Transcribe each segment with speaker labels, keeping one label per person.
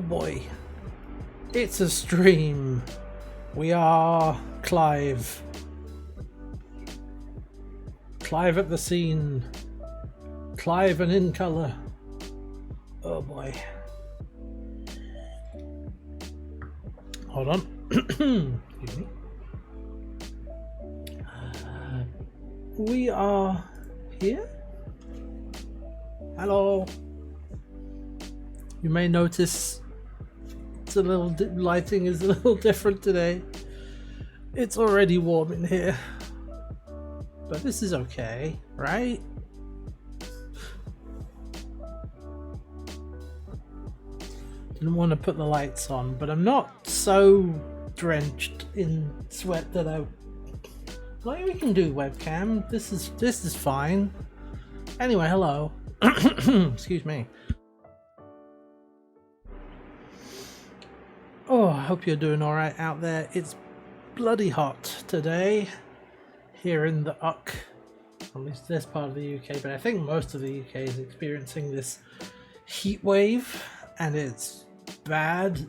Speaker 1: Oh boy, it's a stream. We are Clive. Clive at the scene. Clive and in color. Oh boy. Hold on. Excuse me. We are here. Hello. You may notice it's a little lighting is a little different today. It's already warm in here, but this is okay, right? Didn't want to put the lights on, but I'm not so drenched in sweat that I. Like, we can do webcam. This is fine. Anyway, hello. Excuse me. Oh, I hope you're doing alright out there. It's bloody hot today here in the UK, at least this part of the UK, but I think most of the UK is experiencing this heat wave and it's bad.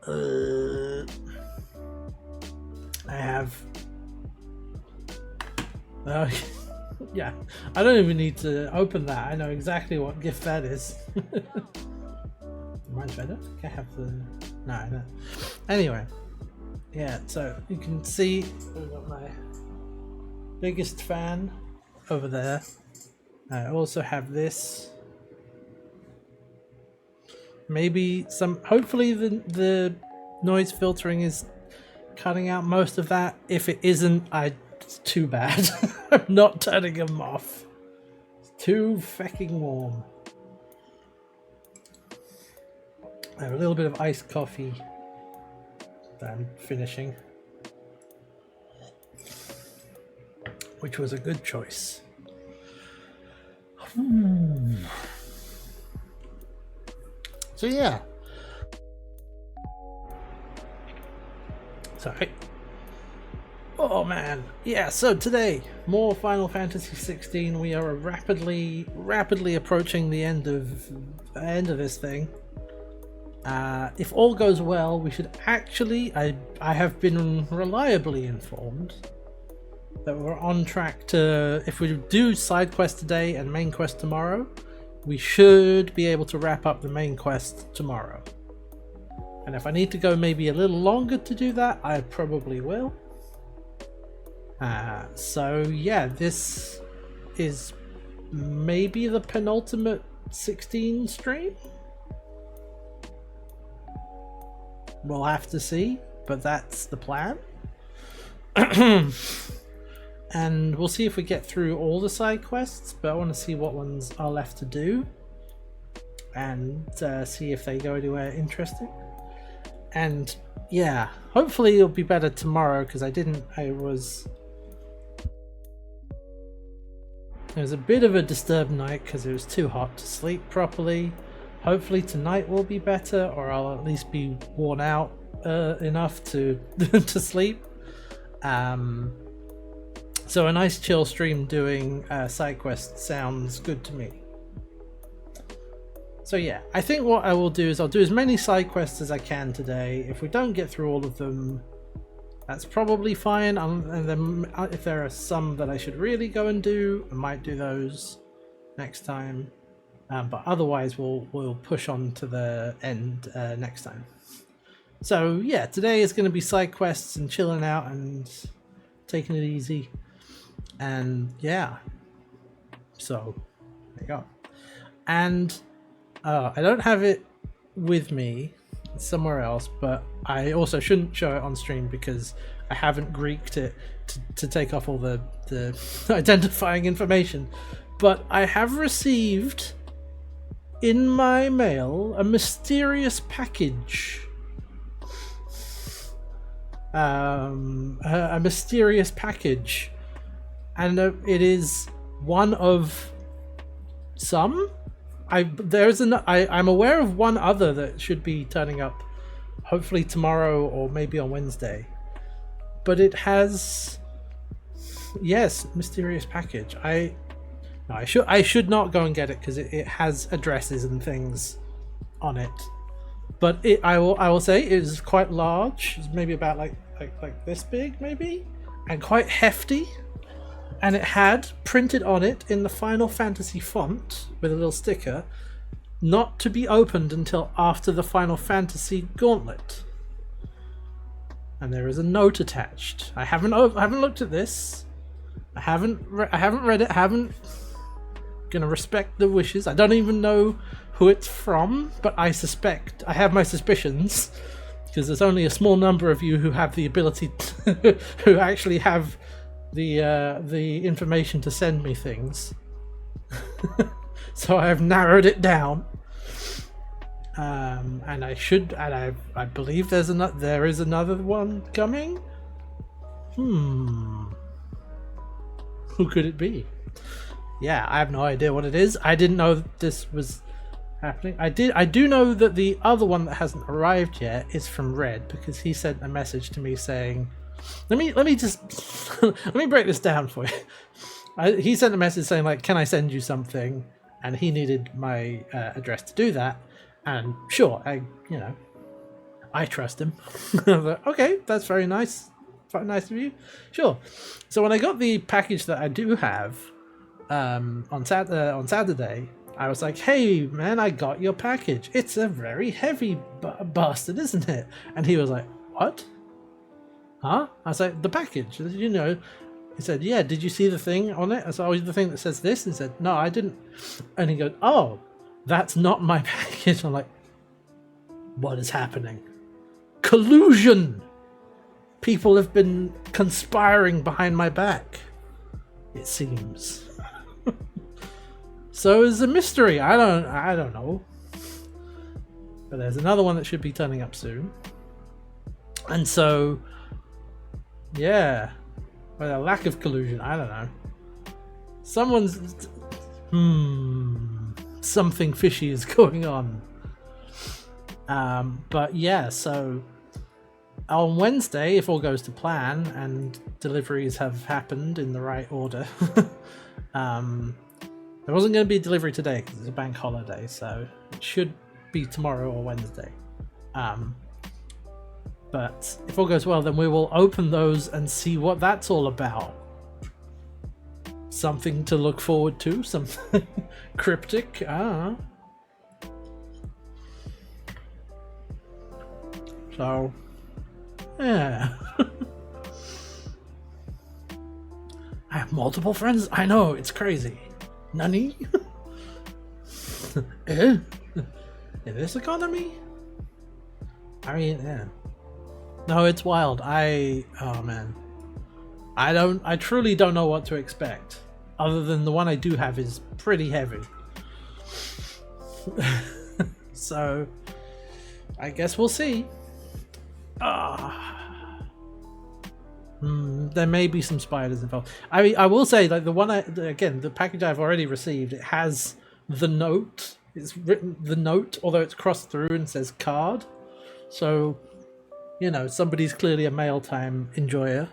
Speaker 1: I have yeah, I don't even need to open that. I know exactly what gift that is. Mine's better. I have the no. Anyway, yeah. So you can see I've got my biggest fan over there. I also have this. Maybe some. Hopefully the noise filtering is cutting out most of that. If it isn't, it's too bad. I'm not turning them off. It's too fucking warm. I have a little bit of iced coffee that I'm finishing, which was a good choice. So yeah. Sorry. Oh man. Yeah, so today, more Final Fantasy 16. We are rapidly approaching the end of this thing. If all goes well, we should actually, I have been reliably informed that we're on track to, if we do side quest today and main quest tomorrow, we should be able to wrap up the main quest tomorrow. And if I need to go maybe a little longer to do that, I probably will. So yeah, this is maybe the penultimate 16 stream. We'll have to see, but that's the plan. And we'll see if we get through all the side quests, but I want to see what ones are left to do and see if they go anywhere interesting. And yeah, hopefully it'll be better tomorrow, because it was a bit of a disturbed night because it was too hot to sleep properly. Hopefully tonight will be better, or I'll at least be worn out enough to to sleep. So a nice chill stream doing side quests sounds good to me. So yeah, I think what I will do is I'll do as many side quests as I can today. If we don't get through all of them, that's probably fine. And then if there are some that I should really go and do, I might do those next time. But otherwise we'll push on to the end next time. So yeah, today is going to be side quests and chilling out and taking it easy. And yeah, so there you go. And I don't have it with me, it's somewhere else, but I also shouldn't show it on stream because I haven't Greeked it to take off all the identifying information. But I have received in my mail a mysterious package. A mysterious package, and it is one of some. I'm aware of one other that should be turning up, hopefully tomorrow or maybe on Wednesday. But it has, yes, mysterious package. I should not go and get it because it has addresses and things on it. But I will say it is quite large. It's maybe about like this big, maybe, and quite hefty. And it had printed on it in the Final Fantasy font with a little sticker, not to be opened until after the Final Fantasy Gauntlet. And there is a note attached. I haven't looked at this. I haven't read it. Gonna respect the wishes. I don't even know who it's from, but I have my suspicions, because there's only a small number of you who have the ability to, who actually have the information to send me things. So I have narrowed it down, and I believe there is another one coming. Who could it be? Yeah, I have no idea what it is. I didn't know that this was happening. I do know that the other one that hasn't arrived yet is from Red, because he sent a message to me saying, let me just let me break this down for you. He sent a message saying, like, can I send you something? And he needed my address to do that. And sure, I trust him. I was like, okay, that's very nice. Quite nice of you. Sure. So when I got the package that I do have on Saturday, I was like, hey man, I got your package. It's a very heavy bastard, isn't it? And he was like, what? Huh? I was like, the package, you know. He said, yeah, did you see the thing on it? I said, oh, the thing that says this? And he said, no, I didn't. And he goes, oh, that's not my package. I'm like, what is happening? Collusion! People have been conspiring behind my back, it seems. So it's a mystery. I don't know. But there's another one that should be turning up soon. And so, yeah. Well, a lack of collusion, I don't know. Someone's... something fishy is going on. But yeah, so on Wednesday, if all goes to plan and deliveries have happened in the right order, there wasn't going to be a delivery today because it's a bank holiday, so it should be tomorrow or Wednesday. But if all goes well, then we will open those and see what that's all about. Something to look forward to, something cryptic. So, yeah. I have multiple friends? I know, it's crazy. Nani? In this economy? I mean, yeah. No, it's wild. Oh man. I truly don't know what to expect. Other than the one I do have is pretty heavy. So, I guess we'll see. There may be some spiders involved. I will say, like, the package I've already received, it has the note. It's written the note, although it's crossed through and says card. So, you know, somebody's clearly a mail time enjoyer.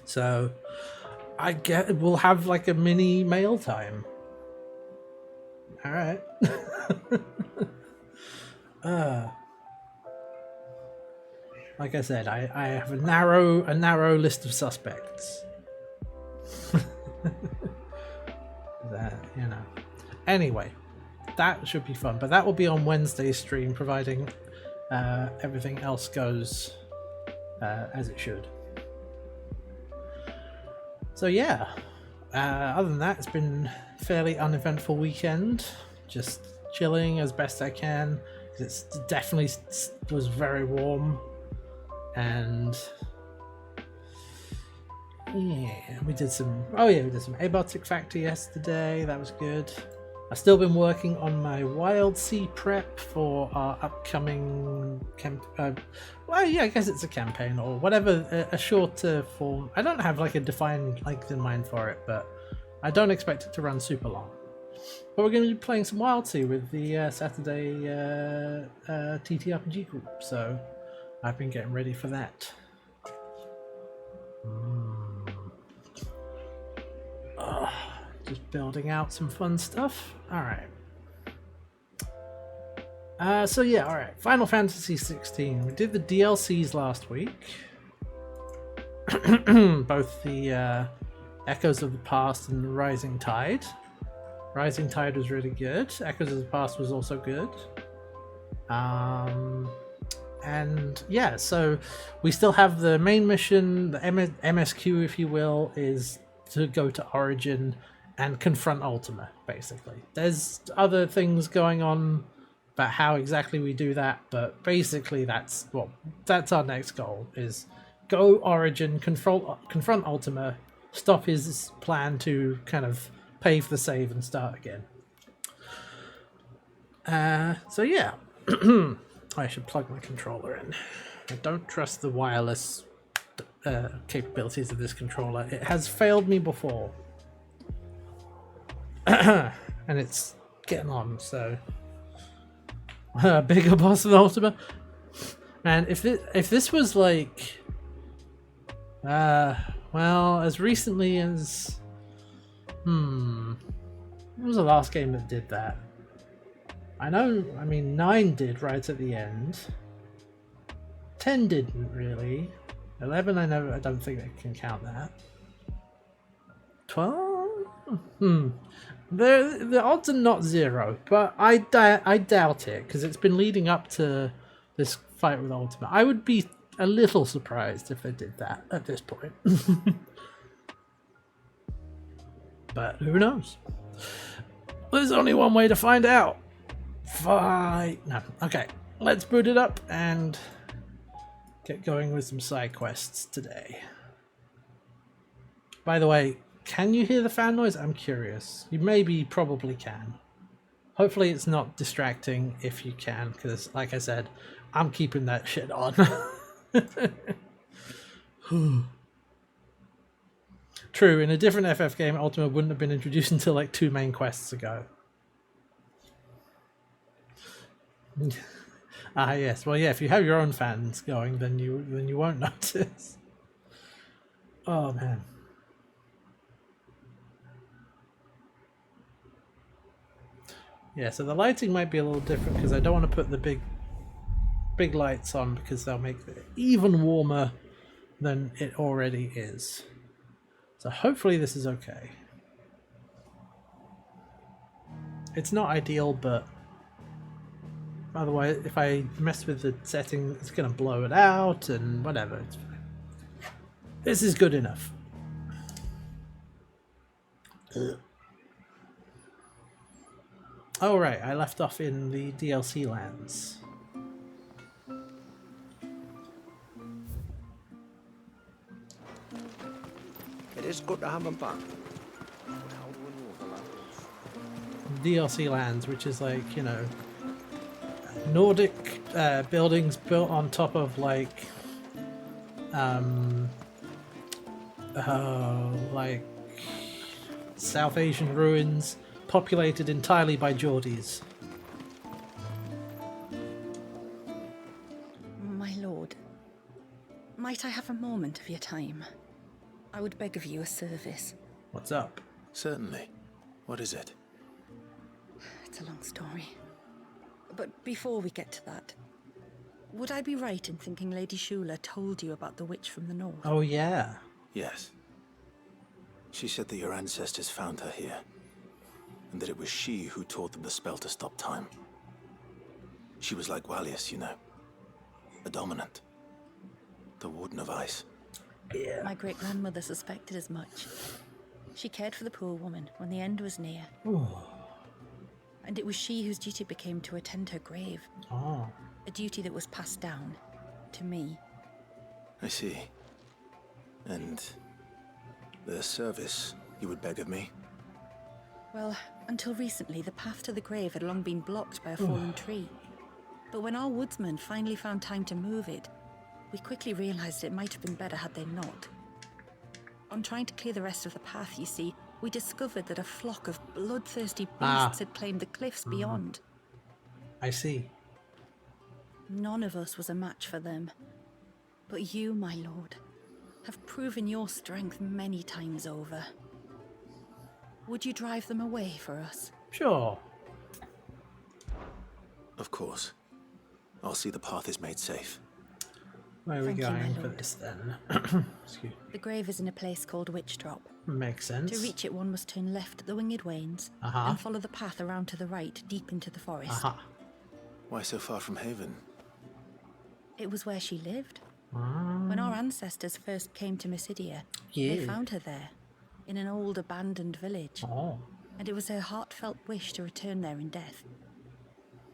Speaker 1: So, I get we'll have like a mini mail time. All right. Like I said, I have a narrow list of suspects. That, you know. Anyway, that should be fun, but that will be on Wednesday's stream, providing everything else goes as it should. So yeah, other than that, it's been a fairly uneventful weekend. Just chilling as best I can. It definitely was very warm, and yeah, we did some Abiotic Factor yesterday. That was good. I've still been working on my Wild Sea prep for our upcoming well, yeah, I guess it's a campaign or whatever, a shorter form. I don't have like a defined length in mind for it, but I don't expect it to run super long. But we're going to be playing some Wild Sea with the Saturday TTRPG group, so I've been getting ready for that. Just building out some fun stuff. Alright, So yeah, alright. Final Fantasy 16. We did the DLCs last week. Both the Echoes of the Past and Rising Tide. Rising Tide was really good. Echoes of the Past was also good. And yeah, so we still have the main mission, the MSQ, if you will, is to go to Origin and confront Ultima, basically. There's other things going on about how exactly we do that, but basically that's our next goal, is go Origin, confront Ultima, stop his plan to kind of pave the save and start again. So yeah. I should plug my controller in. I don't trust the wireless capabilities of this controller. It has failed me before. And it's getting on, so... bigger boss than Ultima? Man, if this was like... well, as recently as... What was the last game that did that? I mean, 9 did right at the end. 10 didn't really. 11, I don't think they can count that. 12? The odds are not 0, but I doubt it, because it's been leading up to this fight with Ultima. I would be a little surprised if they did that at this point. But who knows? There's only one way to find out. No. Okay, let's boot it up and get going with some side quests today. By the way, can you hear the fan noise? I'm curious. You probably can. Hopefully it's not distracting if you can, because like I said, I'm keeping that shit on. True, in a different FF game, Ultima wouldn't have been introduced until like 2 main quests ago. Yes. Well, yeah. If you have your own fans going, then you won't notice. Oh man. Yeah. So the lighting might be a little different because I don't want to put the big lights on because they'll make it even warmer than it already is. So hopefully this is okay. It's not ideal, but otherwise, if I mess with the setting, it's going to blow it out and whatever. It's fine. This is good enough. Oh, right. I left off in the DLC lands.
Speaker 2: It is good to have them back.
Speaker 1: DLC lands, which is like, you know, Nordic buildings built on top of like South Asian ruins populated entirely by Geordies.
Speaker 3: My lord, might I have a moment of your time? I would beg of you a service.
Speaker 1: What's up?
Speaker 4: Certainly. What is it?
Speaker 3: It's a long story. But before we get to that, would I be right in thinking Lady Shula told you about the witch from the north?
Speaker 1: Oh, yeah.
Speaker 4: Yes. She said that your ancestors found her here, and that it was she who taught them the spell to stop time. She was like Walius, you know. A dominant. The Warden of Ice.
Speaker 1: Yeah.
Speaker 3: My great-grandmother suspected as much. She cared for the poor woman when the end was near.
Speaker 1: Ooh.
Speaker 3: And it was she whose duty became to attend her grave.
Speaker 1: Oh.
Speaker 3: A duty that was passed down to me.
Speaker 4: I see. And the service you would beg of me?
Speaker 3: Well, until recently, the path to the grave had long been blocked by a fallen tree. But when our woodsmen finally found time to move it, we quickly realized it might have been better had they not. On trying to clear the rest of the path, you see, we discovered that a flock of bloodthirsty beasts had claimed the cliffs beyond.
Speaker 1: I see.
Speaker 3: None of us was a match for them. But you, my lord, have proven your strength many times over. Would you drive them away for us?
Speaker 1: Sure.
Speaker 4: Of course. I'll see the path is made safe.
Speaker 1: Where are we
Speaker 3: Thank you, my
Speaker 1: going for
Speaker 3: lord.
Speaker 1: this then? Excuse me.
Speaker 3: The grave is in a place called Witch Drop.
Speaker 1: Makes sense.
Speaker 3: To reach it, one must turn left at the Winged Wains and follow the path around to the right, deep into the forest.
Speaker 1: Aha.
Speaker 4: Why so far from Haven?
Speaker 3: It was where she lived. When our ancestors first came to Mysidia, they
Speaker 1: Yeah.
Speaker 3: found her there, in an old abandoned village.
Speaker 1: Oh.
Speaker 3: And it was her heartfelt wish to return there in death.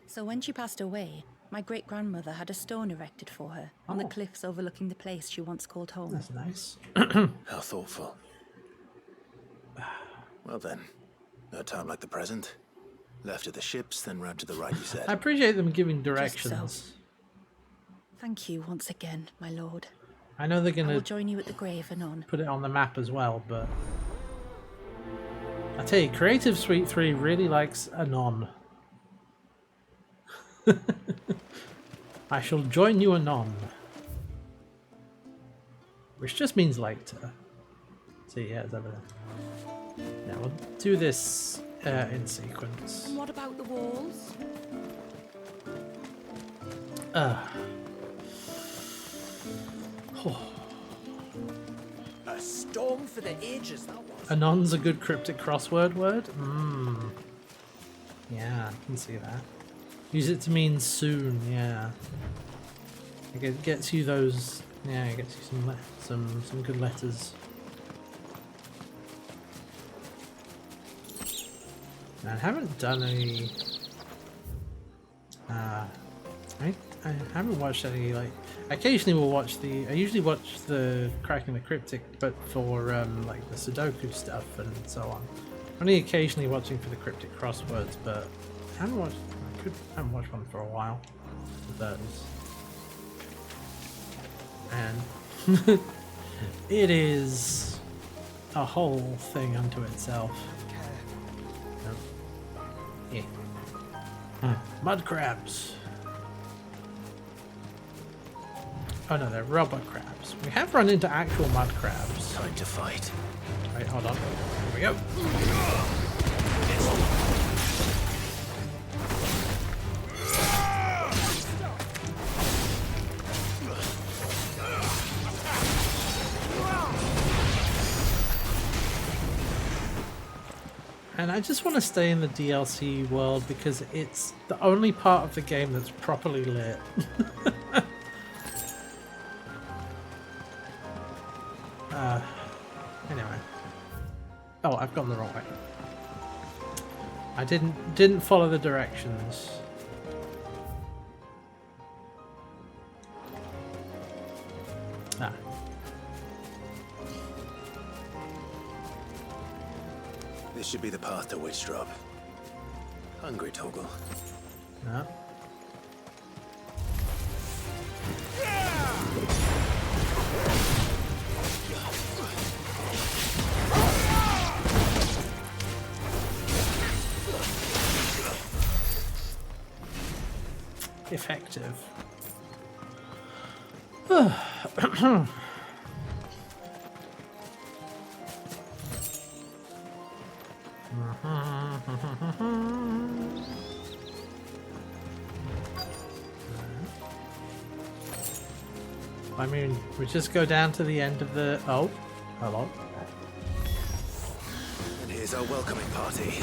Speaker 3: So when she passed away, my great-grandmother had a stone erected for her on the cliffs overlooking the place she once called home.
Speaker 1: That's nice.
Speaker 4: How thoughtful. Well then, no time like the present. Left at the ships, then round to the right, you said.
Speaker 1: I appreciate them giving
Speaker 3: so.
Speaker 1: directions.
Speaker 3: Thank you once again, my lord.
Speaker 1: I know they're
Speaker 3: I will
Speaker 1: gonna
Speaker 3: join you at the grave anon.
Speaker 1: put it on the map as well, but I tell you, Creative Suite 3 really likes anon. I shall join you anon. Which just means later. See, yeah, it's over there. Yeah, we'll do this in sequence.
Speaker 3: What about the walls?
Speaker 2: A storm for the ages, that was.
Speaker 1: Anon's a good cryptic crossword word? Mmm. Yeah, I can see that. Use it to mean soon, yeah. It gets you those, yeah, it gets you some good letters. I haven't done any, I haven't watched any, like, occasionally we'll watch I usually watch the Cracking the Cryptic, but for, like, the Sudoku stuff and so on. Only occasionally watching for the cryptic crosswords, but I haven't watched one for a while. Of those. And it is a whole thing unto itself. Yeah. Mud crabs. Oh no, they're rubber crabs. We have run into actual mud crabs.
Speaker 4: Time to fight.
Speaker 1: Right, hold on. Here we go. And I just want to stay in the DLC world because it's the only part of the game that's properly lit. Anyway. Oh, I've gone the wrong way. I didn't follow the directions. Ah.
Speaker 4: This should be the path to Witch Drop. Hungry, Toggle.
Speaker 1: No. Effective. I mean, we just go down to the end of the... Oh, hello.
Speaker 4: And here's our welcoming party.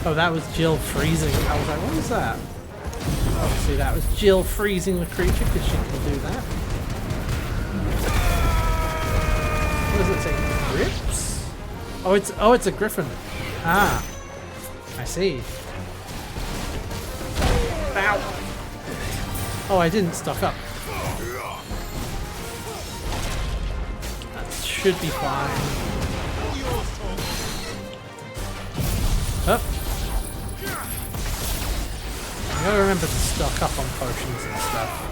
Speaker 1: Oh, that was Jill freezing. I was like, what was that? Oh, see, that was Jill freezing the creature because she can do that. What does it say? Grips? Oh, it's a griffin. Ah, I see. Ow! Oh, I didn't stock up. That should be fine. Up. I gotta remember to stock up on potions and stuff.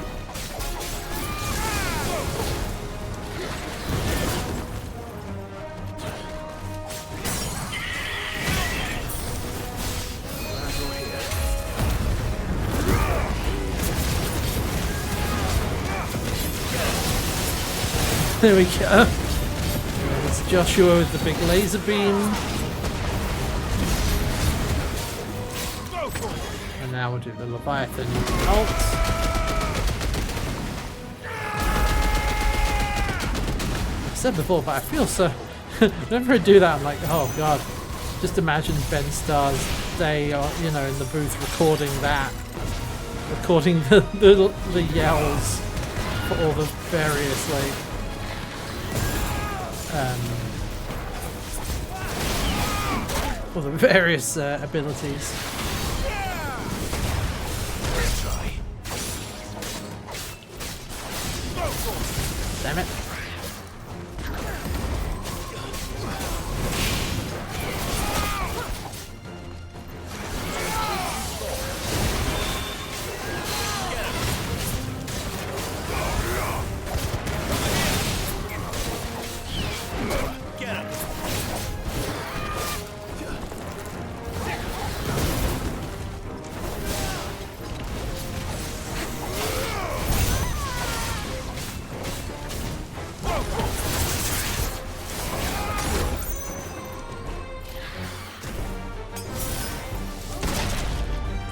Speaker 1: There we go. It's Joshua with the big laser beam. And now we'll do the Leviathan ult. I said before, but I feel so... whenever I do that, I'm like, oh god. Just imagine Ben Starr's day, you know, in the booth recording that. Recording the yells for all the various, like... all the various abilities. Damn it.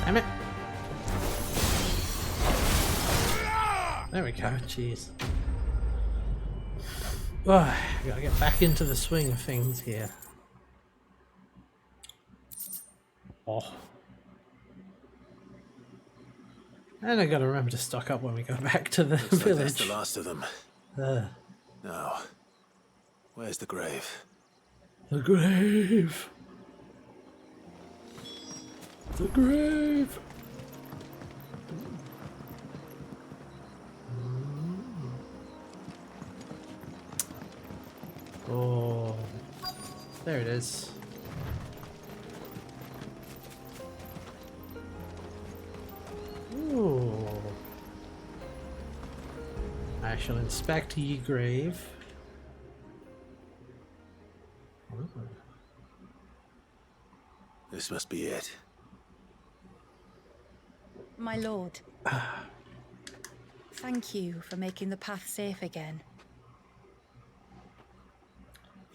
Speaker 1: Damn it. There we go, jeez. Oh, gotta get back into the swing of things here. Oh. And I gotta remember to stock up when we go back to the
Speaker 4: Looks like
Speaker 1: village.
Speaker 4: that's the last of them. Now, where's the grave?
Speaker 1: The grave. The grave. Oh, there it is. Ooh. I shall inspect ye grave. Ooh.
Speaker 4: This must be it.
Speaker 3: My lord. Thank you for making the path safe again.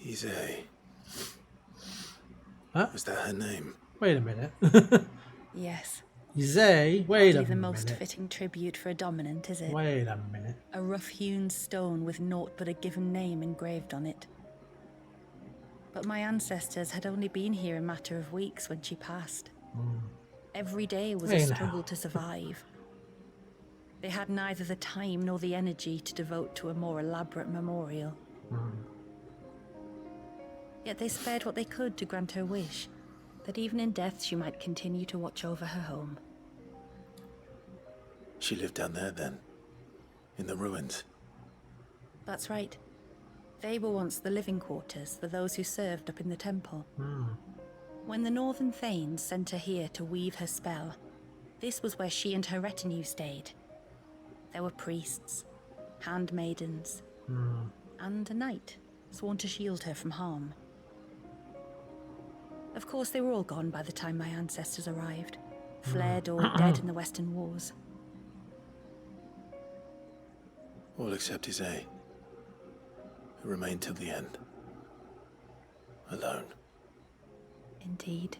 Speaker 4: Izay.
Speaker 1: Huh?
Speaker 4: Was that her name?
Speaker 1: Wait a minute.
Speaker 3: Yes.
Speaker 1: Zay, wait a
Speaker 3: Hardly the
Speaker 1: minute.
Speaker 3: most fitting tribute for a dominant, is it?
Speaker 1: Wait a minute.
Speaker 3: A rough-hewn stone with naught but a given name engraved on it. But my ancestors had only been here a matter of weeks when she passed. Every day was a
Speaker 1: Hey now.
Speaker 3: struggle to survive. They had neither the time nor the energy to devote to a more elaborate memorial. Yet they spared what they could to grant her wish, that even in death she might continue to watch over her home.
Speaker 4: She lived down there then? In the ruins?
Speaker 3: That's right. They were once the living quarters for those who served up in the temple. When the Northern Thanes sent her here to weave her spell, this was where she and her retinue stayed. There were priests, handmaidens, and a knight sworn to shield her from harm. Of course, they were all gone by the time my ancestors arrived, fled or dead in the Western Wars.
Speaker 4: All except Izay, who remained till the end. Alone.
Speaker 3: Indeed.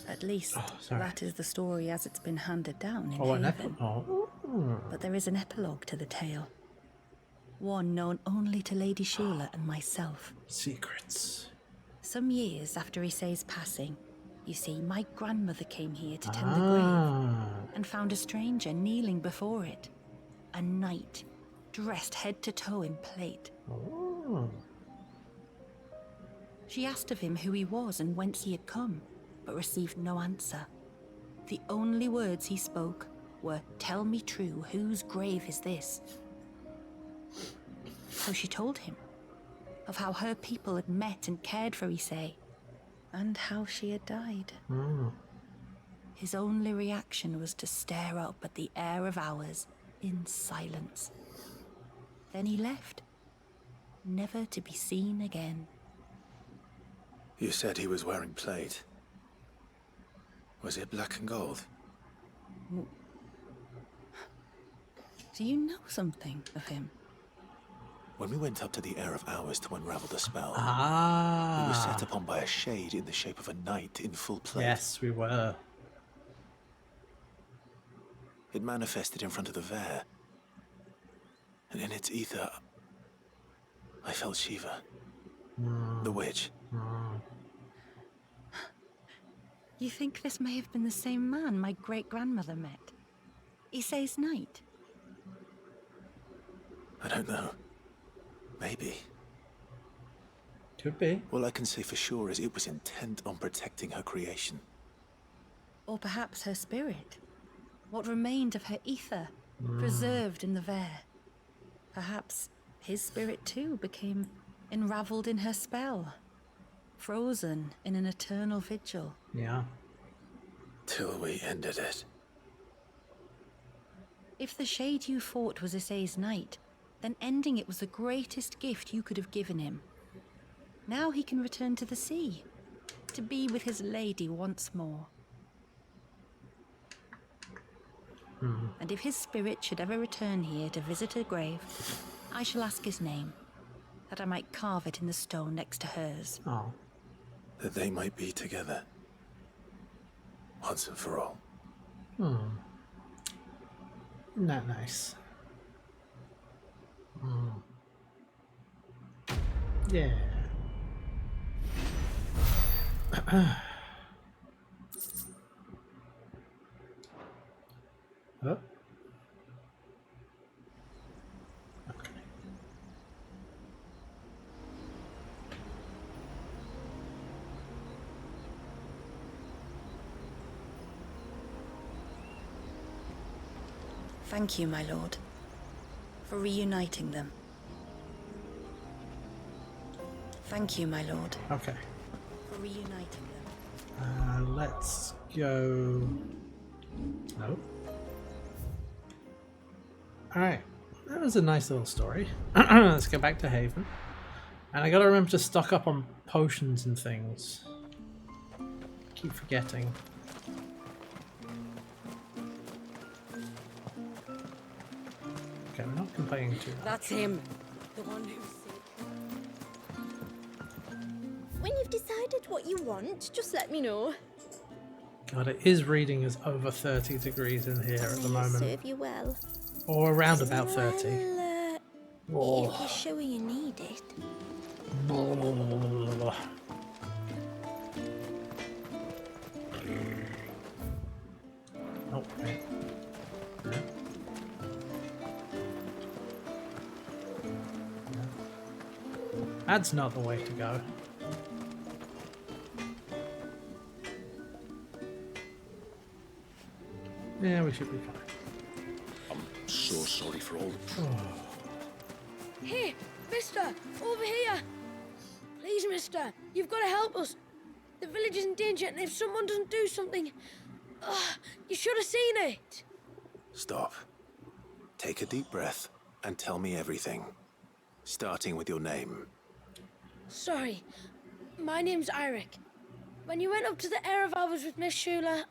Speaker 3: At least, that is the story as it's been handed down in
Speaker 1: Oh, an
Speaker 3: Haven.
Speaker 1: epilogue.
Speaker 3: But there is an epilogue to the tale. One known only to Lady Shula and myself.
Speaker 1: Secrets.
Speaker 3: Some years after Issei's passing, you see, my grandmother came here to tend the grave and found a stranger kneeling before it. A knight, dressed head to toe in plate. She asked of him who he was and whence he had come, but received no answer. The only words he spoke were, "Tell me true, whose grave is this?" So she told him of how her people had met and cared for Issei, and how she had died. His only reaction was to stare up at the air of hours in silence. Then he left, never to be seen again.
Speaker 4: You said he was wearing plate. Was it black and gold?
Speaker 3: Do you know something of him?
Speaker 4: When we went up to the Air of Hours to unravel the spell, we were
Speaker 1: Ah.
Speaker 4: set upon by a shade in the shape of a knight in full plate.
Speaker 1: Yes, we were.
Speaker 4: It manifested in front of the Vare, and in its ether, I felt Shiva, the witch.
Speaker 3: You think this may have been the same man my great-grandmother met? Issei's knight?
Speaker 4: I don't know. Maybe.
Speaker 1: Could be.
Speaker 4: All I can say for sure is it was intent on protecting her creation.
Speaker 3: Or perhaps her spirit? What remained of her ether, preserved in the Vare? Perhaps his spirit too became enraveled in her spell, frozen in an eternal vigil.
Speaker 1: Yeah.
Speaker 4: Till we ended it.
Speaker 3: If the shade you fought was Issei's knight, then ending it was the greatest gift you could have given him. Now he can return to the sea, to be with his lady once more. And if his spirit should ever return here to visit her grave, I shall ask his name, that I might carve it in the stone next to hers.
Speaker 1: Oh.
Speaker 4: That they might be together. Once and for all.
Speaker 1: Isn't that nice? Yeah. Oh. Okay.
Speaker 3: Thank you, my lord, for reuniting them. Thank you, my lord,
Speaker 1: Okay.
Speaker 3: for reuniting them.
Speaker 1: Let's go. No. Alright. That was a nice little story. Let's go back to Haven. And I gotta remember to stock up on potions and things. Keep forgetting. Okay, we're not complaining too much.
Speaker 5: That's him. The one who's
Speaker 6: When you've decided what you want, just let me know.
Speaker 1: God, it is reading us over 30 degrees in here at the
Speaker 6: May it
Speaker 1: moment.
Speaker 6: serve you well.
Speaker 1: Or around about 30.
Speaker 6: Well,
Speaker 1: Oh.
Speaker 6: if you're sure you need it.
Speaker 1: Oh, wait. No. No. That's not the way to go. Yeah, we should be fine.
Speaker 4: I'm so sorry for all the
Speaker 5: Hey, mister! Over here! Please, mister, you've got to help us. The village is in danger, and if someone doesn't do something... you should have seen it!
Speaker 4: Stop. Take a deep breath and tell me everything. Starting with your name.
Speaker 5: Sorry, my name's Eirik. When you went up to the Air of Hours with Miss Shula,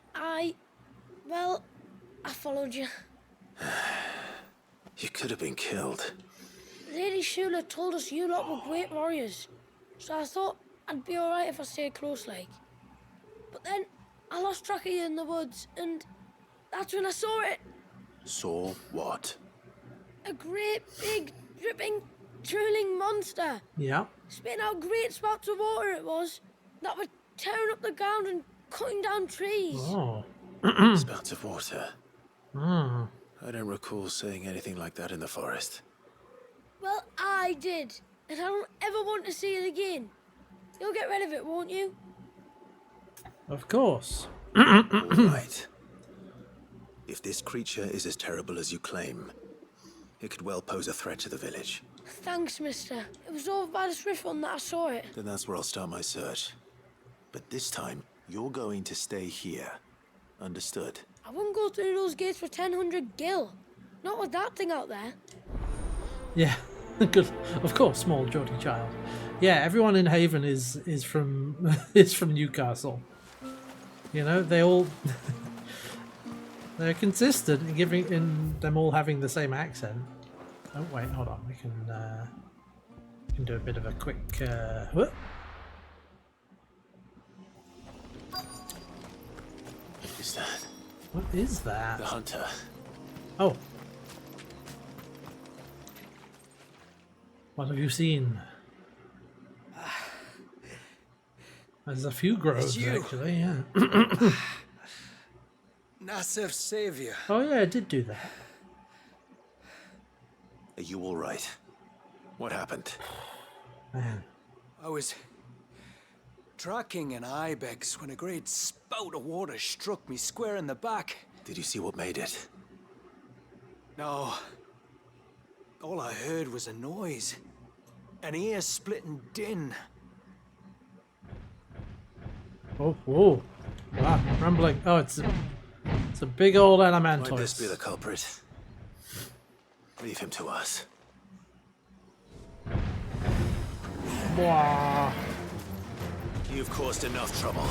Speaker 5: well, I followed you.
Speaker 4: You could have been killed.
Speaker 5: Lady Shula told us you lot were great warriors, so I thought I'd be alright if I stayed close like. But then I lost track of you in the woods, and that's when I saw it.
Speaker 4: Saw what?
Speaker 5: A great, big, dripping, drooling monster.
Speaker 1: Yeah.
Speaker 5: Spitting out great spouts of water it was, that were tearing up the ground and cutting down trees.
Speaker 1: Oh.
Speaker 4: Spouts of water.
Speaker 1: Hmm.
Speaker 4: I don't recall seeing anything like that in the forest.
Speaker 5: Well, I did, and I don't ever want to see it again. You'll get rid of it, won't you?
Speaker 1: Of course.
Speaker 4: All right. If this creature is as terrible as you claim, it could well pose a threat to the village.
Speaker 5: Thanks, mister. It was over by the Swift one that I saw it.
Speaker 4: Then that's where I'll start my search. But this time, you're going to stay here. Understood?
Speaker 5: I wouldn't go through those gates for 1000 gil. Not with that thing out there.
Speaker 1: Yeah. Good. Of course, small Geordie child. Yeah, everyone in Haven is from is from Newcastle. You know, they all they're consistent in them all having the same accent. Oh wait, hold on. We can Can do a bit of a quick. Whoop.
Speaker 4: Is that
Speaker 1: What is that?
Speaker 4: the hunter?
Speaker 1: Oh. What have you seen? There's a few groves,
Speaker 2: you.
Speaker 1: actually, yeah.
Speaker 2: Nasser's savior.
Speaker 1: Oh, yeah, I did do that.
Speaker 4: Are you all right? What happened?
Speaker 1: Man.
Speaker 2: I was tracking an ibex when a great spout of water struck me square in the back.
Speaker 4: Did you see what made it?
Speaker 2: No. All I heard was a noise. An ear-splitting din.
Speaker 1: Oh, whoa. Wow, rumbling. Oh, it's a big old
Speaker 4: Might
Speaker 1: elemental.
Speaker 4: this be the culprit? Leave him to us.
Speaker 1: Wow.
Speaker 4: You've caused enough trouble.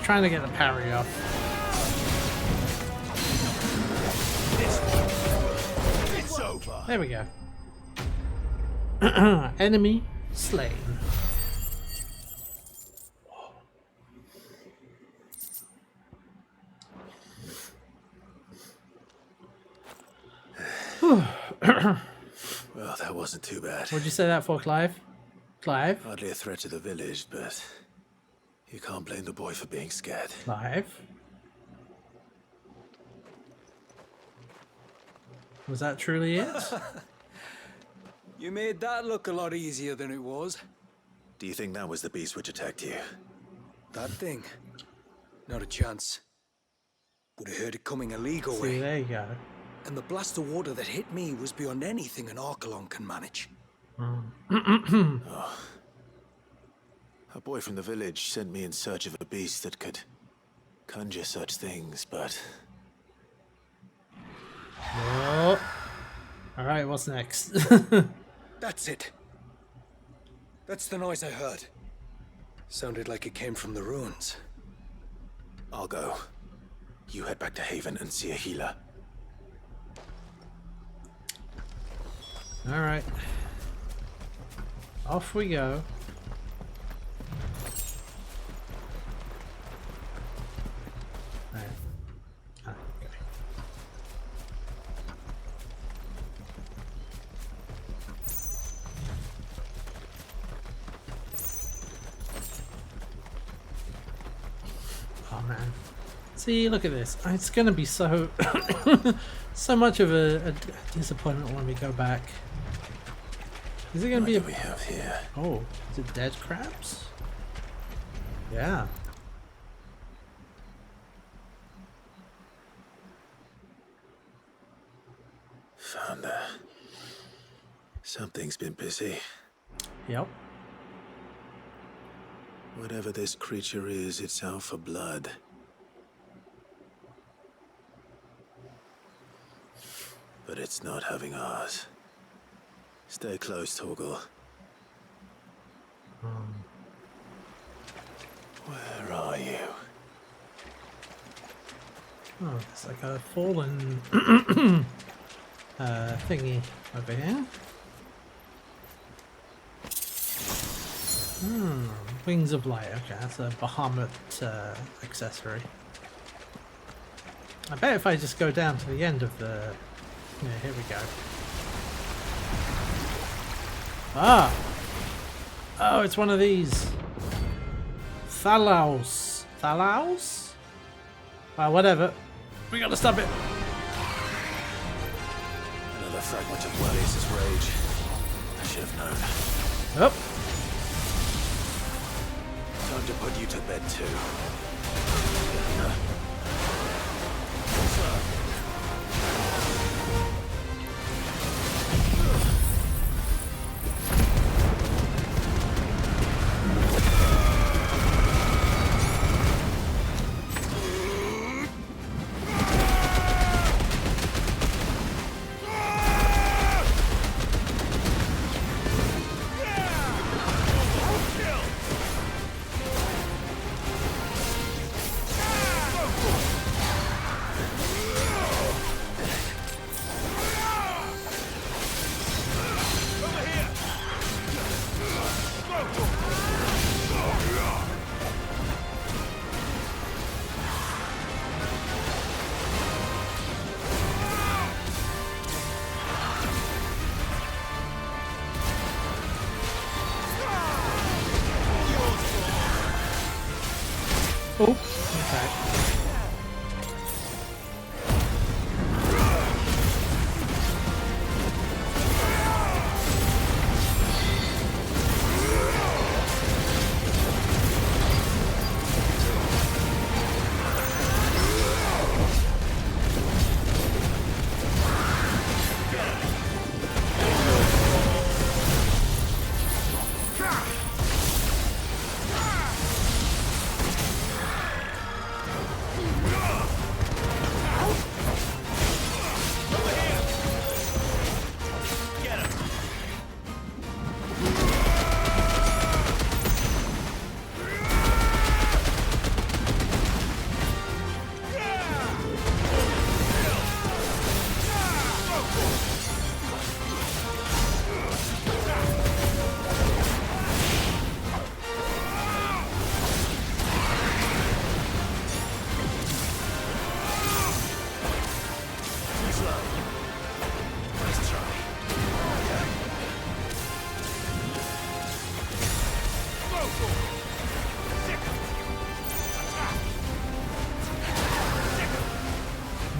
Speaker 1: Trying to get the parry off.
Speaker 4: It's over.
Speaker 1: There we go. Enemy slain.
Speaker 4: Well, that wasn't too bad.
Speaker 1: What'd you say that for, Clive? Clive?
Speaker 4: Hardly a threat to the village, but you can't blame the boy for being scared.
Speaker 1: Clive? Was that truly it?
Speaker 2: You made that look a lot easier than it was.
Speaker 4: Do you think that was the beast which attacked you?
Speaker 2: That thing. Not a chance. Would have heard it coming a league
Speaker 1: See,
Speaker 2: away.
Speaker 1: there you go.
Speaker 2: And the blast of water that hit me was beyond anything an Archelon can manage.
Speaker 4: A boy from the village sent me in search of a beast that could conjure such things, but
Speaker 1: Oh. Alright, what's next?
Speaker 2: That's it. That's the noise I heard. Sounded like it came from the ruins.
Speaker 4: I'll go. You head back to Haven and see a healer.
Speaker 1: Alright. Off we go. Right. Ah, okay. Oh man. See, look at this. It's gonna be so so much of a disappointment when we go back. Is it gonna
Speaker 4: What
Speaker 1: be
Speaker 4: do
Speaker 1: a...
Speaker 4: we have here?
Speaker 1: Oh, is it dead crabs? Yeah.
Speaker 4: Found her. Something's been busy.
Speaker 1: Yep.
Speaker 4: Whatever this creature is, it's out for blood. But it's not having ours. Stay close, Torgal. Where are you?
Speaker 1: Oh, it's like a fallen thingy over here. Wings of Light. Okay, that's a Bahamut accessory. I bet if I just go down to the end of the... Yeah, here we go. Ah! Oh, it's one of these. Thalaus. Thalaus? Whatever. We gotta stop it.
Speaker 4: Another fragment of Wallius's rage. I should have known.
Speaker 1: Up.
Speaker 4: Time to put you to bed too.
Speaker 1: Oh, okay.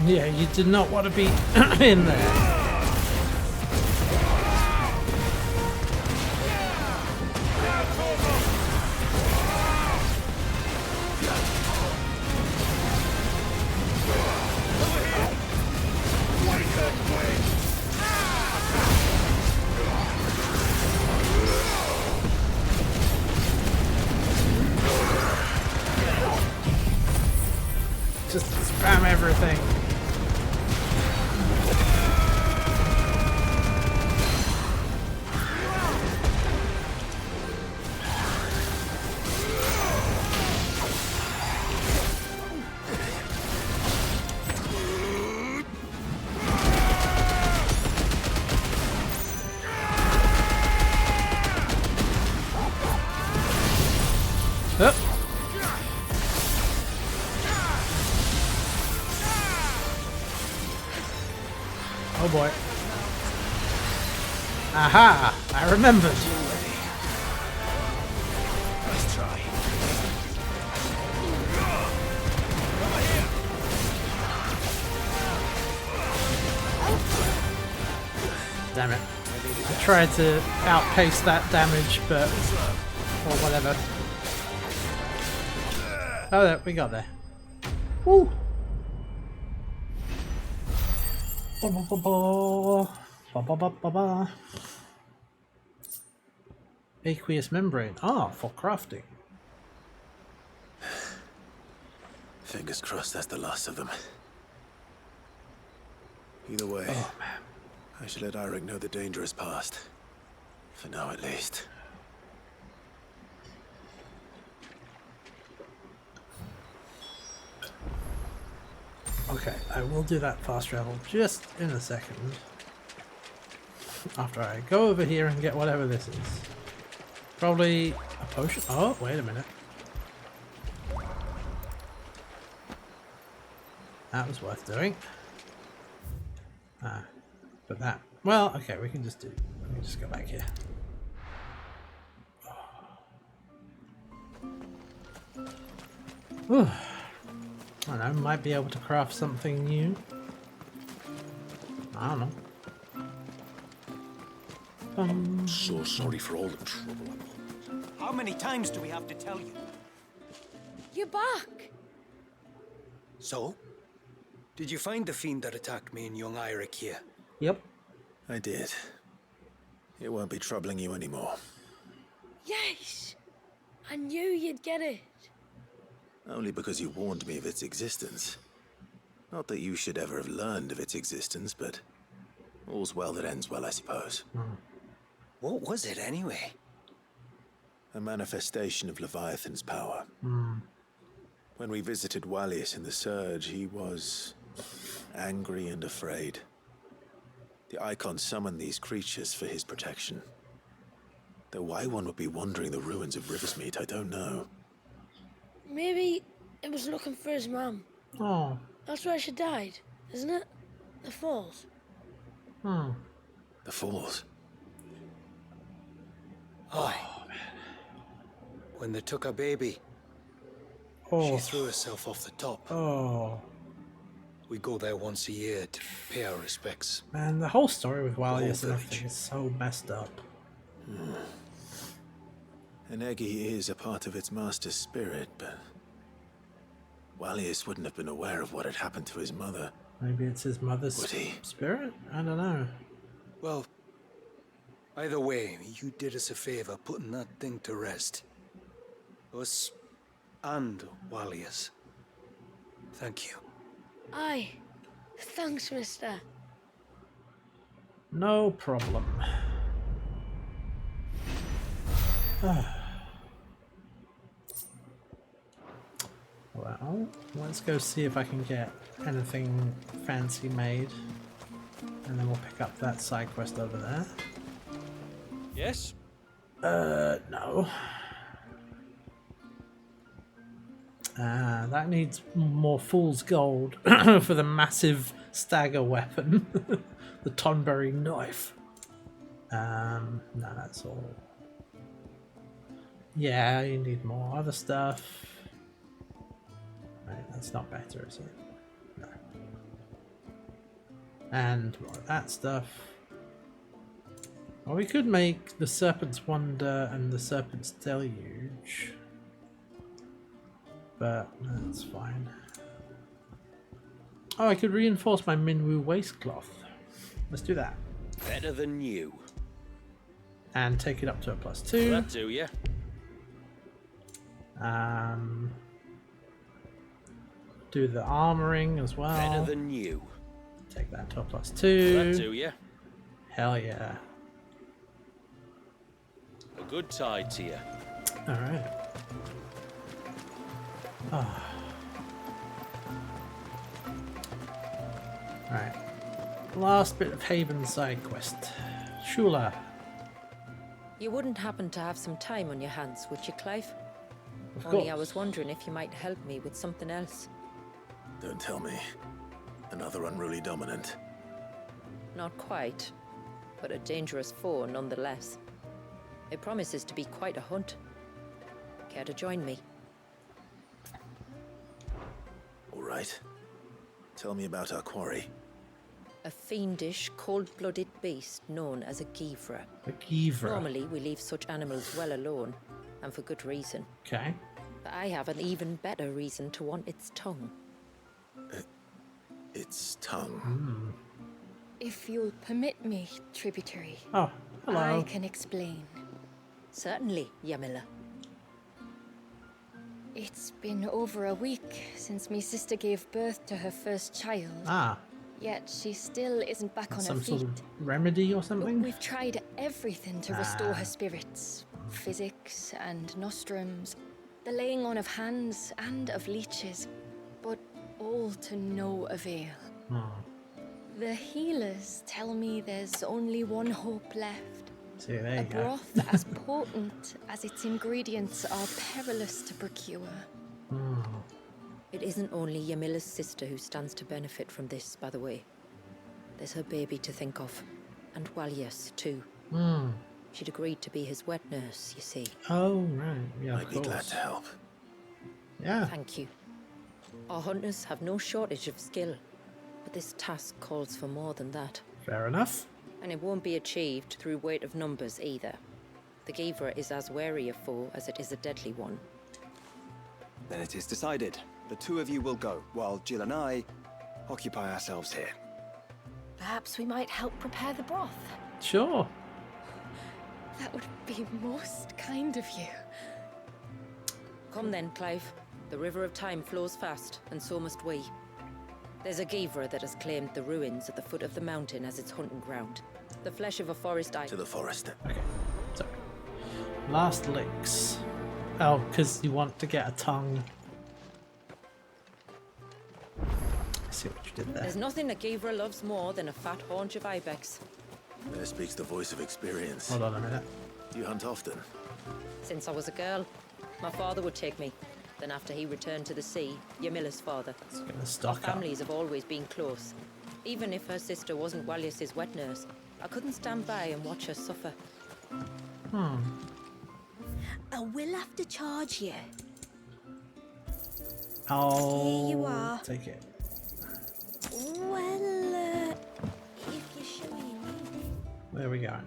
Speaker 1: Yeah, you did not want to be in there. Just spam everything. Up. Oh boy. Aha! I remembered.
Speaker 4: Let's try.
Speaker 1: Damn it. I tried to outpace that damage, but... or whatever. Oh, there, we got there. Woo! Aqueous membrane. Ah, for crafting.
Speaker 4: Fingers crossed that's the last of them. Either way,
Speaker 1: Oh man.
Speaker 4: I should let Eirik know the danger is past. For now, at least.
Speaker 1: Okay, I will do that fast travel just in a second. After I go over here and get whatever this is. Probably A potion? Oh, wait a minute. That was worth doing. But that... Well, okay, we can just go back here. Whew. I don't know, might be able to craft something new. I don't know.
Speaker 7: I'm so sorry for all the trouble I caused.
Speaker 2: How many times do we have to tell you?
Speaker 5: You're back.
Speaker 2: So? Did you find the fiend that attacked me and young Eirik here?
Speaker 1: Yep.
Speaker 4: I did. It won't be troubling you anymore.
Speaker 5: Yes. I knew you'd get it.
Speaker 4: Only because you warned me of its existence. Not that you should ever have learned of its existence, but all's well that ends well, I suppose.
Speaker 2: What was it anyway?
Speaker 4: A manifestation of Leviathan's power. When we visited Wallius in the Surge, he was angry and afraid. The Icon summoned these creatures for his protection. Though why one would be wandering the ruins of Riversmeet, I don't know.
Speaker 5: Maybe it was looking for his mum.
Speaker 1: Oh.
Speaker 5: That's where she died, isn't it? The falls.
Speaker 1: Hmm.
Speaker 4: The Falls.
Speaker 2: Aye. When they took her baby,
Speaker 1: Oh.
Speaker 2: she threw herself off the top.
Speaker 1: Oh.
Speaker 2: We go there once a year to pay our respects.
Speaker 1: Man, the whole story with Wallius and
Speaker 2: village.
Speaker 1: everything is so messed up.
Speaker 4: An Eggy is a part of its master's spirit, but Wallius wouldn't have been aware of what had happened to his mother.
Speaker 1: Maybe it's his mother's
Speaker 4: Would he?
Speaker 1: spirit? I don't know.
Speaker 2: Well, either way, you did us a favor putting that thing to rest. Us and Wallius. Thank you.
Speaker 5: Aye. Thanks, mister.
Speaker 1: No problem. Well, let's go see if I can get anything fancy made. And then we'll pick up that side quest over there.
Speaker 7: Yes?
Speaker 1: No. That needs more fool's gold for the massive stagger weapon. The Tonberry knife. No, that's all. Yeah, you need more other stuff. Right, that's not better, is it? No. And more of that stuff. Well, we could make the Serpent's Wonder and the Serpent's Deluge. But that's fine. Oh, I could reinforce my Minwu waistcloth. Let's do that.
Speaker 7: Better than you.
Speaker 1: And take it up to a
Speaker 7: Will
Speaker 1: +2.
Speaker 7: that do ya?
Speaker 1: Do the armoring as well.
Speaker 7: Better than you.
Speaker 1: Take that to a
Speaker 7: Will that
Speaker 1: +2.
Speaker 7: do ya?
Speaker 1: Hell yeah.
Speaker 7: A good tide to you.
Speaker 1: Alright. Oh. Alright. Last bit of Haven side quest. Shula.
Speaker 8: You wouldn't happen to have some time on your hands, would you, Clive?
Speaker 1: Of
Speaker 8: Only
Speaker 1: course.
Speaker 8: I was wondering if you might help me with something else.
Speaker 4: Don't tell me. Another unruly dominant.
Speaker 8: Not quite, but a dangerous foe nonetheless. It promises to be quite a hunt. Care to join me?
Speaker 4: All right. Tell me about our quarry.
Speaker 8: A fiendish, cold-blooded beast known as a Givra.
Speaker 1: The Givra.
Speaker 8: Normally, we leave such animals well alone, and for good reason.
Speaker 1: Okay.
Speaker 8: But I have an even better reason to want its tongue.
Speaker 4: Its tongue.
Speaker 6: If you'll permit me, tributary,
Speaker 1: Oh, hello.
Speaker 6: I can explain.
Speaker 8: Certainly, Yamila.
Speaker 6: It's been over a week since me sister gave birth to her first child.
Speaker 1: Ah,
Speaker 6: Yet she still isn't back on her
Speaker 1: some
Speaker 6: feet.
Speaker 1: sort of remedy or something?
Speaker 6: We've tried everything to restore her spirits. Physics and nostrums, the laying on of hands and of leeches, but all to no avail. The healers tell me there's only one hope left.
Speaker 1: See, there
Speaker 6: A
Speaker 1: you go.
Speaker 6: broth as potent as its ingredients are perilous to procure.
Speaker 8: It isn't only Yamila's sister who stands to benefit from this, by the way. There's her baby to think of. And Walias, too. She'd agreed to be his wet nurse, you see.
Speaker 1: Oh, right. Yeah,
Speaker 4: I'd be glad to help.
Speaker 1: Yeah.
Speaker 8: Thank you. Our hunters have no shortage of skill, but this task calls for more than that.
Speaker 1: Fair enough.
Speaker 8: And it won't be achieved through weight of numbers either. The Gavra is as wary a foe as it is a deadly one.
Speaker 9: Then it is decided. The two of you will go, while Jill and I occupy ourselves here.
Speaker 6: Perhaps we might help prepare the broth.
Speaker 1: Sure.
Speaker 6: That would be most kind of you.
Speaker 8: Come then, Clive. The river of time flows fast, and so must we. There's a Gavra that has claimed the ruins at the foot of the mountain as its hunting ground. The flesh of a forest
Speaker 4: To the forest.
Speaker 1: Okay. So, last licks. Oh, because you want to get a tongue. I see what you did there.
Speaker 8: There's nothing a Gavra loves more than a fat haunch of ibex.
Speaker 4: There speaks the voice of experience.
Speaker 1: Hold on a minute.
Speaker 4: You hunt often?
Speaker 8: Since I was a girl, my father would take me. Then after he returned to the sea, Yamila's father.
Speaker 1: It's gonna stock up.
Speaker 8: Families have always been close. Even if her sister wasn't Walias's wet nurse, I couldn't stand by and watch her suffer.
Speaker 5: I will have to charge you.
Speaker 1: I'll
Speaker 5: Here you are.
Speaker 1: take it.
Speaker 5: Well, if you're sure you need it.
Speaker 1: Where are we going?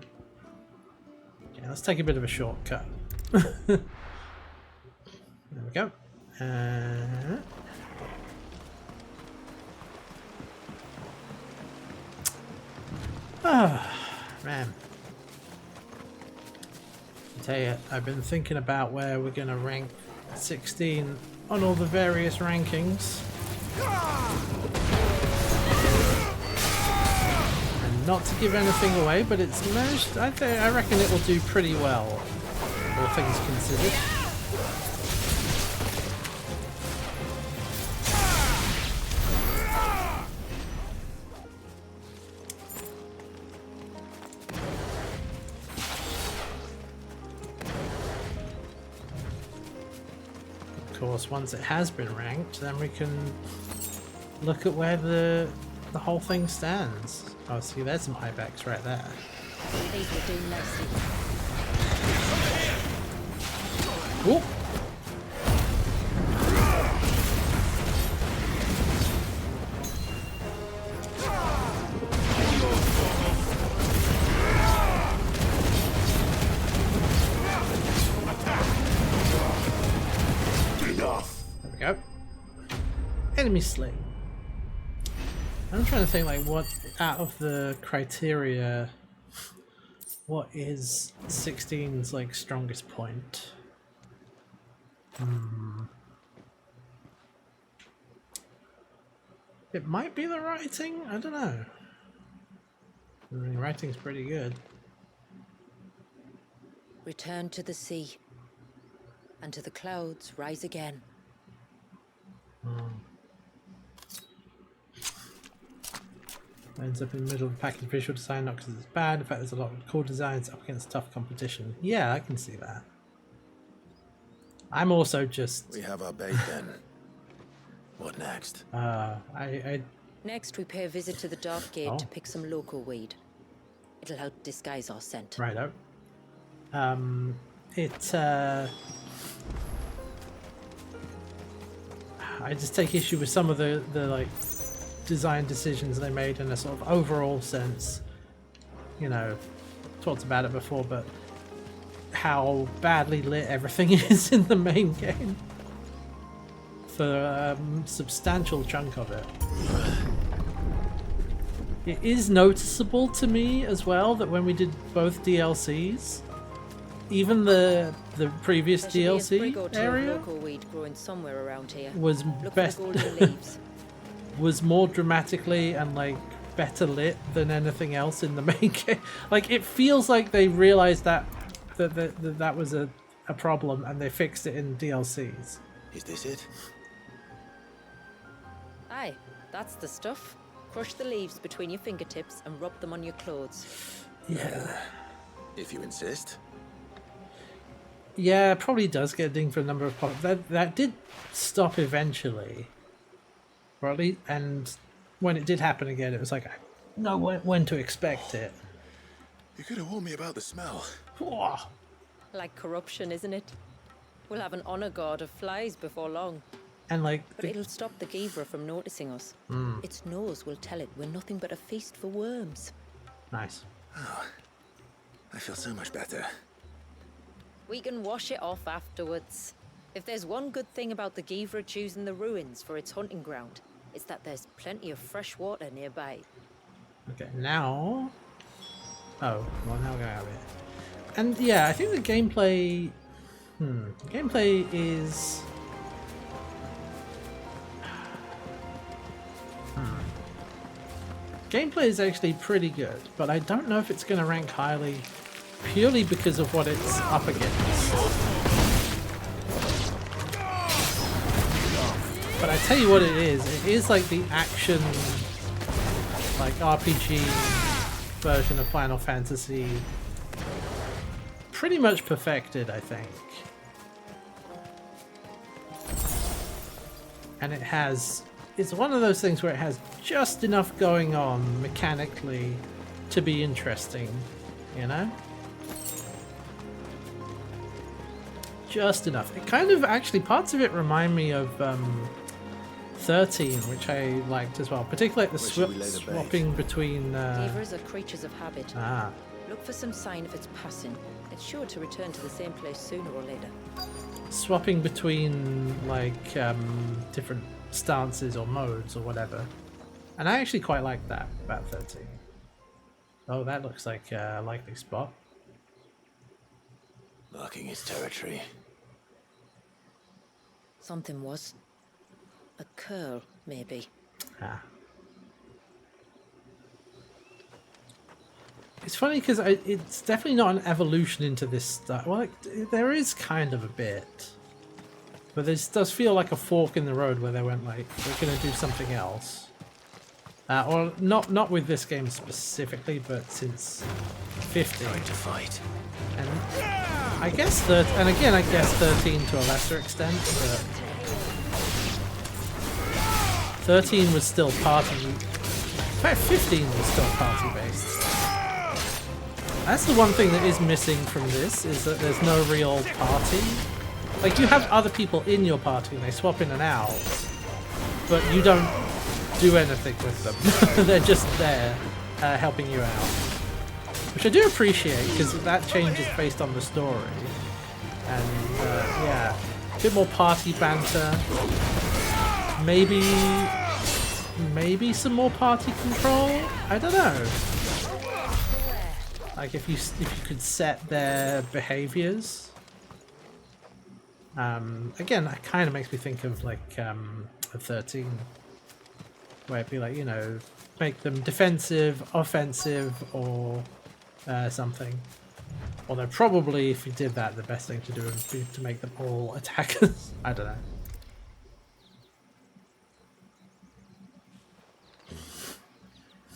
Speaker 1: Okay, let's take a bit of a shortcut. There we go. Man. I tell you, I've been thinking about where we're going to rank 16 on all the various rankings. And not to give anything away, but it's managed. I reckon it will do pretty well, all things considered. Of course, once it has been ranked, then we can look at where the whole thing stands. Oh, see, there's some ibex right there.
Speaker 8: These will do nicely.
Speaker 1: Ooh. There we go. Enemy slain. I'm trying to think, like, what out of the criteria, what is 16's like strongest point? It might be the writing. I don't know. I mean, writing's pretty good.
Speaker 8: Return to the sea. And to the clouds rise again.
Speaker 1: Ends up in the middle of the package visual design, not because it's bad. In fact, there's a lot of cool designs up against tough competition. Yeah, I can see that. I'm also just...
Speaker 4: We have our bait then. What next?
Speaker 8: Next, we pay a visit to the Dark Gate
Speaker 1: Oh.
Speaker 8: to pick some local weed. It'll help disguise our scent.
Speaker 1: Righto. I just take issue with some of the like design decisions they made in a sort of overall sense. You know, talked about it before, but how badly lit everything is in the main game for a substantial chunk of it. It is noticeable to me as well that when we did both DLCs, even the previous
Speaker 8: There should be a sprig or
Speaker 1: DLC
Speaker 8: two of
Speaker 1: area
Speaker 8: local weed growing somewhere around here.
Speaker 1: was
Speaker 8: Look
Speaker 1: best
Speaker 8: for the golden leaves.
Speaker 1: was more dramatically and like better lit than anything else in the main game. Like, it feels like they realized that was a problem and they fixed it in DLCs.
Speaker 4: Is this it?
Speaker 8: Aye, that's the stuff. Crush the leaves between your fingertips and rub them on your clothes.
Speaker 1: Yeah.
Speaker 4: If you insist.
Speaker 1: Yeah, it probably does get dinged for a number of pop. That did stop eventually. Or at least, and when it did happen again, it was like, I know when to expect it.
Speaker 4: You could have warned me about the smell.
Speaker 1: Whoa.
Speaker 8: Like corruption, isn't it? We'll have an honor guard of flies before long.
Speaker 1: And like,
Speaker 8: But it'll stop the Givra from noticing us. Its nose will tell it we're nothing but a feast for worms.
Speaker 1: nice.
Speaker 4: Oh, I feel so much better.
Speaker 8: We can wash it off afterwards. If there's one good thing about the Givra choosing the ruins for its hunting ground, it's that there's plenty of fresh water nearby.
Speaker 1: Okay, now. Oh, well, now we're going out of it. And yeah, I think the gameplay. Gameplay is. Gameplay is actually pretty good, but I don't know if it's going to rank highly purely because of what it's up against. But I tell you what it is like the action, like RPG version of Final Fantasy, pretty much perfected, I think. And it's one of those things where it has just enough going on mechanically to be interesting, you know? Just enough. It kind of actually, parts of it remind me of 13, which I liked as well, particularly like the swapping between.
Speaker 8: Givras are creatures of habit.
Speaker 1: Ah.
Speaker 8: Look for some sign of its passing. It's sure to return to the same place sooner or later.
Speaker 1: Swapping between like different stances or modes or whatever, and I actually quite like that about 13. Oh, that looks like a likely spot.
Speaker 4: Marking his territory.
Speaker 8: Something was. A curl, maybe.
Speaker 1: Ah. It's funny because it's definitely not an evolution into this stuff. Well, like, there is kind of a bit. But this does feel like a fork in the road where they went like, we're going to do something else. Or not with this game specifically, but since 15.
Speaker 4: Trying to fight.
Speaker 1: And I guess and again, I guess 13 to a lesser extent, but 13 was still party. In fact, 15 was still party based. That's the one thing that is missing from this, is that there's no real party. Like, you have other people in your party and they swap in and out, but you don't do anything with them. They're just there helping you out. Which I do appreciate, because that changes based on the story. And yeah, a bit more party banter. Maybe some more party control? I don't know. Like if you could set their behaviors. Again, that kind of makes me think of like a 13, where it'd be like, you know, make them defensive, offensive, or something. Although probably if you did that, the best thing to do would be to make them all attackers. I don't know.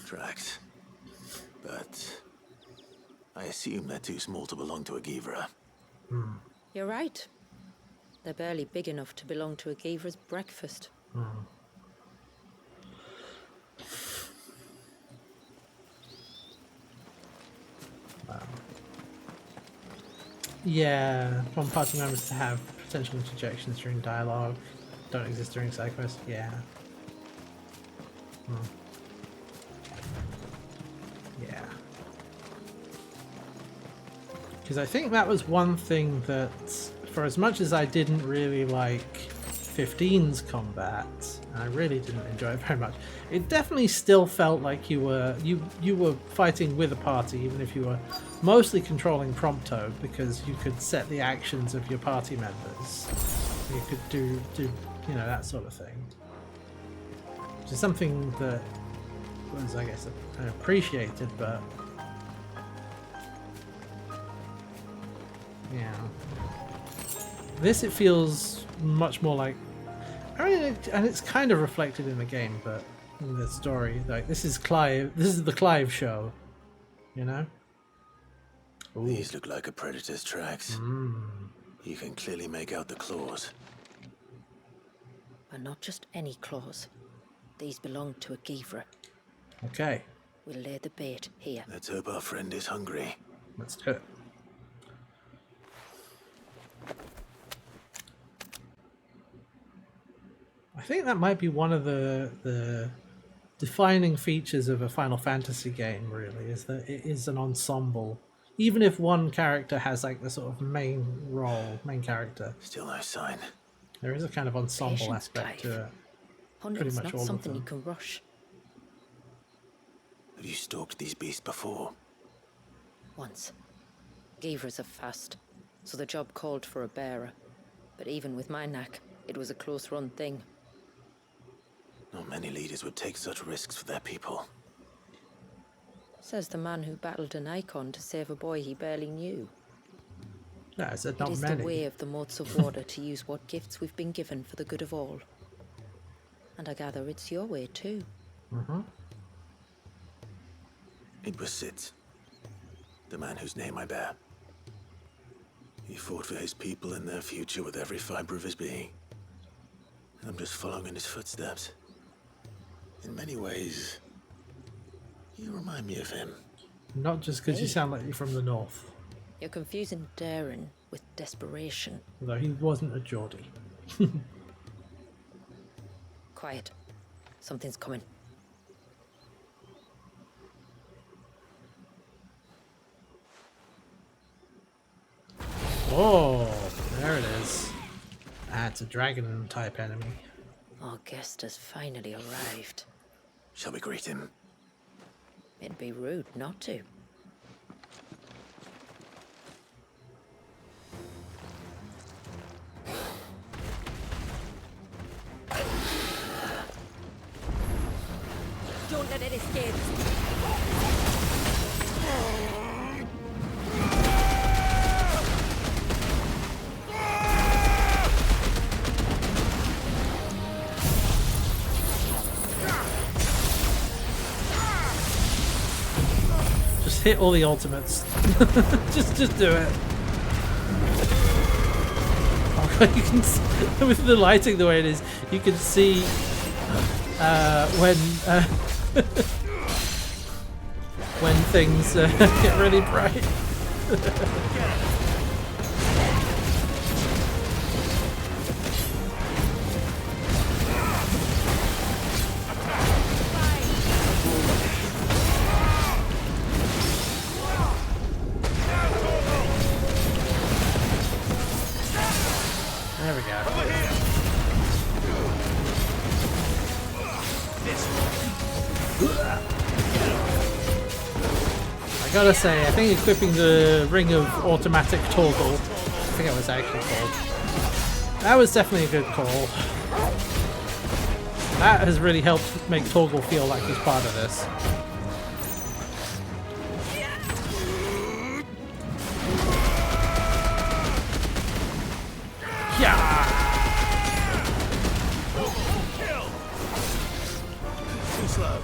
Speaker 4: Tracks. But I assume they're too small to belong to a Givra.
Speaker 8: You're right. They're barely big enough to belong to a Givra's breakfast.
Speaker 1: Yeah, one party members to have potential interjections during dialogue. Don't exist during Sidequest. Yeah. Yeah. Because I think that was one thing that, for as much as I didn't really like 15's combat, and I really didn't enjoy it very much, it definitely still felt like you were fighting with a party, even if you were mostly controlling Prompto, because you could set the actions of your party members. You could do you know, that sort of thing. Which is something that was, I guess, appreciated, but yeah. This, it feels much more like, I mean, and it's kind of reflected in the game, but in the story, like, this is the Clive show, you know?
Speaker 4: These look like a predator's tracks. You can clearly make out the claws.
Speaker 8: And not just any claws. These belong to a Givra.
Speaker 1: Okay,
Speaker 8: We'll lay the bait here.
Speaker 4: Let's hope our friend is hungry.
Speaker 1: let's do it. I think that might be one of the defining features of a Final Fantasy game, really, is that it is an ensemble. Even if one character has like the sort of main role, main character,
Speaker 4: Still no sign.
Speaker 1: there is a kind of ensemble
Speaker 8: Patience,
Speaker 1: aspect
Speaker 8: Clive.
Speaker 1: to it.
Speaker 8: Hunting's
Speaker 1: much
Speaker 8: not
Speaker 1: all of
Speaker 8: something you
Speaker 1: them.
Speaker 8: can rush.
Speaker 4: Have you stalked these beasts before?
Speaker 8: Once. Givras are fast, so the job called for a bearer. But even with my knack, it was a close-run thing.
Speaker 4: Not many leaders would take such risks for their people.
Speaker 8: Says the man who battled an icon to save a boy he barely knew.
Speaker 1: No, I said
Speaker 8: It
Speaker 1: not
Speaker 8: is
Speaker 1: many.
Speaker 8: the way of the motes of water to use what gifts we've been given for the good of all. And I gather it's your way too.
Speaker 4: It was Sid, the man whose name I bear. He fought for his people and their future with every fiber of his being. I'm just following in his footsteps. In many ways, you remind me of him.
Speaker 1: Not just because you sound like you're from the north.
Speaker 8: You're confusing daring with desperation.
Speaker 1: Although he wasn't a Geordie.
Speaker 8: Quiet. Something's coming.
Speaker 1: Oh, there it is. That's a dragon type enemy.
Speaker 8: Our guest has finally arrived.
Speaker 4: Shall we greet him?
Speaker 8: It'd be rude not to.
Speaker 3: Don't let it escape.
Speaker 1: Just hit all the ultimates. just do it. Oh, you can see, with the lighting the way it is, you can see when when things get really bright. There we go. I gotta say, I think equipping the Ring of Automatic Toggle, I think it was actually called, that was definitely a good call. That has really helped make Torgal feel like he's part of this. Yeah!
Speaker 4: Too slow.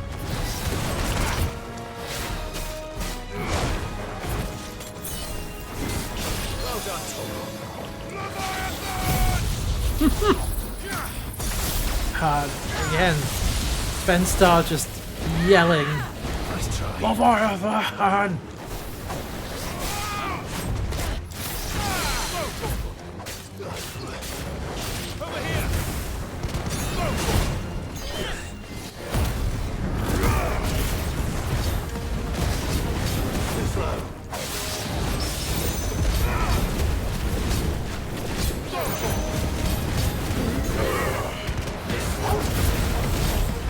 Speaker 4: Well done,
Speaker 1: Again, Ben Starr just yelling,
Speaker 4: Nice try.
Speaker 1: Leviathan!
Speaker 4: Too slow.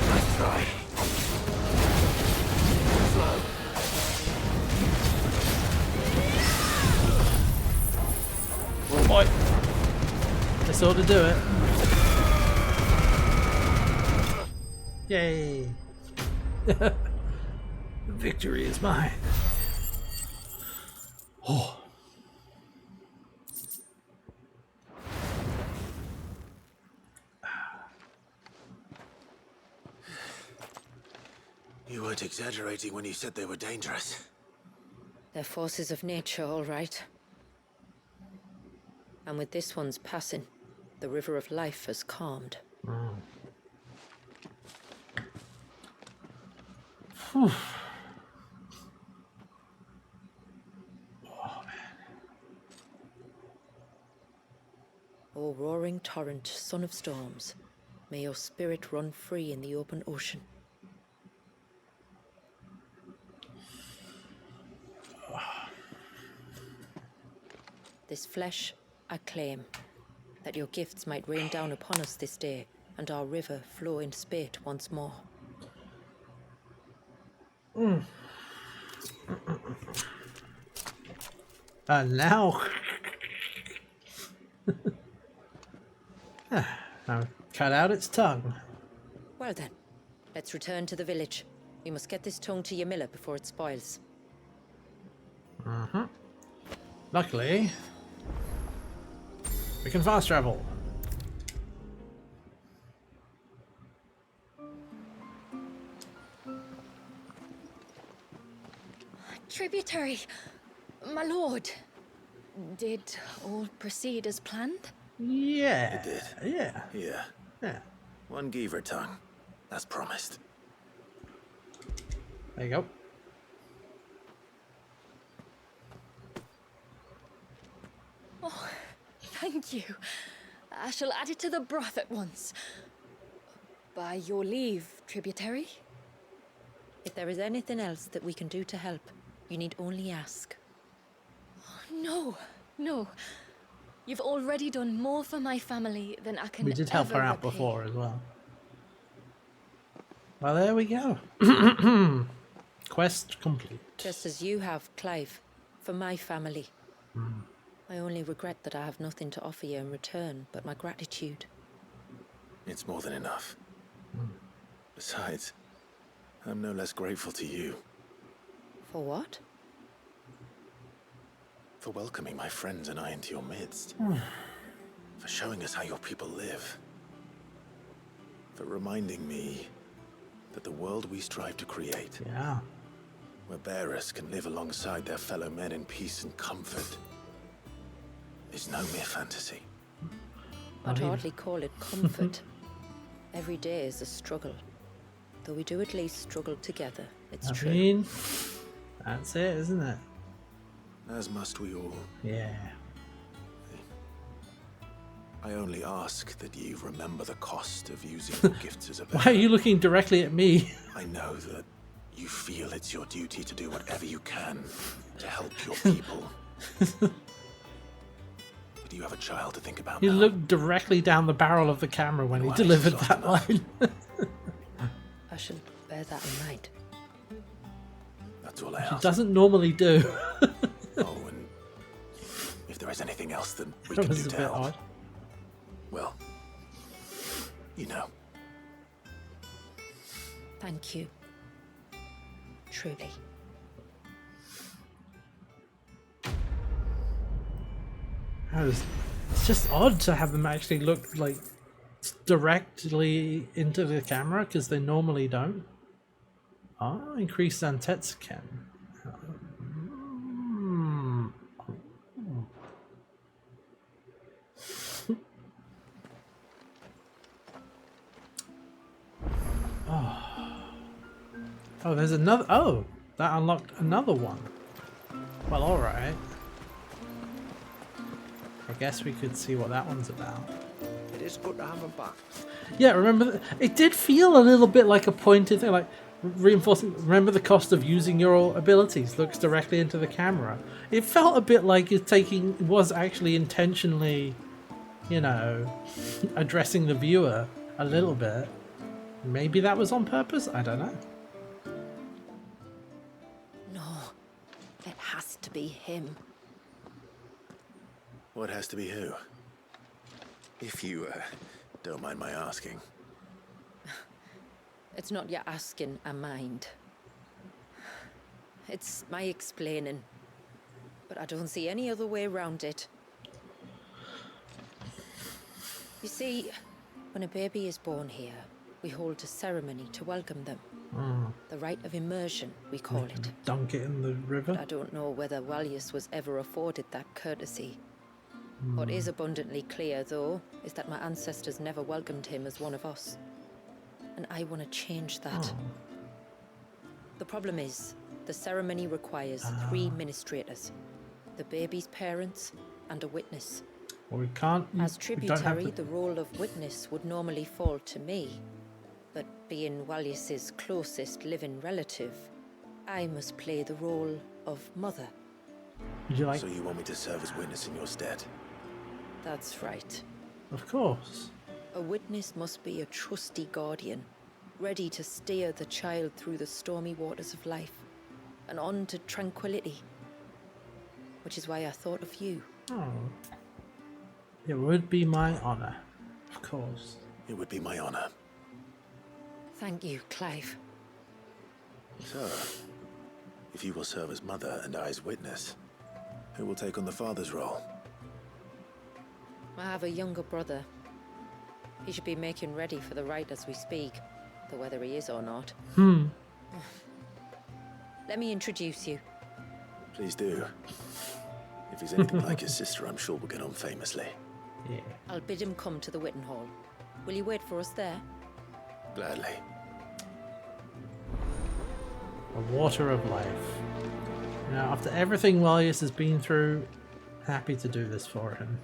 Speaker 4: Nice try. Too slow.
Speaker 1: Oh boy. This ought to do it. Yay. The victory is mine. Oh.
Speaker 4: You weren't exaggerating when you said they were dangerous.
Speaker 8: They're forces of nature, all right. And with this one's passing, the river of life has calmed.
Speaker 1: Whew.
Speaker 8: O roaring torrent, son of storms, may your spirit run free in the open ocean. This flesh I claim, that your gifts might rain down upon us this day, and our river flow in spate once more.
Speaker 1: And now... now cut out its tongue.
Speaker 8: Well then, let's return to the village. We must get this tongue to Yamila before it spoils.
Speaker 1: Luckily, we can fast travel.
Speaker 6: Tributary, my lord. Did all proceed as planned?
Speaker 1: Yeah.
Speaker 4: It did.
Speaker 1: Yeah.
Speaker 4: Yeah.
Speaker 1: Yeah.
Speaker 4: One Geever tongue. As promised.
Speaker 1: There you go.
Speaker 6: Oh, thank you. I shall add it to the broth at once. By your leave, tributary.
Speaker 8: If there is anything else that we can do to help, you need only ask.
Speaker 6: No, no. You've already done more for my family than I can
Speaker 1: We did help
Speaker 6: ever
Speaker 1: her out
Speaker 6: repay.
Speaker 1: before as well. Well, there we go. Quest complete.
Speaker 8: Just as you have, Clive, for my family. I only regret that I have nothing to offer you in return but my gratitude.
Speaker 4: It's more than enough. Besides, I'm no less grateful to you
Speaker 8: For what?
Speaker 4: for welcoming my friends and I into your midst. For showing us how your people live. For reminding me that the world we strive to create,
Speaker 1: Yeah.
Speaker 4: where bearers can live alongside their fellow men in peace and comfort, is no mere fantasy.
Speaker 8: I'd hardly call it comfort. Every day is a struggle. Though we do at least struggle together, it's
Speaker 1: I
Speaker 8: true.
Speaker 1: mean, that's it, isn't it?
Speaker 4: As must we all.
Speaker 1: Yeah.
Speaker 4: I only ask that you remember the cost of using your gifts as a
Speaker 1: Why are
Speaker 4: bearer.
Speaker 1: you looking directly at me?
Speaker 4: I know that you feel it's your duty to do whatever you can to help your people. But you have a child to think about
Speaker 1: You
Speaker 4: now.
Speaker 1: looked directly down the barrel of the camera when he
Speaker 4: Why,
Speaker 1: delivered
Speaker 4: it's
Speaker 1: that
Speaker 4: not
Speaker 1: line.
Speaker 8: I shall bear that in mind.
Speaker 4: That's all I
Speaker 1: He
Speaker 4: ask.
Speaker 1: doesn't normally do.
Speaker 4: Oh, and if there is anything else that we
Speaker 1: That
Speaker 4: can
Speaker 1: was
Speaker 4: do
Speaker 1: a
Speaker 4: to
Speaker 1: bit
Speaker 4: help,
Speaker 1: odd.
Speaker 4: well, you know.
Speaker 8: Thank you. Truly.
Speaker 1: It's just odd to have them actually look like directly into the camera because they normally don't. Ah, increased Zantetsuken. Oh, there's another. Oh, that unlocked another one. Well, alright. I guess we could see what that one's about.
Speaker 7: It is good to have him back.
Speaker 1: Yeah, remember, it did feel a little bit like a pointed thing, like reinforcing. Remember the cost of using your abilities looks directly into the camera. It felt a bit like it was actually intentionally, you know, addressing the viewer a little bit. Maybe that was on purpose, I don't know.
Speaker 8: No, it has to be him.
Speaker 4: What has to be who? If you don't mind my asking.
Speaker 8: It's not your asking, I mind. It's my explaining. But I don't see any other way around it. You see, when a baby is born here, we hold a ceremony to welcome them. The rite of immersion, we call it.
Speaker 1: Dunk it in the river.
Speaker 8: I don't know whether Walius was ever afforded that courtesy. What is abundantly clear, though, is that my ancestors never welcomed him as one of us. And I want to change that. The problem is, the ceremony requires 3 ministrators. The baby's parents and a witness.
Speaker 1: Well, we can't.
Speaker 8: As
Speaker 1: we don't have
Speaker 8: tributary, the role of witness would normally fall to me. But being Walius's closest living relative, I must play the role of mother.
Speaker 1: Would you like?
Speaker 4: So you want me to serve as witness in your stead?
Speaker 8: That's right.
Speaker 1: Of course.
Speaker 8: A witness must be a trusty guardian, ready to steer the child through the stormy waters of life and on to tranquility. Which is why I thought of you.
Speaker 1: Oh. It would be my honor. Of course.
Speaker 4: It would be my honor.
Speaker 8: Thank you, Clive.
Speaker 4: So, if you will serve as mother and I as witness, who will take on the father's role?
Speaker 8: I have a younger brother. He should be making ready for the rite as we speak, though whether he is or not. Let me introduce you.
Speaker 4: Please do. If he's anything like his sister, I'm sure we'll get on famously.
Speaker 1: Yeah.
Speaker 8: I'll bid him come to the Witten Hall. Will you wait for us there?
Speaker 4: Gladly.
Speaker 1: A water of life. Now, after everything Walius has been through, happy to do this for him.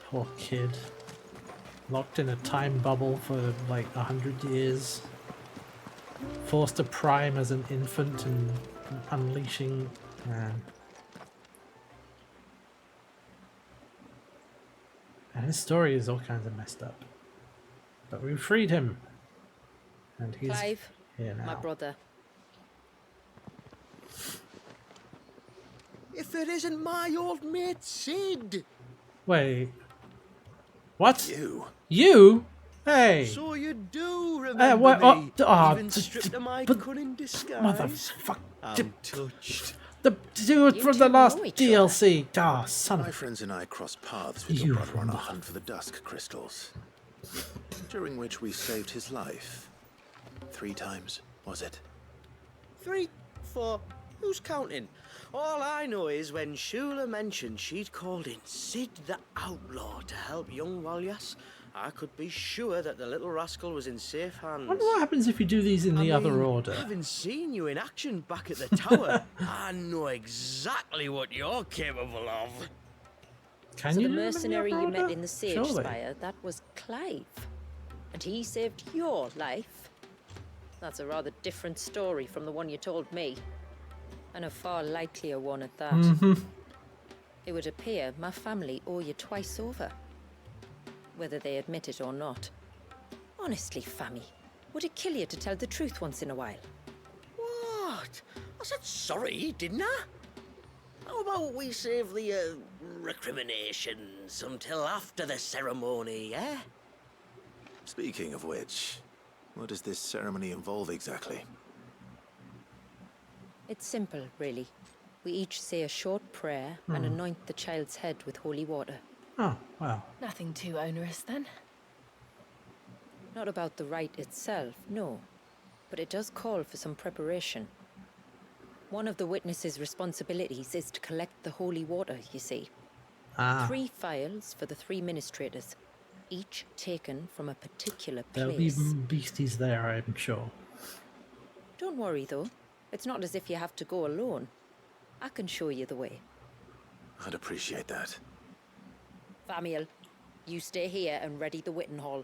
Speaker 1: Poor kid. Locked in a time bubble for like 100 years. Forced to prime as an infant and unleashing. Man. And his story is all kinds of messed up. But we freed him. And he's
Speaker 8: Clive,
Speaker 1: here now.
Speaker 8: my brother.
Speaker 10: If it isn't my old mate Sid!
Speaker 1: Wait. What?
Speaker 4: You?
Speaker 1: You? Hey!
Speaker 10: So you do remember
Speaker 1: what?
Speaker 10: me,
Speaker 1: Oh,
Speaker 10: even stripped of my
Speaker 1: but-
Speaker 10: cunning disguise.
Speaker 1: Motherfuck.
Speaker 10: I'm touched.
Speaker 1: The dude
Speaker 8: You
Speaker 1: from
Speaker 8: two
Speaker 1: the last
Speaker 8: know each
Speaker 1: DLC. Ah, son
Speaker 4: My
Speaker 1: of
Speaker 4: friends and I crossed paths with
Speaker 1: You
Speaker 4: your brother on a
Speaker 1: mother-
Speaker 4: hunt for the dusk crystals, during which we saved his life. 3 times, was it?
Speaker 10: 3, 4, who's counting? All I know is when Shula mentioned she'd called in Sid the Outlaw to help young Walyas, I could be sure that the little rascal was in safe hands.
Speaker 1: I wonder what happens if you do these in the other order.
Speaker 10: Having seen you in action back at the tower, I know exactly what you're capable of.
Speaker 1: Can
Speaker 8: So
Speaker 1: you
Speaker 8: the
Speaker 1: do them in
Speaker 8: mercenary
Speaker 1: other
Speaker 8: you met
Speaker 1: order?
Speaker 8: in the Sage
Speaker 1: Surely.
Speaker 8: Spire, that was Clive. And he saved your life. That's a rather different story from the one you told me. And a far likelier one at that. It would appear my family owe you twice over. Whether they admit it or not. Honestly, Fammy, would it kill you to tell the truth once in a while?
Speaker 10: What? I said sorry, didn't I? How about we save the recriminations until after the ceremony, eh?
Speaker 4: Speaking of which, what does this ceremony involve exactly?
Speaker 8: It's simple, really. We each say a short prayer and anoint the child's head with holy water.
Speaker 1: Oh, well.
Speaker 6: Nothing too onerous then.
Speaker 8: Not about the rite itself, no. But it does call for some preparation. One of the witness's responsibilities is to collect the holy water, you see. 3 files for the 3 ministrators, each taken from a particular
Speaker 1: There'll be
Speaker 8: place.
Speaker 1: beasties there, I'm sure.
Speaker 8: Don't worry, though. It's not as if you have to go alone. I can show you the way.
Speaker 4: I'd appreciate that.
Speaker 8: Famiel, you stay here and ready the Witten Hall.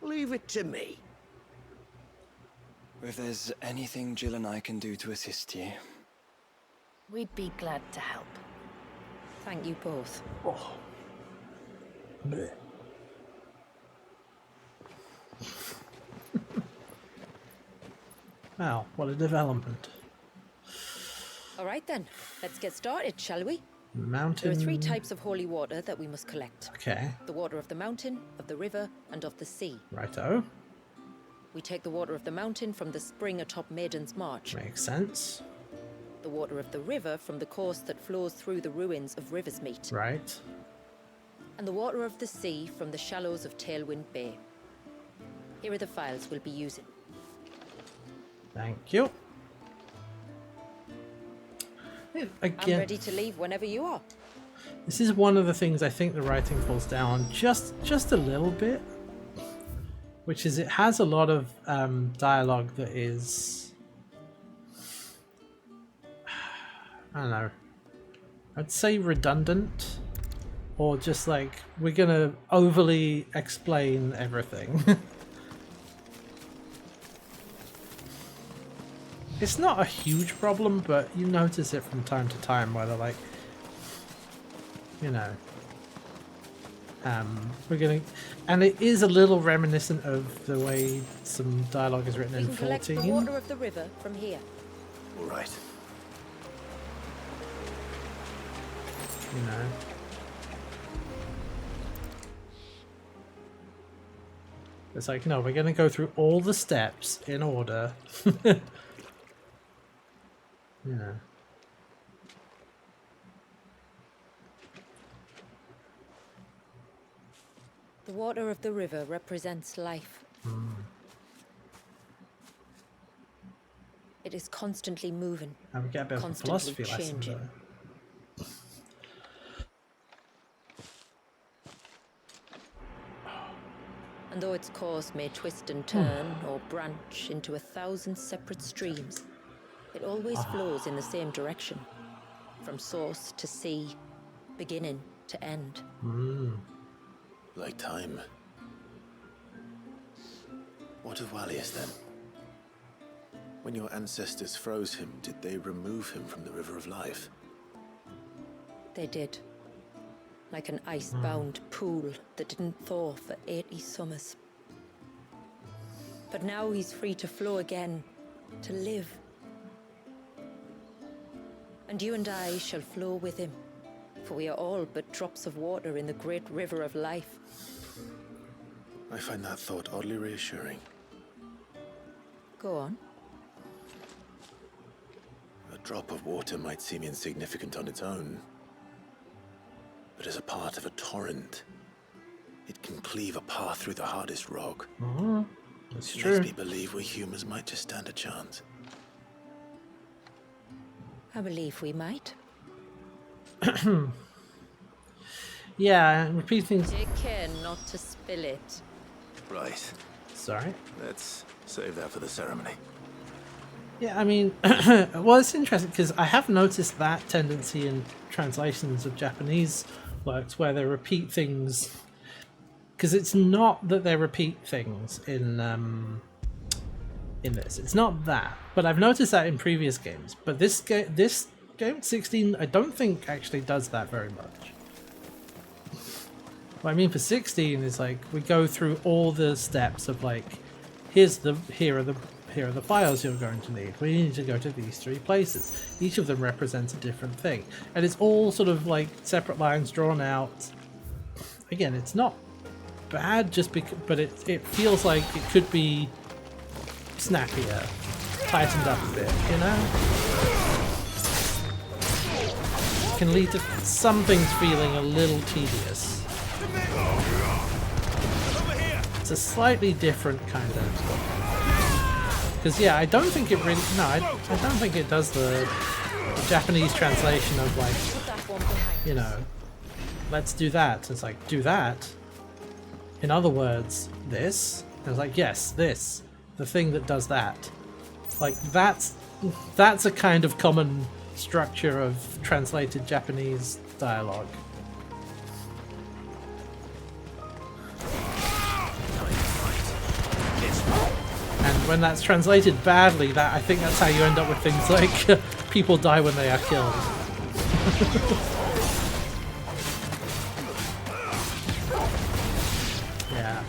Speaker 10: Leave it to me.
Speaker 9: If there's anything Jill and I can do to assist you.
Speaker 6: We'd be glad to help.
Speaker 8: Thank you both.
Speaker 1: Oh. Bleh. Well, what a development.
Speaker 8: All right then, let's get started, shall we?
Speaker 1: Mountain.
Speaker 8: There are 3 types of holy water that we must collect.
Speaker 1: Okay,
Speaker 8: The water of the mountain, of the river, and of the sea.
Speaker 1: righto.
Speaker 8: We take the water of the mountain from the spring atop Maiden's March.
Speaker 1: Makes sense.
Speaker 8: The water of the river from the course that flows through the ruins of Riversmeet.
Speaker 1: Right.
Speaker 8: And the water of the sea from the shallows of Tailwind Bay. Here are the files we'll be using.
Speaker 1: Thank you. Again,
Speaker 8: I'm ready to leave whenever you are.
Speaker 1: this is one of the things I think the writing falls down on just a little bit, which is it has a lot of dialogue that is, I don't know, I'd say redundant, or just like we're gonna overly explain everything. It's not a huge problem, but you notice it from time to time where they're like, you know, we're gonna, and it is a little reminiscent of the way some dialogue is written
Speaker 8: We
Speaker 1: in
Speaker 8: can collect
Speaker 1: 14.
Speaker 8: the water of the river from here.
Speaker 4: All right.
Speaker 1: You know. It's like, no, we're gonna go through all the steps in order. You know.
Speaker 8: The water of the river represents life. It is constantly moving,
Speaker 1: And we get a bit of a
Speaker 8: constantly
Speaker 1: philosophy lesson
Speaker 8: changing.
Speaker 1: though.
Speaker 8: And though its course may twist and turn or branch into 1,000 separate streams, it always flows in the same direction, from source to sea, beginning to end.
Speaker 4: Like time. What of Wallius then? When your ancestors froze him, did they remove him from the River of Life?
Speaker 8: They did. Like an ice-bound pool that didn't thaw for 80 summers. But now he's free to flow again, to live. And you and I shall flow with him, for we are all but drops of water in the great river of life.
Speaker 4: I find that thought oddly reassuring.
Speaker 8: Go on.
Speaker 4: A drop of water might seem insignificant on its own, but as a part of a torrent, it can cleave a path through the hardest rock.
Speaker 1: That's
Speaker 4: It
Speaker 1: true.
Speaker 4: makes me believe we humans might just stand a chance.
Speaker 8: I believe we might.
Speaker 1: Yeah, and repeat things.
Speaker 8: Take care not to spill it.
Speaker 4: Right.
Speaker 1: Sorry.
Speaker 4: Let's save that for the ceremony.
Speaker 1: Yeah, I mean, well, it's interesting because I have noticed that tendency in translations of Japanese works where they repeat things. Because it's not that they repeat things in this. It's not that. But I've noticed that in previous games. But this game 16, I don't think actually does that very much. What I mean for 16 is like we go through all the steps of like, here are the files you're going to need. We need to go to these 3 places. Each of them represents a different thing, and it's all sort of like separate lines drawn out. Again, it's not bad, just because, but it feels like it could be snappier, tightened up a bit, you know? Can lead to some things feeling a little tedious. It's a slightly different kind of... Because yeah, I don't think it really... No, I don't think it does the Japanese translation of like, you know, let's do that. It's like, do that? In other words, this? And it's like, yes, this. The thing that does that. Like, that's a kind of common structure of translated Japanese dialogue. And when that's translated badly, I think that's how you end up with things like people die when they are killed. Yeah.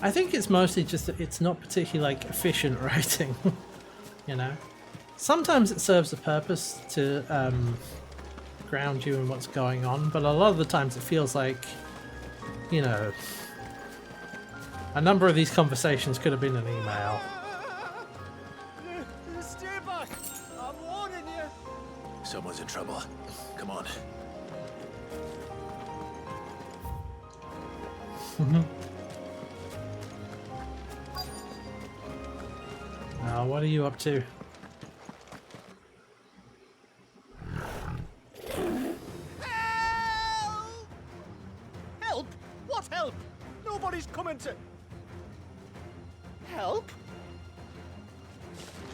Speaker 1: I think it's mostly just that it's not particularly like efficient writing, you know. Sometimes it serves a purpose to ground you in what's going on, but a lot of the times it feels like you know, a number of these conversations could have been an email.
Speaker 10: Stay back! I'm warning you!
Speaker 4: Someone's in trouble. Come on.
Speaker 1: Now, what are you up to?
Speaker 10: Help! What help? Nobody's coming to... Help?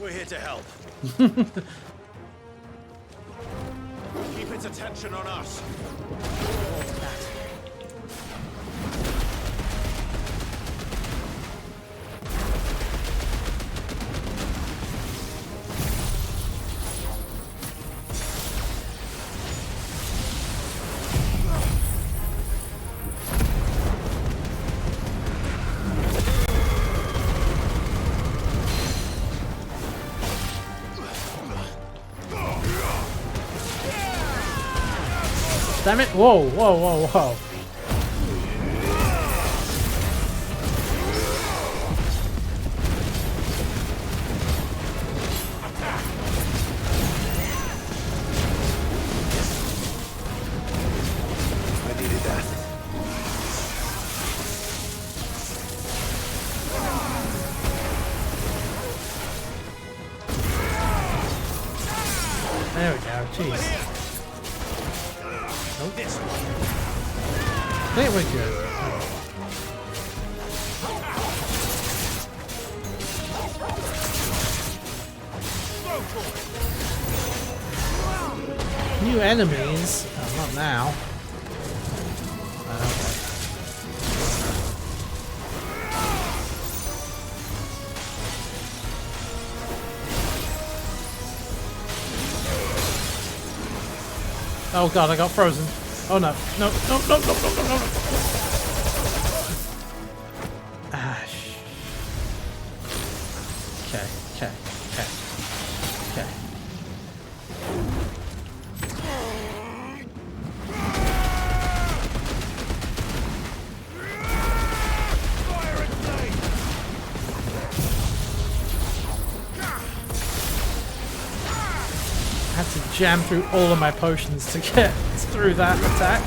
Speaker 4: We're here to help. Keep its attention on us.
Speaker 1: Damn it! Whoa, whoa, whoa, whoa.
Speaker 4: I needed that.
Speaker 1: There we go, jeez. Nope. There we go. New enemies? Oh, not now. Okay. Oh god, I got frozen. Oh no. No, no, no, no, no, no, no. Ah, okay, okay, okay, okay. I had to jam through all of my potions to get through that attack.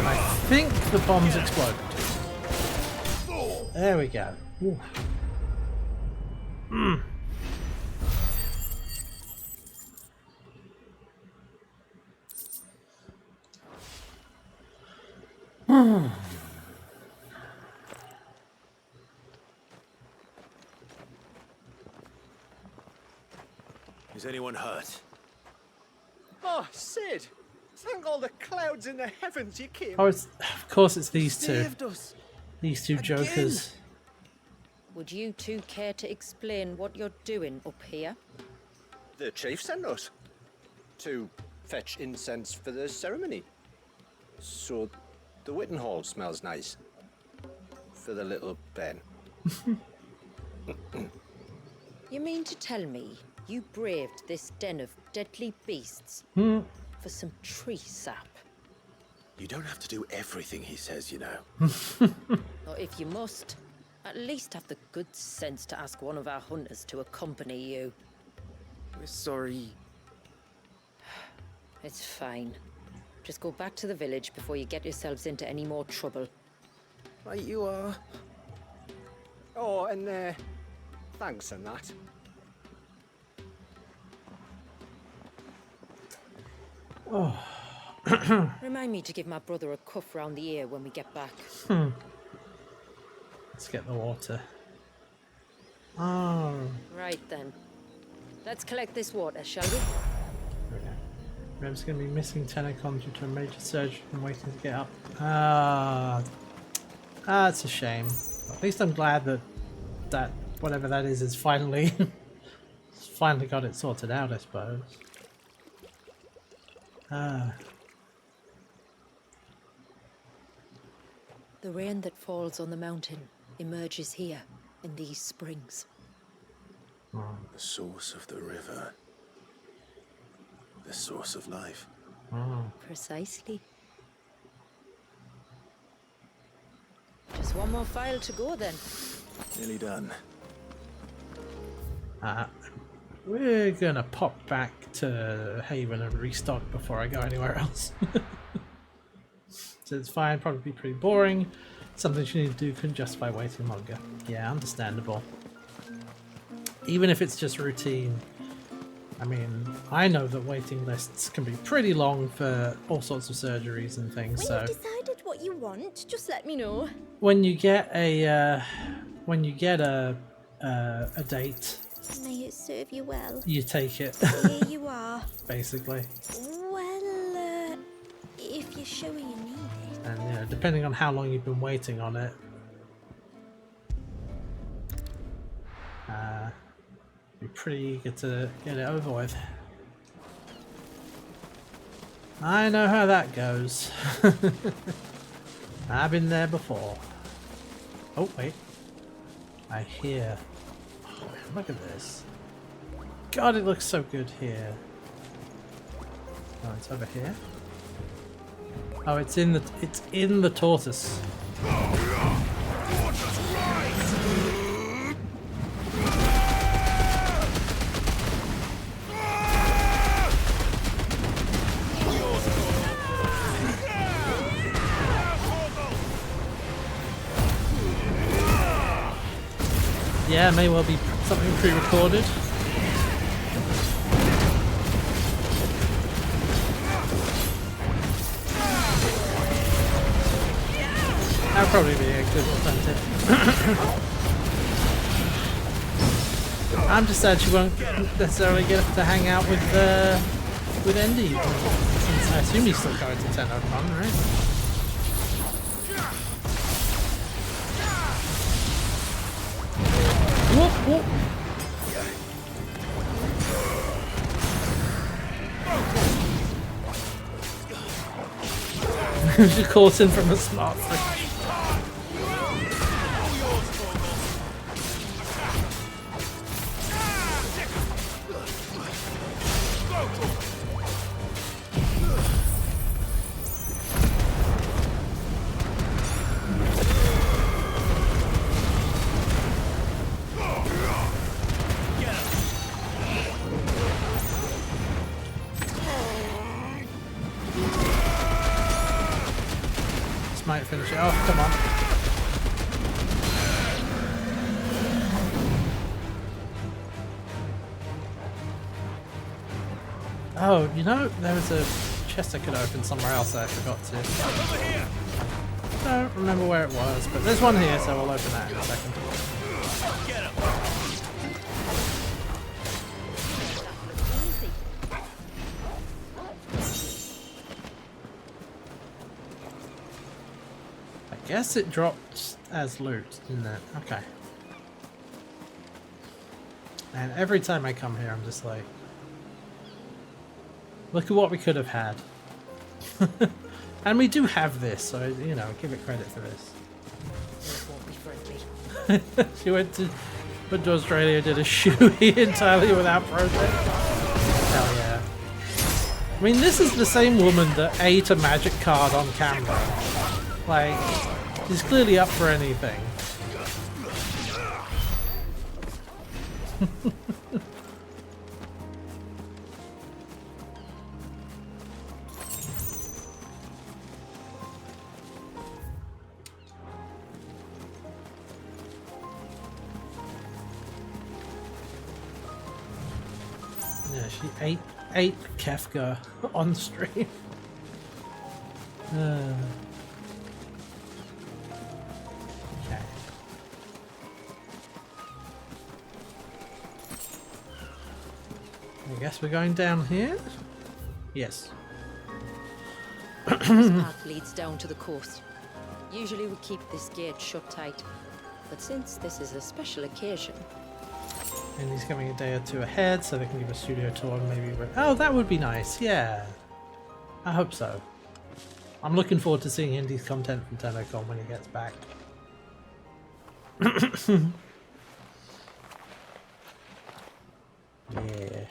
Speaker 1: I think the bombs exploded. There we go. Ooh.
Speaker 4: Is anyone hurt?
Speaker 10: Oh, Sid! Thank all the clouds in the heavens you came.
Speaker 1: Oh, it's, of course it's these two.
Speaker 10: Saved us.
Speaker 1: These two jokers.
Speaker 8: Would you two care to explain what you're doing up here?
Speaker 10: The chief sent us to fetch incense for the ceremony. So the Witten Hall smells nice. For the little Ben.
Speaker 8: You mean to tell me you braved this den of deadly beasts for some tree sap?
Speaker 4: You don't have to do everything he says, you know.
Speaker 8: Or if you must, at least have the good sense to ask one of our hunters to accompany you.
Speaker 10: We're sorry.
Speaker 8: It's fine. Just go back to the village before you get yourselves into any more trouble.
Speaker 10: Right you are. Oh, and thanks and that.
Speaker 1: Oh.
Speaker 8: Remind me to give my brother a cuff round the ear when we get back.
Speaker 1: Let's get the water. Oh.
Speaker 8: Right then. Let's collect this water, shall we?
Speaker 1: Okay. Rev's going to be missing Tenacon due to a major surgery and waiting to get up. That's a shame. At least I'm glad that whatever that is finally finally got it sorted out, I suppose.
Speaker 8: The rain that falls on the mountain emerges here in these springs.
Speaker 4: The source of the river. The source of life.
Speaker 8: Precisely. Just one more file to go then.
Speaker 4: Nearly done.
Speaker 1: We're gonna pop back to Haven and restock before I go anywhere else. So it's fine, probably pretty boring. Something you need to do couldn't justify waiting longer. Yeah, understandable. Even if it's just routine. I mean, I know that waiting lists can be pretty long for all sorts of surgeries and things,
Speaker 6: When
Speaker 1: so...
Speaker 6: you've decided what you want, just let me know.
Speaker 1: When you get a date,
Speaker 6: May it serve you well.
Speaker 1: you take it,
Speaker 6: Here you are.
Speaker 1: basically.
Speaker 6: Well, if you're sure you need it.
Speaker 1: And, you know, depending on how long you've been waiting on it, be pretty eager to get it over with. I know how that goes. I've been there before. Oh, wait. I hear... Oh, look at this. God, it looks so good here. Oh, it's over here. Oh, it's in the tortoise. Yeah, may well be something pre-recorded. That'll probably be a good alternative. I'm just sad she won't necessarily get to hang out with Endy, since I assume he's still going to TennoCon, right? Whoop, whoop. She caught him from a smart fridge. Might finish it off, come on. Oh, you know, there was a chest I could open somewhere else that I forgot to. Don't remember where it was, but there's one here, so we'll open that in a second. I guess it dropped as loot, didn't it? Okay. And every time I come here, I'm just like, look at what we could have had. And we do have this, so, you know, give it credit for this. She went to Australia, did a shoey entirely without protest. Hell yeah. I mean, this is the same woman that ate a magic card on camera. Like, she's clearly up for anything. Yeah, she ape Kefka on stream. Okay. I guess we're going down here? Yes.
Speaker 8: This path leads down to the coast. Usually we keep this gate shut tight, but since this is a special occasion...
Speaker 1: And he's coming a day or two ahead, so they can give a studio tour and maybe... Oh, that would be nice, yeah. I hope so. I'm looking forward to seeing Indy's content from TennoCon when he gets back. Yeah.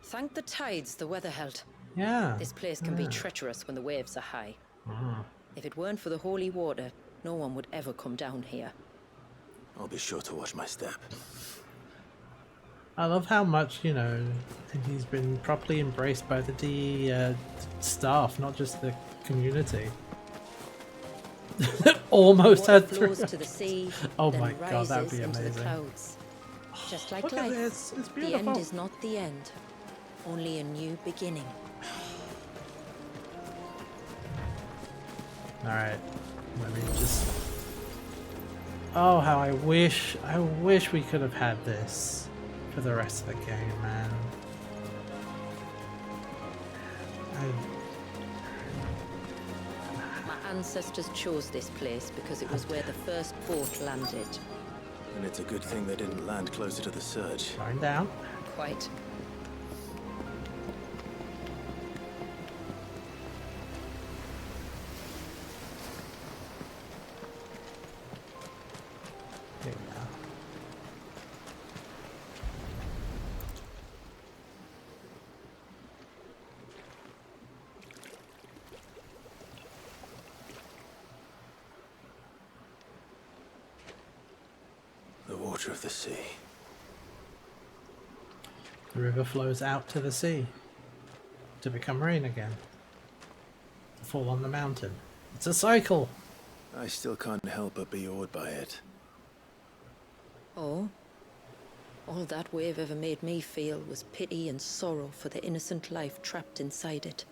Speaker 8: Thank the tides the weather held.
Speaker 1: Yeah.
Speaker 8: This place can be treacherous when the waves are high.
Speaker 1: Mm.
Speaker 8: If it weren't for the holy water, no one would ever come down here.
Speaker 4: I'll be sure to watch my step.
Speaker 1: I love how much, you know, he's been properly embraced by the staff, not just the community. Almost
Speaker 8: Water
Speaker 1: had through.
Speaker 8: flows to the sea,
Speaker 1: Oh
Speaker 8: then
Speaker 1: my god, that would
Speaker 8: rises
Speaker 1: be
Speaker 8: into the
Speaker 1: amazing.
Speaker 8: clouds. Just like
Speaker 1: Look at
Speaker 8: life,
Speaker 1: this, it's
Speaker 8: the
Speaker 1: beautiful.
Speaker 8: end is not the end, only a new beginning.
Speaker 1: Alright, let me just... Oh, how I wish we could have had this for the rest of the game, man.
Speaker 8: My ancestors chose this place because it was where the first boat landed.
Speaker 4: And it's a good thing they didn't land closer to the surge.
Speaker 1: Going down.
Speaker 8: Quite.
Speaker 1: Here we go.
Speaker 4: The water of the sea.
Speaker 1: The river flows out to the sea to become rain again. To fall on the mountain. It's a cycle.
Speaker 4: I still can't help but be awed by it.
Speaker 8: Oh? All that wave ever made me feel was pity and sorrow for the innocent life trapped inside it.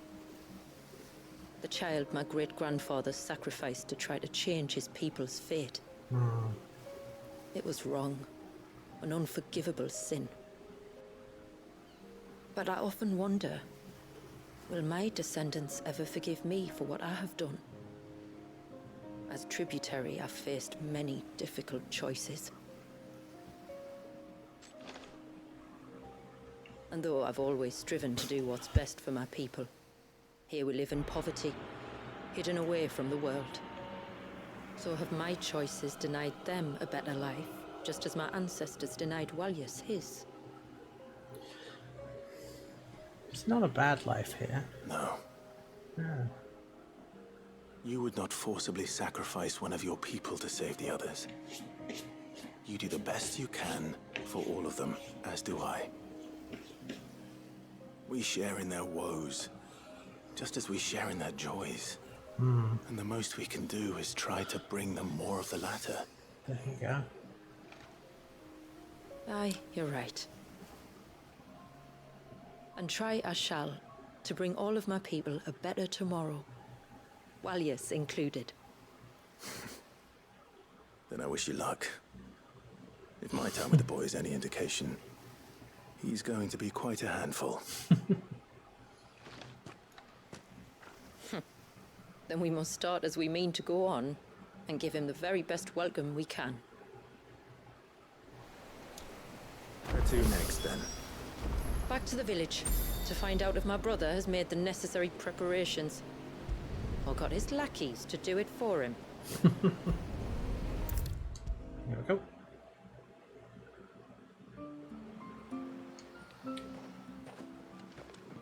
Speaker 8: The child my great-grandfather sacrificed to try to change his people's fate. It was wrong, an unforgivable sin. But I often wonder, will my descendants ever forgive me for what I have done? As tributary, I've faced many difficult choices. And though I've always striven to do what's best for my people, here we live in poverty, hidden away from the world. So have my choices denied them a better life, just as my ancestors denied Walyas his?
Speaker 1: It's not a bad life here.
Speaker 4: No.
Speaker 1: Yeah.
Speaker 4: You would not forcibly sacrifice one of your people to save the others. You do the best you can for all of them, as do I. We share in their woes, just as we share in their joys. And the most we can do is try to bring them more of the latter.
Speaker 1: There you go.
Speaker 8: Aye, you're right. And try I shall, to bring all of my people a better tomorrow. Walyas included.
Speaker 4: Then I wish you luck. If my time with the boy is any indication, he's going to be quite a handful.
Speaker 8: Then we must start as we mean to go on, and give him the very best welcome we can.
Speaker 4: Where to next, then?
Speaker 8: Back to the village, to find out if my brother has made the necessary preparations. Or got his lackeys to do it for him.
Speaker 1: Here we go.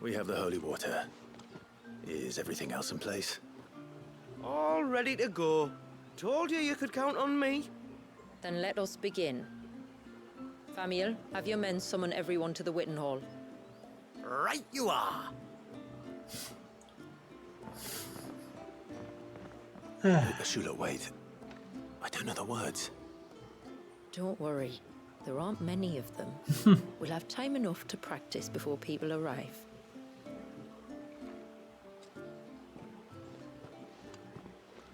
Speaker 4: We have the holy water. Is everything else in place?
Speaker 10: All ready to go. Told you could count on me.
Speaker 8: Then let us begin. Famiel, have your men summon everyone to the Witten Hall.
Speaker 10: Right you are.
Speaker 4: Shula, wait. I don't know the words.
Speaker 8: Don't worry. There aren't many of them. We'll have time enough to practice before people arrive.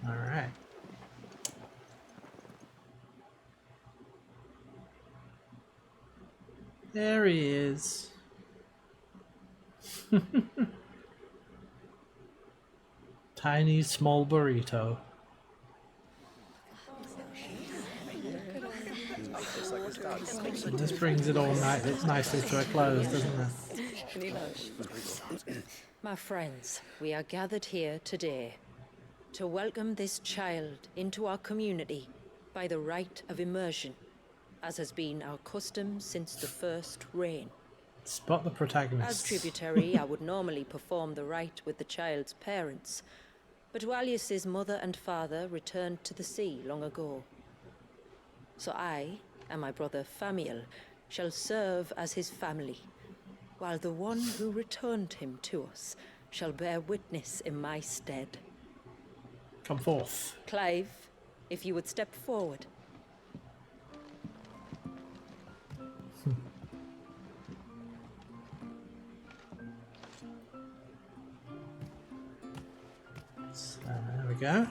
Speaker 1: All right. There he is. Tiny small burrito. This brings it all nicely to a close, doesn't it?
Speaker 8: My friends, we are gathered here today to welcome this child into our community by the rite of immersion, as has been our custom since the first reign.
Speaker 1: Spot the protagonist.
Speaker 8: As tributary, I would normally perform the rite with the child's parents, but Walius's mother and father returned to the sea long ago. So I and my brother Famiel shall serve as his family, while the one who returned him to us shall bear witness in my stead.
Speaker 1: Come forth.
Speaker 8: Clive, if you would step forward.
Speaker 1: So, there we go.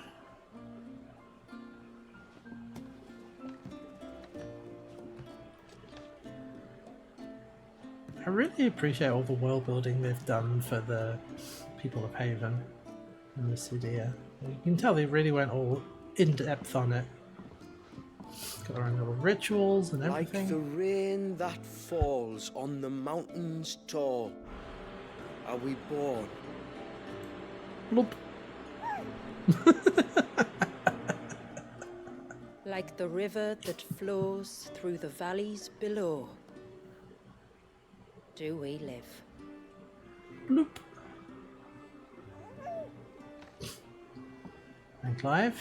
Speaker 1: I really appreciate all the world building they've done for the people of Haven and the city. You can tell they really went all in depth on it. Got their own little rituals and everything.
Speaker 10: Like the rain that falls on the mountains tall, are we born.
Speaker 1: Bloop.
Speaker 8: Like the river that flows through the valleys below, do we live.
Speaker 1: Bloop. And Clive.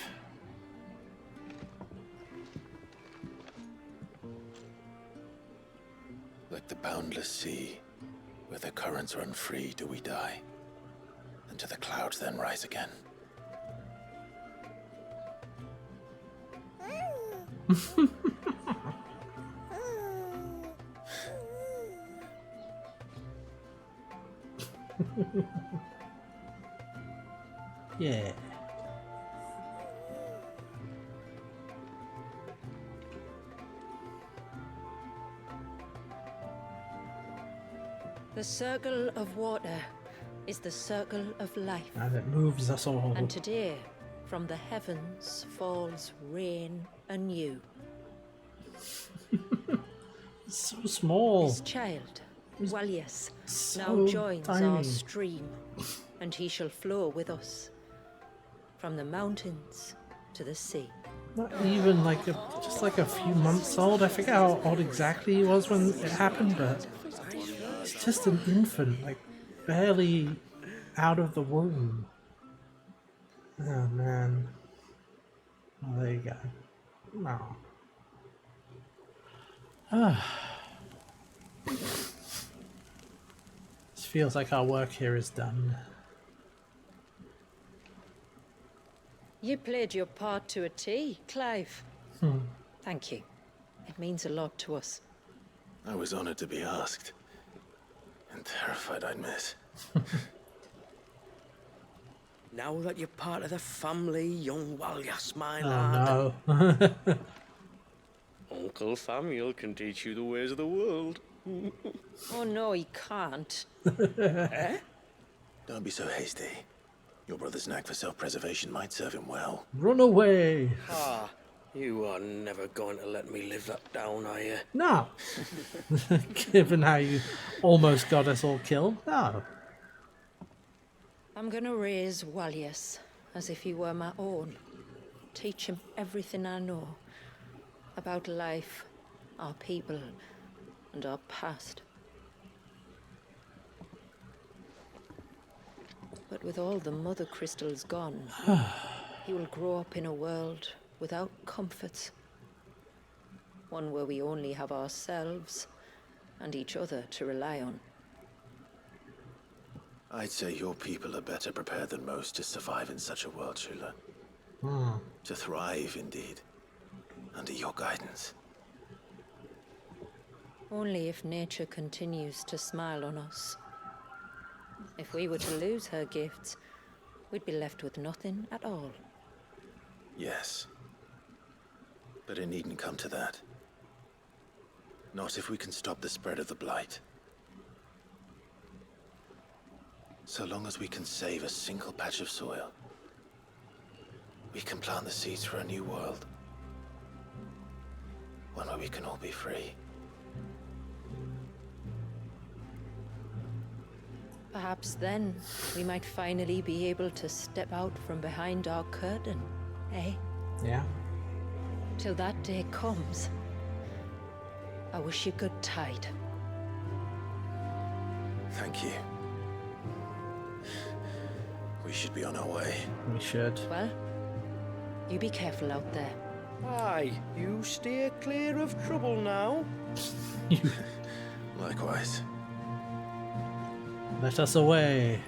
Speaker 4: Like the boundless sea, where the currents run free, do we die, and to the clouds then rise again.
Speaker 1: Yeah.
Speaker 8: The circle of water is the circle of life.
Speaker 1: And it moves us all.
Speaker 8: And today, from the heavens falls rain anew.
Speaker 1: It's so small.
Speaker 8: This child, Walius,
Speaker 1: so
Speaker 8: now joins our
Speaker 1: tiny.
Speaker 8: stream, and he shall flow with us from the mountains to the sea.
Speaker 1: Not even like just like a few months old. I forget how old exactly he was when it happened, but he's just an infant, like barely out of the womb. Oh man. Oh, there you go. No. This feels like our work here is done.
Speaker 8: You played your part to a T, Clive. Thank you. It means a lot to us.
Speaker 4: I was honored to be asked, and terrified I'd miss.
Speaker 10: Now that you're part of the family, young Walius, my
Speaker 1: Oh
Speaker 10: lad.
Speaker 1: no.
Speaker 10: Uncle Famiel can teach you the ways of the world.
Speaker 8: Oh no, he can't.
Speaker 4: Don't be so hasty. Your brother's knack for self-preservation might serve him well.
Speaker 1: Run away.
Speaker 10: Ah, you are never going to let me live that down, are you?
Speaker 1: No. Given how you almost got us all killed. No.
Speaker 8: I'm gonna raise Walius as if he were my own. Teach him everything I know about life, our people, and our past. But with all the mother crystals gone, he will grow up in a world without comforts. One where we only have ourselves and each other to rely on.
Speaker 4: I'd say your people are better prepared than most to survive in such a world, Shula. To thrive, indeed, under your guidance.
Speaker 8: Only if nature continues to smile on us. If we were to lose her gifts, we'd be left with nothing at all.
Speaker 4: Yes. But it needn't come to that. Not if we can stop the spread of the Blight. So long as we can save a single patch of soil, we can plant the seeds for a new world. One where we can all be free.
Speaker 8: Perhaps then we might finally be able to step out from behind our curtain, eh?
Speaker 1: Yeah.
Speaker 8: Till that day comes, I wish you good tide.
Speaker 4: Thank you. We should be on our way.
Speaker 1: We should.
Speaker 8: Well, you be careful out there.
Speaker 10: Aye, you steer clear of trouble now.
Speaker 4: Likewise.
Speaker 1: Let us away.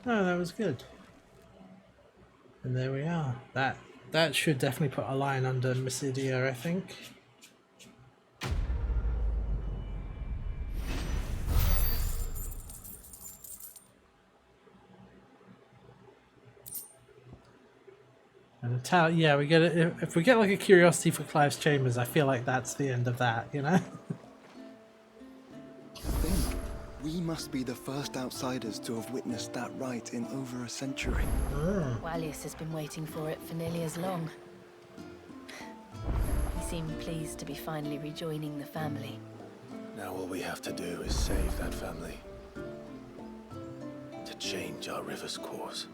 Speaker 1: Oh, that was good. And there we are. That should definitely put a line under Mysidia, I think. And yeah, we get it. If we get like a curiosity for Clive's chambers, I feel like that's the end of that, you know?
Speaker 9: Think, we must be the first outsiders to have witnessed that rite in over a century.
Speaker 11: Wallius has been waiting for it for nearly as long. He seemed pleased to be finally rejoining the family.
Speaker 4: Now all we have to do is save that family. To change our river's course.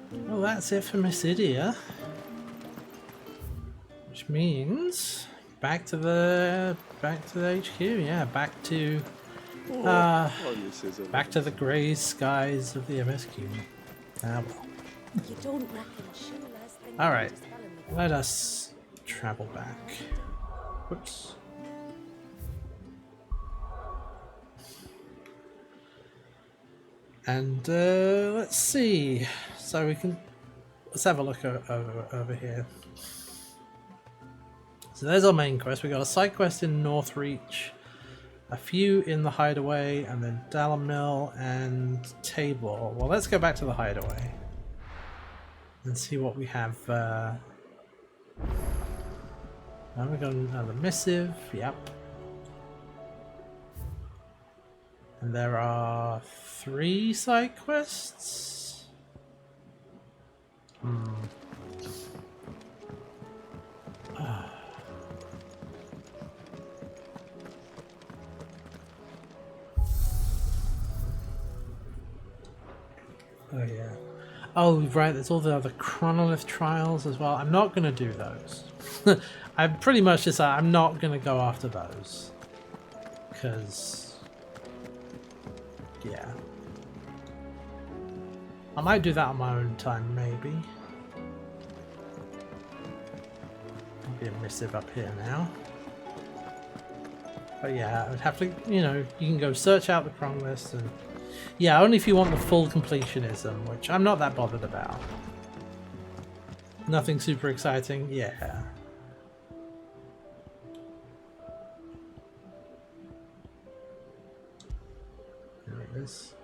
Speaker 1: Well, that's it for Mysidia. Which means back to the HQ. Yeah, back to the grey skies of the MSQ. Ah well.
Speaker 3: You don't reckon Shula's thinking
Speaker 1: All right,
Speaker 3: of dispelling the
Speaker 1: let us travel back. Whoops. And let's see. So let's have a look over here. So there's our main quest. We got a side quest in Northreach, a few in the Hideaway, and then Dalamil and Tabor. Well, let's go back to the Hideaway and see what we have. Now we got another missive. Yep. And there are 3 side quests. Oh yeah. Oh right, there's all the other chronolith trials as well. I'm not gonna do those. I'm pretty much just I'm not gonna go after those. Because yeah. I might do that on my own time, maybe. Be a missive up here now. But yeah, I would have to, you know, you can go search out the chron list and yeah, only if you want the full completionism, which I'm not that bothered about. Nothing super exciting, yeah. There it is.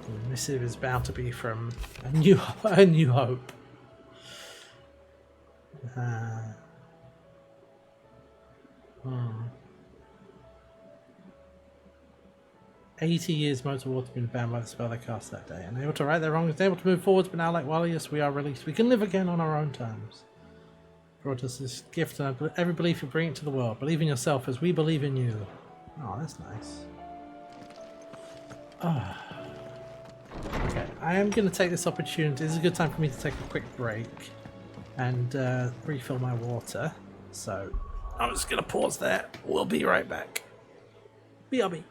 Speaker 1: The missive is bound to be from a new hope. 80 years motor water been banned by the spell they cast that day. Unable to right their wrongs, able to move forwards, but now like Wallius, we are released. We can live again on our own terms. Brought us this gift and every belief you bring it to the world. Believe in yourself as we believe in you. Oh, that's nice. Okay, I am going to take this opportunity. This is a good time for me to take a quick break and refill my water. So I'm just going to pause there. We'll be right back. BRB.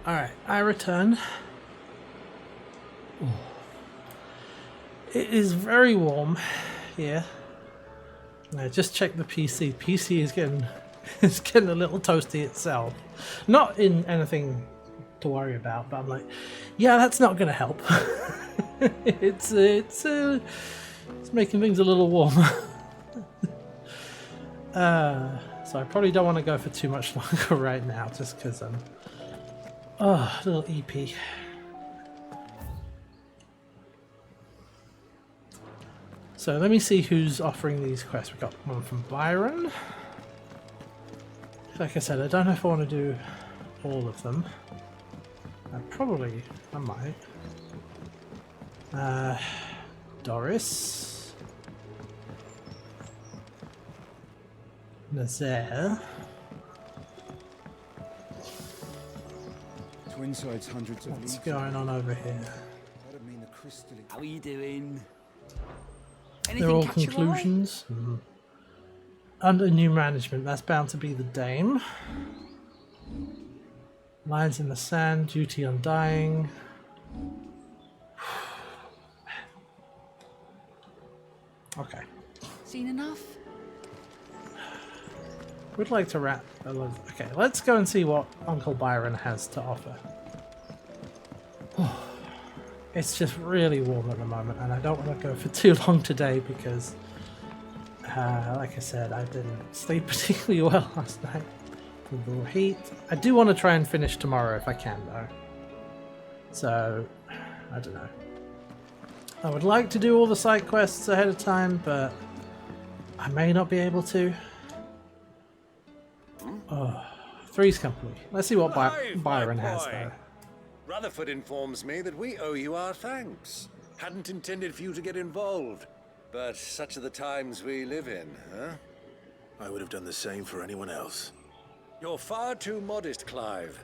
Speaker 1: Alright, I return. Ooh. It is very warm here. I just checked the PC. PC is getting it's getting a little toasty itself. Not in anything to worry about, but I'm like, yeah, that's not gonna help. it's making things a little warmer. So I probably don't want to go for too much longer right now, just because I'm a little EP. So let me see who's offering these quests. We've got one from Byron. Like I said, I don't know if I want to do all of them. I might. Doris. Nazaire.
Speaker 12: Twin sides hundreds of
Speaker 1: What's
Speaker 12: leagues.
Speaker 1: going on over here?
Speaker 12: That'd mean the crystal.
Speaker 13: How are you doing?
Speaker 1: They're all conclusions. Under new management, that's bound to be the Dame. Lines in the sand, duty undying. Okay.
Speaker 11: Seen enough?
Speaker 1: Would like to wrap. Okay, let's go and see what Uncle Byron has to offer. It's just really warm at the moment, and I don't want to go for too long today because, like I said, I didn't sleep particularly well last night with the heat. I do want to try and finish tomorrow if I can, though. So, I don't know. I would like to do all the side quests ahead of time, but I may not be able to. Oh, Three's Company. Let's see what Byron has, though.
Speaker 2: Rutherford informs me that we owe you our thanks. Hadn't intended for you to get involved, but such are the times we live in, huh?
Speaker 4: I would have done the same for anyone else.
Speaker 2: You're far too modest, Clive.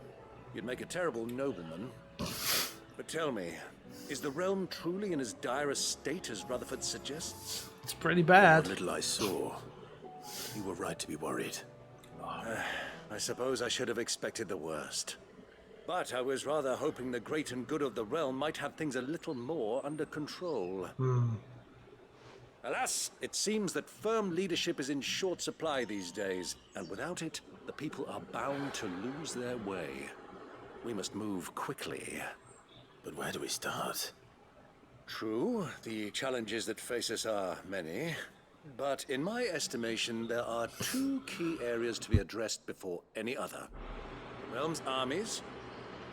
Speaker 2: You'd make a terrible nobleman. But tell me, is the realm truly in as dire a state as Rutherford suggests?
Speaker 1: It's pretty bad.
Speaker 4: What little I saw, you were right to be worried.
Speaker 2: I suppose I should have expected the worst. But I was rather hoping the great and good of the realm might have things a little more under control. Alas, it seems that firm leadership is in short supply these days, and without it, the people are bound to lose their way. We must move quickly.
Speaker 4: But where do we start?
Speaker 2: True, the challenges that face us are many. But in my estimation, there are two key areas to be addressed before any other. The realm's armies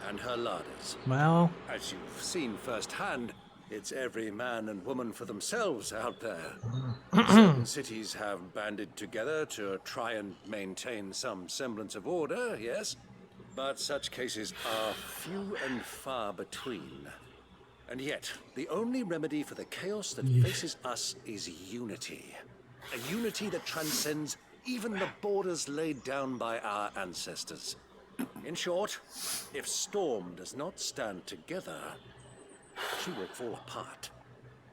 Speaker 2: and her larders.
Speaker 1: Well,
Speaker 2: as you've seen firsthand, it's every man and woman for themselves out there. Certain cities have banded together to try and maintain some semblance of order, yes, but such cases are few and far between. And yet, the only remedy for the chaos that faces us is unity. A unity that transcends even the borders laid down by our ancestors. In short, if Storm does not stand together, she will fall apart.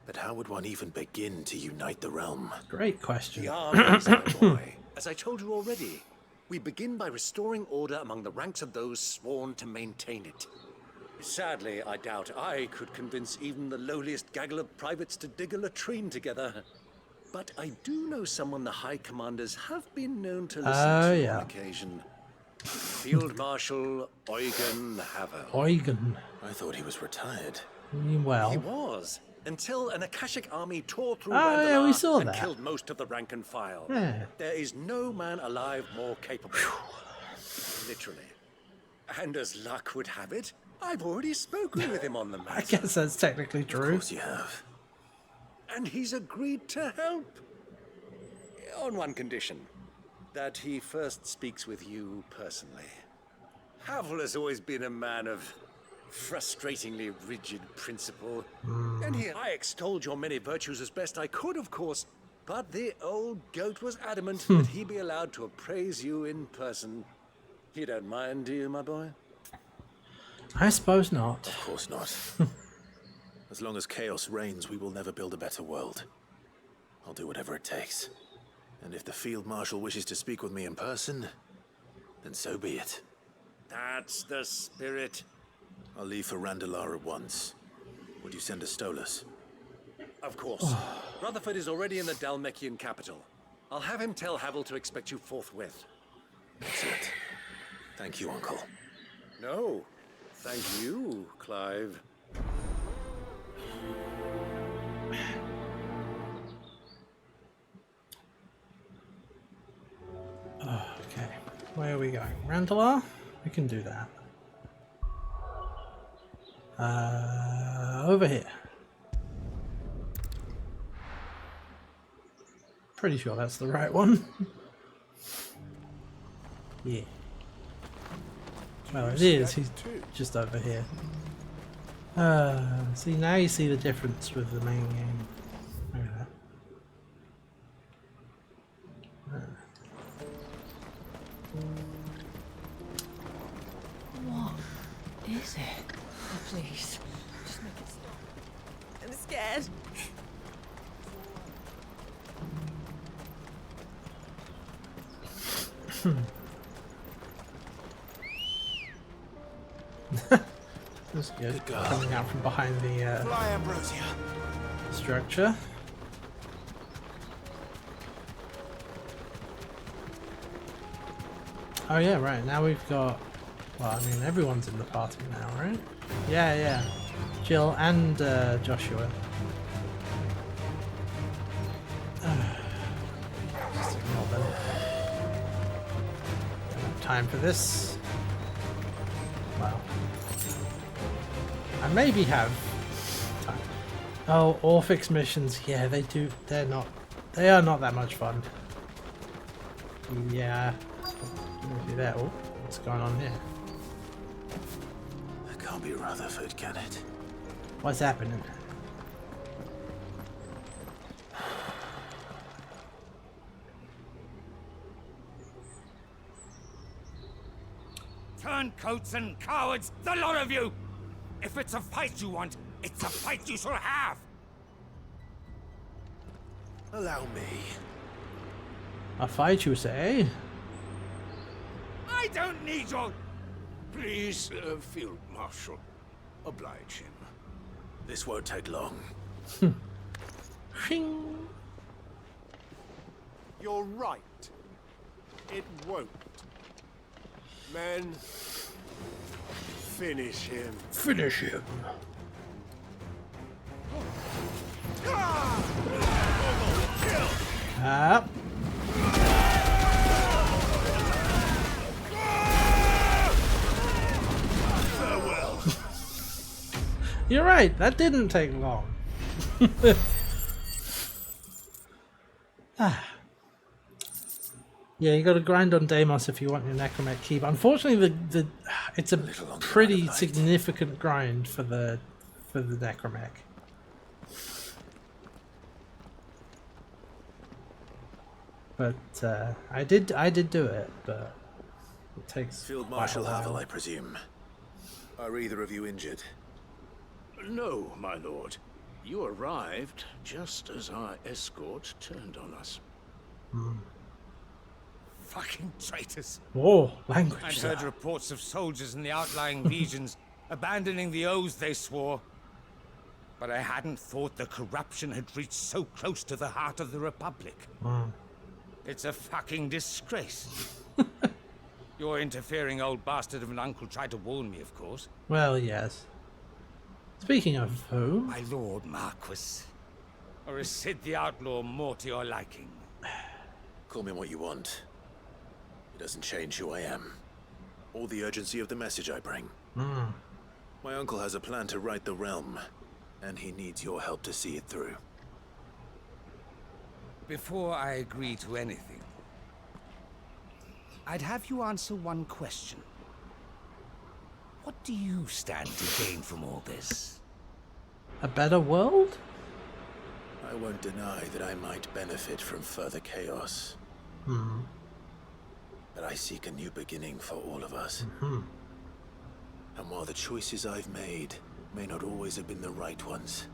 Speaker 4: But how would one even begin to unite the realm?
Speaker 1: Great question.
Speaker 2: The armies, my boy. As I told you already, we begin by restoring order among the ranks of those sworn to maintain it. Sadly, I doubt I could convince even the lowliest gaggle of privates to dig a latrine together. But I do know someone the High Commanders have been known to listen to on occasion. Field Marshal Eugen Havel.
Speaker 1: Eugen.
Speaker 4: I thought he was retired.
Speaker 1: Well.
Speaker 2: He was, until an Akashic army tore through
Speaker 1: yeah, we saw
Speaker 2: and
Speaker 1: that.
Speaker 2: killed most of the rank and file.
Speaker 1: Yeah.
Speaker 2: There is no man alive more capable. Literally. And as luck would have it, I've already spoken with him on the matter.
Speaker 1: I guess that's technically true.
Speaker 4: Of course you have.
Speaker 2: And he's agreed to help. On one condition. That he first speaks with you personally. Havel has always been a man of frustratingly rigid principle. And I extolled your many virtues as best I could, of course. But the old goat was adamant that he be allowed to appraise you in person. You don't mind, do you, my boy?
Speaker 1: I suppose not.
Speaker 4: Of course not. As long as chaos reigns, we will never build a better world. I'll do whatever it takes. And if the Field Marshal wishes to speak with me in person, then so be it.
Speaker 2: That's the spirit.
Speaker 4: I'll leave for Randalar at once. Would you send a Stolas?
Speaker 2: Of course. Rutherford is already in the Dalmekian capital. I'll have him tell Havel to expect you forthwith.
Speaker 4: Excellent. Thank you, Uncle.
Speaker 2: No, thank you, Clive.
Speaker 1: Okay, where are we going? Randalar? We can do that. Over here. Pretty sure that's the right one. Yeah. Well, it is. He's just over here. See, now you see the difference with the main game. Look at that.
Speaker 11: What is it? Oh, please, just make it stop.
Speaker 3: I'm scared.
Speaker 1: That's good. Coming out from behind the
Speaker 4: Fly, Ambrosia.
Speaker 1: structure. Oh yeah, right. Now we've got... Well, I mean, everyone's in the party now, right? Yeah, yeah. Jill and Joshua. Just ignore them. Don't have time for this. Well, I maybe have time. Oh, Orphix missions. Yeah, they do. They're not. They are not that much fun. Yeah. Do that. Oh, what's going on here?
Speaker 4: That can't be Rutherford, can it?
Speaker 1: What's happening?
Speaker 13: Turncoats and cowards, the lot of you! If it's a fight you want, it's a fight you shall have!
Speaker 4: Allow me.
Speaker 1: A fight, you say?
Speaker 13: I don't need your...
Speaker 7: Please, Field Marshal, oblige him.
Speaker 4: This won't take long.
Speaker 1: Shing.
Speaker 7: You're right. It won't. Men, finish him.
Speaker 1: Finish him. Up.
Speaker 7: Farewell.
Speaker 1: You're right, that didn't take long. Yeah, you got to grind on Deimos if you want your Necromech key. But unfortunately, it's a pretty significant grind for the Necromech. But I did do it, but it takes
Speaker 4: Field
Speaker 1: quite
Speaker 4: Marshal
Speaker 1: a while.
Speaker 4: Havel, I presume. Are either of you injured?
Speaker 7: No, my lord. You arrived just as our escort turned on us.
Speaker 13: Fucking traitors.
Speaker 1: Whoa, language.
Speaker 13: I'd
Speaker 1: sir.
Speaker 13: heard reports of soldiers in the outlying regions abandoning the oaths they swore. But I hadn't thought the corruption had reached so close to the heart of the Republic. It's a fucking disgrace. Your interfering old bastard of an uncle tried to warn me, of course.
Speaker 1: Well, yes. Speaking of who?
Speaker 13: My lord Marquis. Or is Sid the Outlaw more to your liking?
Speaker 4: Call me what you want. It doesn't change who I am. Or the urgency of the message I bring. My uncle has a plan to right the realm, and he needs your help to see it through.
Speaker 13: Before I agree to anything, I'd have you answer one question. What do you stand to gain from all this?
Speaker 1: A better world?
Speaker 4: I won't deny that I might benefit from further chaos. But I seek a new beginning for all of us. And while the choices I've made may not always have been the right ones,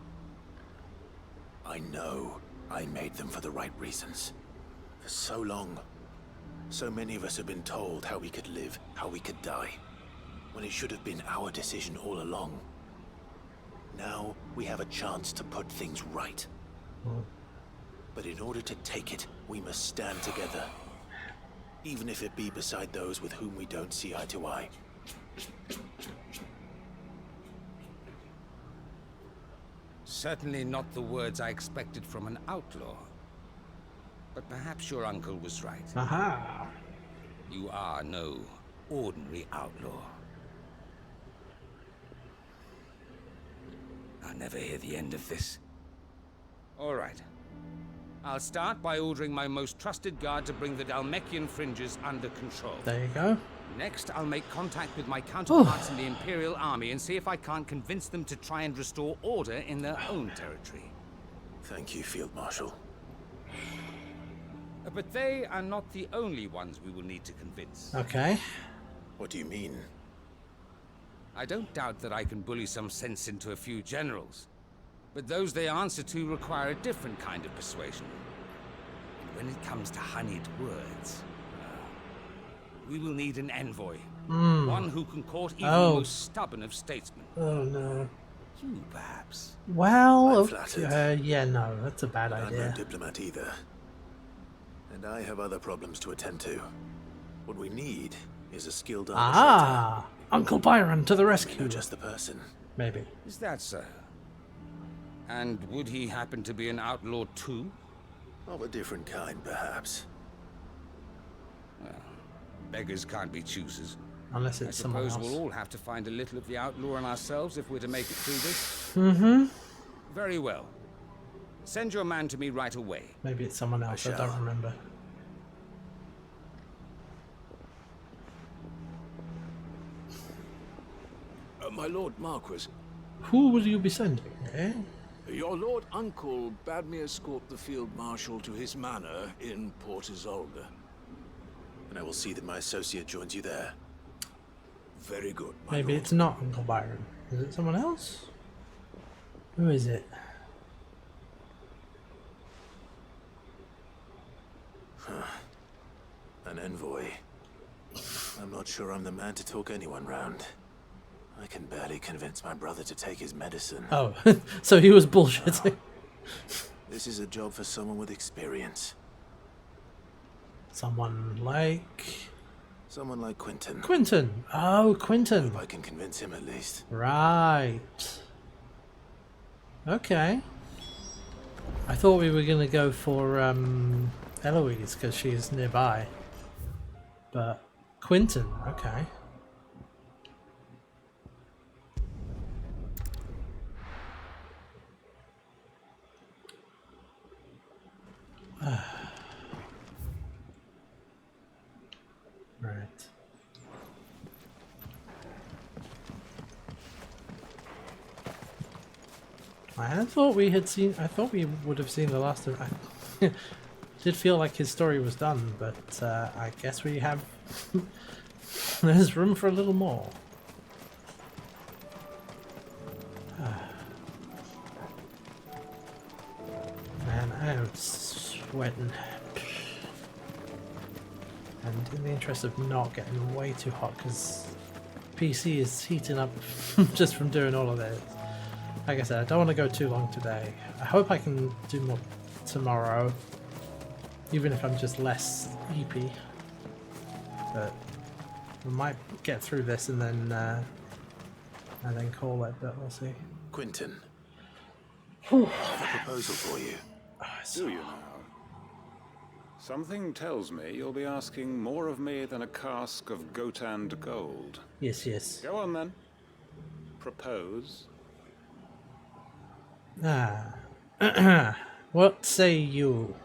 Speaker 4: I know I made them for the right reasons. For so long, so many of us have been told how we could live, how we could die. when it should have been our decision all along. Now we have a chance to put things right. But in order to take it, we must stand together. Even if it be beside those with whom we don't see eye to eye.
Speaker 13: Certainly not the words I expected from an outlaw. But perhaps your uncle was right.
Speaker 1: Aha!
Speaker 13: You are no ordinary outlaw. I'll never hear the end of this. All right. I'll start by ordering my most trusted guard to bring the Dalmekian fringes under control.
Speaker 1: There you go.
Speaker 13: Next, I'll make contact with my counterparts in the Imperial Army and see if I can't convince them to try and restore order in their own territory.
Speaker 4: Thank you, Field Marshal.
Speaker 13: But they are not the only ones we will need to convince.
Speaker 1: Okay.
Speaker 4: What do you mean?
Speaker 13: I don't doubt that I can bully some sense into a few generals. But those they answer to require a different kind of persuasion. And when it comes to honeyed words, we will need an envoy. One who can court even the most stubborn of statesmen.
Speaker 1: Oh no.
Speaker 13: You, perhaps.
Speaker 1: Well,
Speaker 4: flattered.
Speaker 1: yeah, no, that's a bad
Speaker 4: I'm
Speaker 1: idea.
Speaker 4: no diplomat either. And I have other problems to attend to. What we need is a skilled arbitrator.
Speaker 1: Ah! Uncle Byron to the rescue.
Speaker 4: Not just the person.
Speaker 1: Maybe.
Speaker 13: Is that so? And would he happen to be an outlaw too?
Speaker 4: Of a different kind, perhaps.
Speaker 13: Well, beggars can't be choosers.
Speaker 1: Unless it's someone else.
Speaker 13: I suppose we'll all have to find a little of the outlaw in ourselves if we're to make it through this.
Speaker 1: Mm-hmm.
Speaker 13: Very well. Send your man to me right away.
Speaker 1: Maybe it's someone else, I don't remember.
Speaker 7: My Lord Marquis.
Speaker 1: Who will you be sending, eh?
Speaker 7: Your Lord Uncle bade me escort the Field Marshal to his manor in Port Isolde.
Speaker 4: And I will see that my associate joins you there.
Speaker 7: Very good, my
Speaker 1: Maybe
Speaker 7: lord.
Speaker 1: it's not Uncle Byron. Is it someone else? Who is it?
Speaker 4: An envoy. I'm not sure I'm the man to talk anyone round. I can barely convince my brother to take his medicine.
Speaker 1: Oh, so he was bullshitting.
Speaker 4: This is a job for someone with experience.
Speaker 1: Someone like...
Speaker 4: Someone like Quentin.
Speaker 1: Quentin! Oh, Quentin!
Speaker 4: Hope I can convince him at least.
Speaker 1: Right. Okay. I thought we were going to go for Eloise because she's nearby. But Quentin, okay. Right. I thought we had seen. I thought we would have seen the last of. I did feel like his story was done, but I guess we have. There's room for a little more. Man, I am sweating. And in the interest of not getting way too hot, because PC is heating up just from doing all of this. Like I said, I don't want to go too long today. I hope I can do more tomorrow, even if I'm just less EP. But we might get through this and then call it. But we'll see.
Speaker 4: Quentin, I have a proposal for you.
Speaker 2: Do you now? Something tells me you'll be asking more of me than a cask of Gauntlet gold.
Speaker 1: Yes, yes.
Speaker 2: Go on then. Propose.
Speaker 1: What say you?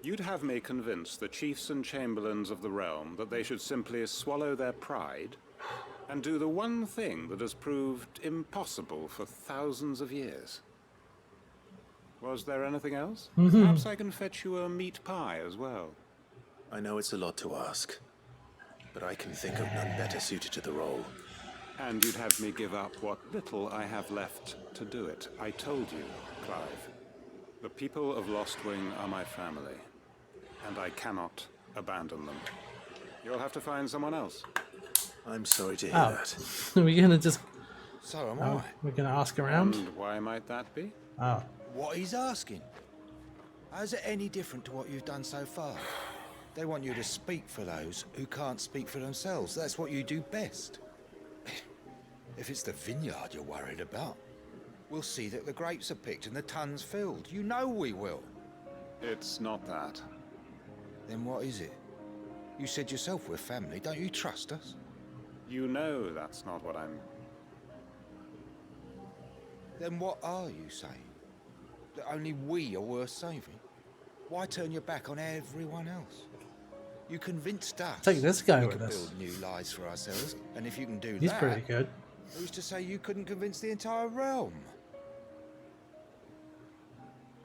Speaker 2: You'd have me convince the chiefs and chamberlains of the realm that they should simply swallow their pride and do the one thing that has proved impossible for thousands of years. Was there anything else? Perhaps I can fetch you a meat pie as well.
Speaker 4: I know it's a lot to ask, but I can think of none better suited to the role.
Speaker 2: And you'd have me give up what little I have left to do it. I told you, Clive. The people of Lost Wing are my family, and I cannot abandon them. You'll have to find someone else.
Speaker 4: I'm sorry to hear
Speaker 1: Oh.
Speaker 4: that.
Speaker 1: Are we gonna just...
Speaker 12: So am
Speaker 1: Oh,
Speaker 12: I.
Speaker 1: we're gonna ask around?
Speaker 2: And why might that be?
Speaker 1: Oh.
Speaker 12: What he's asking. How's it any different to what you've done so far? They want you to speak for those who can't speak for themselves. That's what you do best. If it's the vineyard you're worried about, we'll see that the grapes are picked and the tons filled. You know we will.
Speaker 2: It's not that.
Speaker 12: Then what is it? You said yourself we're family. Don't you trust us?
Speaker 2: You know that's not what I'm...
Speaker 12: Then what are you saying? That only we are worth saving? Why turn your back on everyone else? You convinced us.
Speaker 1: Take this guy
Speaker 12: we
Speaker 1: with
Speaker 12: could
Speaker 1: us.
Speaker 12: build new lives for ourselves, and if you can do
Speaker 1: He's
Speaker 12: that,
Speaker 1: pretty good.
Speaker 12: who's to say you couldn't convince the entire realm?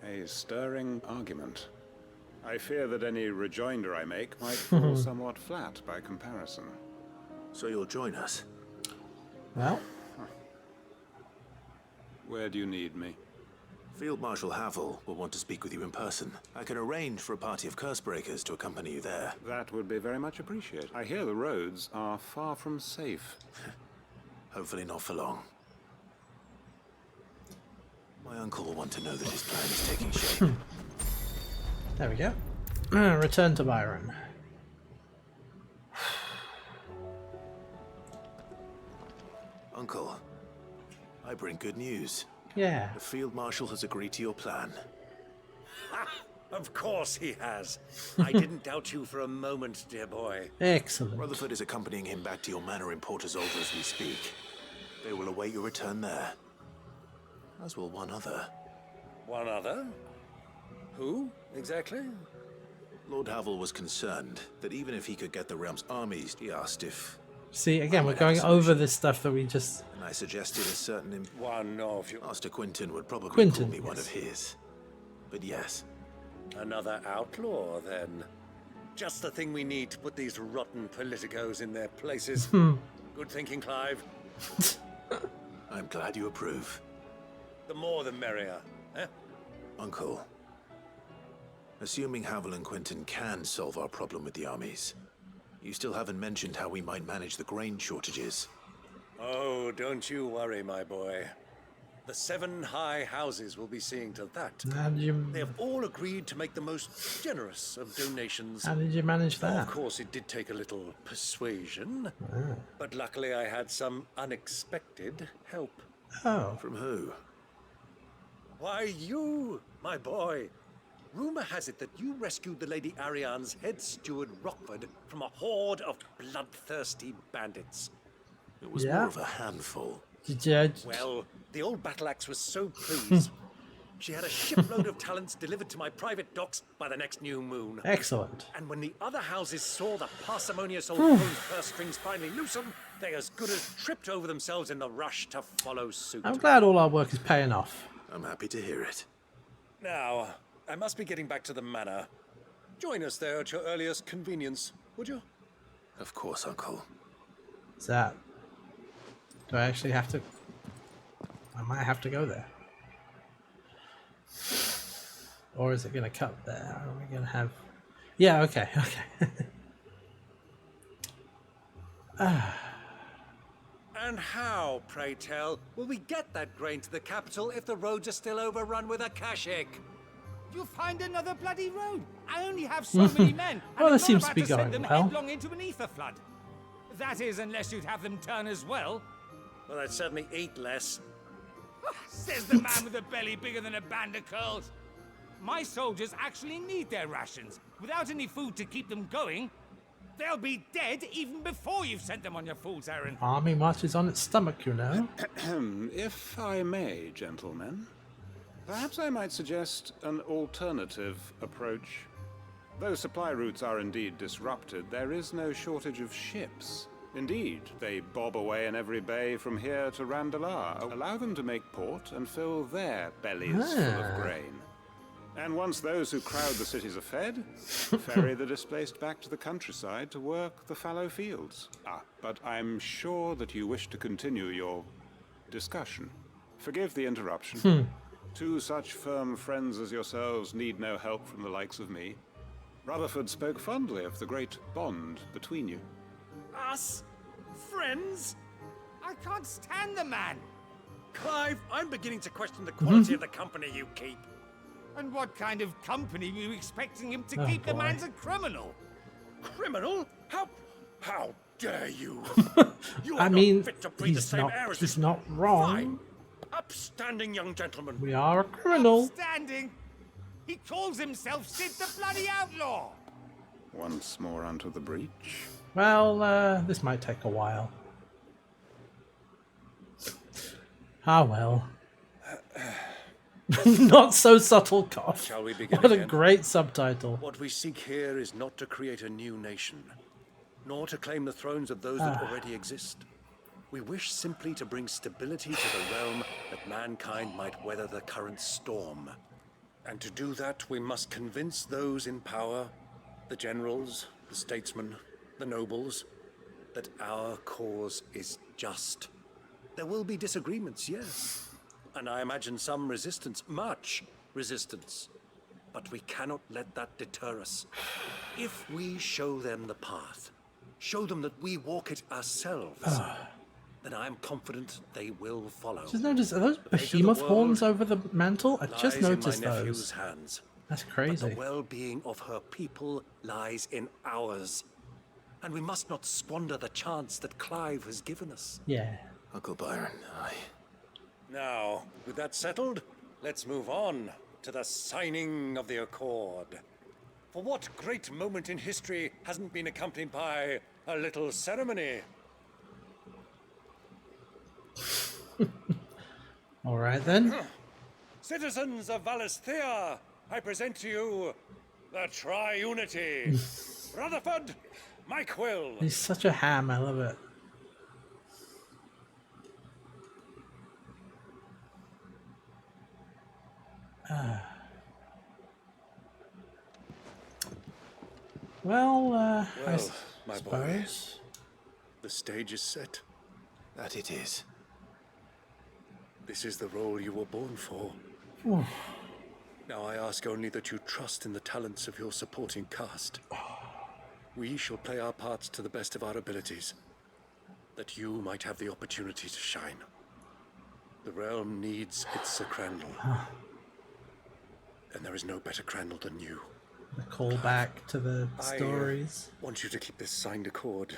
Speaker 2: A stirring argument. I fear that any rejoinder I make might fall somewhat flat by comparison.
Speaker 4: So you'll join us?
Speaker 1: Well,
Speaker 2: Where do you need me?
Speaker 4: Field Marshal Havel will want to speak with you in person. I can arrange for a party of Cursebreakers to accompany you there.
Speaker 2: That would be very much appreciated. I hear the roads are far from safe.
Speaker 4: Hopefully not for long. My uncle will want to know that his plan is taking shape.
Speaker 1: there we go. Return to Byron.
Speaker 4: Uncle, I bring good news.
Speaker 1: Yeah.
Speaker 4: The Field Marshal has agreed to your plan.
Speaker 2: Of course he has. I didn't doubt you for a moment, dear boy.
Speaker 1: Excellent.
Speaker 4: Rutherford is accompanying him back to your manor in Port Isolde as we speak. They will await your return there. As will one other.
Speaker 2: One other? Who, exactly?
Speaker 4: Lord Havel was concerned that even if he could get the realm's armies, he asked if...
Speaker 1: See, again, we're going over this stuff that we just...
Speaker 4: And I suggested a certain...
Speaker 2: One of you.
Speaker 4: Master Quinton would probably
Speaker 1: Quinton,
Speaker 4: call me one
Speaker 1: yes.
Speaker 4: of his. But yes.
Speaker 2: Another outlaw, then. Just the thing we need to put these rotten politicos in their places. Good thinking, Clive.
Speaker 4: I'm glad you approve.
Speaker 2: The more the merrier, eh?
Speaker 4: Uncle, assuming Havel and Quinton can solve our problem with the armies, you still haven't mentioned how we might manage the grain shortages.
Speaker 2: Oh, don't you worry, my boy. The 7 high houses will be seeing to that.
Speaker 1: How did you...
Speaker 2: They have all agreed to make the most generous of donations.
Speaker 1: How did you manage that?
Speaker 2: Of course, it did take a little persuasion, but luckily I had some unexpected help.
Speaker 1: Oh.
Speaker 4: From who?
Speaker 2: Why, you, my boy. Rumor has it that you rescued the Lady Ariane's head steward Rockford from a horde of bloodthirsty bandits.
Speaker 4: It was more of a handful.
Speaker 1: Did you...
Speaker 2: Well, the old battle axe was so pleased. She had a shipload of talents delivered to my private docks by the next new moon.
Speaker 1: Excellent.
Speaker 2: And when the other houses saw the parsimonious old crow's purse strings finally loosen, they as good as tripped over themselves in the rush to follow suit.
Speaker 1: I'm glad all our work is paying off.
Speaker 4: I'm happy to hear it.
Speaker 2: Now, I must be getting back to the manor. Join us there at your earliest convenience, would you?
Speaker 4: Of course, Uncle.
Speaker 1: Is that... Do I actually have to... I might have to go there. Or is it going to cut there? Are we going to have... Yeah, okay, okay.
Speaker 2: And how, pray tell, will we get that grain to the capital if the roads are still overrun with Akashic?
Speaker 13: You'll find another bloody road. I only have so many men.
Speaker 1: Well,
Speaker 13: and
Speaker 1: this
Speaker 13: I'm
Speaker 1: seems
Speaker 13: not
Speaker 1: to be
Speaker 13: about send
Speaker 1: going
Speaker 13: them
Speaker 1: well.
Speaker 13: headlong into an ether flood. That is, unless you'd have them turn as well.
Speaker 2: Well, I'd certainly eat less.
Speaker 13: Says the man with a belly bigger than a band of curls. My soldiers actually need their rations. Without any food to keep them going, they'll be dead even before you've sent them on your fool's errand.
Speaker 1: Army marches on its stomach, you know.
Speaker 2: If I may, gentlemen, perhaps I might suggest an alternative approach. Though supply routes are indeed disrupted, there is no shortage of ships. Indeed, they bob away in every bay from here to Randalar. Allow them to make port and fill their bellies full of grain. And once those who crowd the cities are fed, ferry the displaced back to the countryside to work the fallow fields. But I'm sure that you wish to continue your discussion. Forgive the interruption. Two such firm friends as yourselves need no help from the likes of me.
Speaker 14: Rutherford spoke fondly of the great bond between you.
Speaker 13: Us? Friends? I can't stand the man.
Speaker 2: Clive, I'm beginning to question the quality of the company you keep.
Speaker 13: And what kind of company were you expecting him to
Speaker 1: Oh,
Speaker 13: keep? The
Speaker 1: boy.
Speaker 13: man's a criminal.
Speaker 2: Criminal? How dare you? You
Speaker 1: I
Speaker 2: are
Speaker 1: mean,
Speaker 2: not fit to breathe the same air as
Speaker 1: he's
Speaker 2: this
Speaker 1: not wrong.
Speaker 2: fine, upstanding young gentleman.
Speaker 1: We are a criminal.
Speaker 13: Standing. He calls himself Sid the Bloody Outlaw.
Speaker 14: Once more onto the breach.
Speaker 1: Well, this might take a while. Ah, well. Not so subtle cough.
Speaker 2: Shall we begin
Speaker 1: What a
Speaker 2: again?
Speaker 1: great subtitle.
Speaker 2: What we seek here is not to create a new nation, nor to claim the thrones of those that already exist. We wish simply to bring stability to the realm that mankind might weather the current storm. And to do that, we must convince those in power, the generals, the statesmen, the nobles, that our cause is just. There will be disagreements, yes. And I imagine some resistance, much resistance. But we cannot let that deter us. If we show them the path, show them that we walk it ourselves, then I am confident they will follow.
Speaker 1: Just notice, are those
Speaker 2: The fate of the
Speaker 1: behemoth
Speaker 2: world
Speaker 1: horns over the mantle? I
Speaker 2: lies
Speaker 1: just
Speaker 2: in my
Speaker 1: noticed
Speaker 2: nephew's
Speaker 1: those.
Speaker 2: hands.
Speaker 1: That's
Speaker 2: But
Speaker 1: crazy.
Speaker 2: the well-being of her people lies in ours. And we must not squander the chance that Clive has given us.
Speaker 1: Yeah.
Speaker 4: Uncle Byron,
Speaker 2: Now, with that settled, let's move on to the signing of the Accord. For what great moment in history hasn't been accompanied by a little ceremony?
Speaker 1: All right then.
Speaker 2: Citizens of Valisthea, I present to you the Triunity. Rutherford, Mike Will.
Speaker 1: He's such a ham. I love it. Well, I
Speaker 2: Well, my boy,
Speaker 1: suppose.
Speaker 2: the stage is set.
Speaker 4: that it is.
Speaker 2: This is the role you were born for.
Speaker 1: Oof.
Speaker 2: Now I ask only that you trust in the talents of your supporting cast. We shall play our parts to the best of our abilities, that you might have the opportunity to shine. The realm needs its Sir Crandall. And there is no better Crandall than you.
Speaker 1: The callback to the stories.
Speaker 2: I want you to keep this signed accord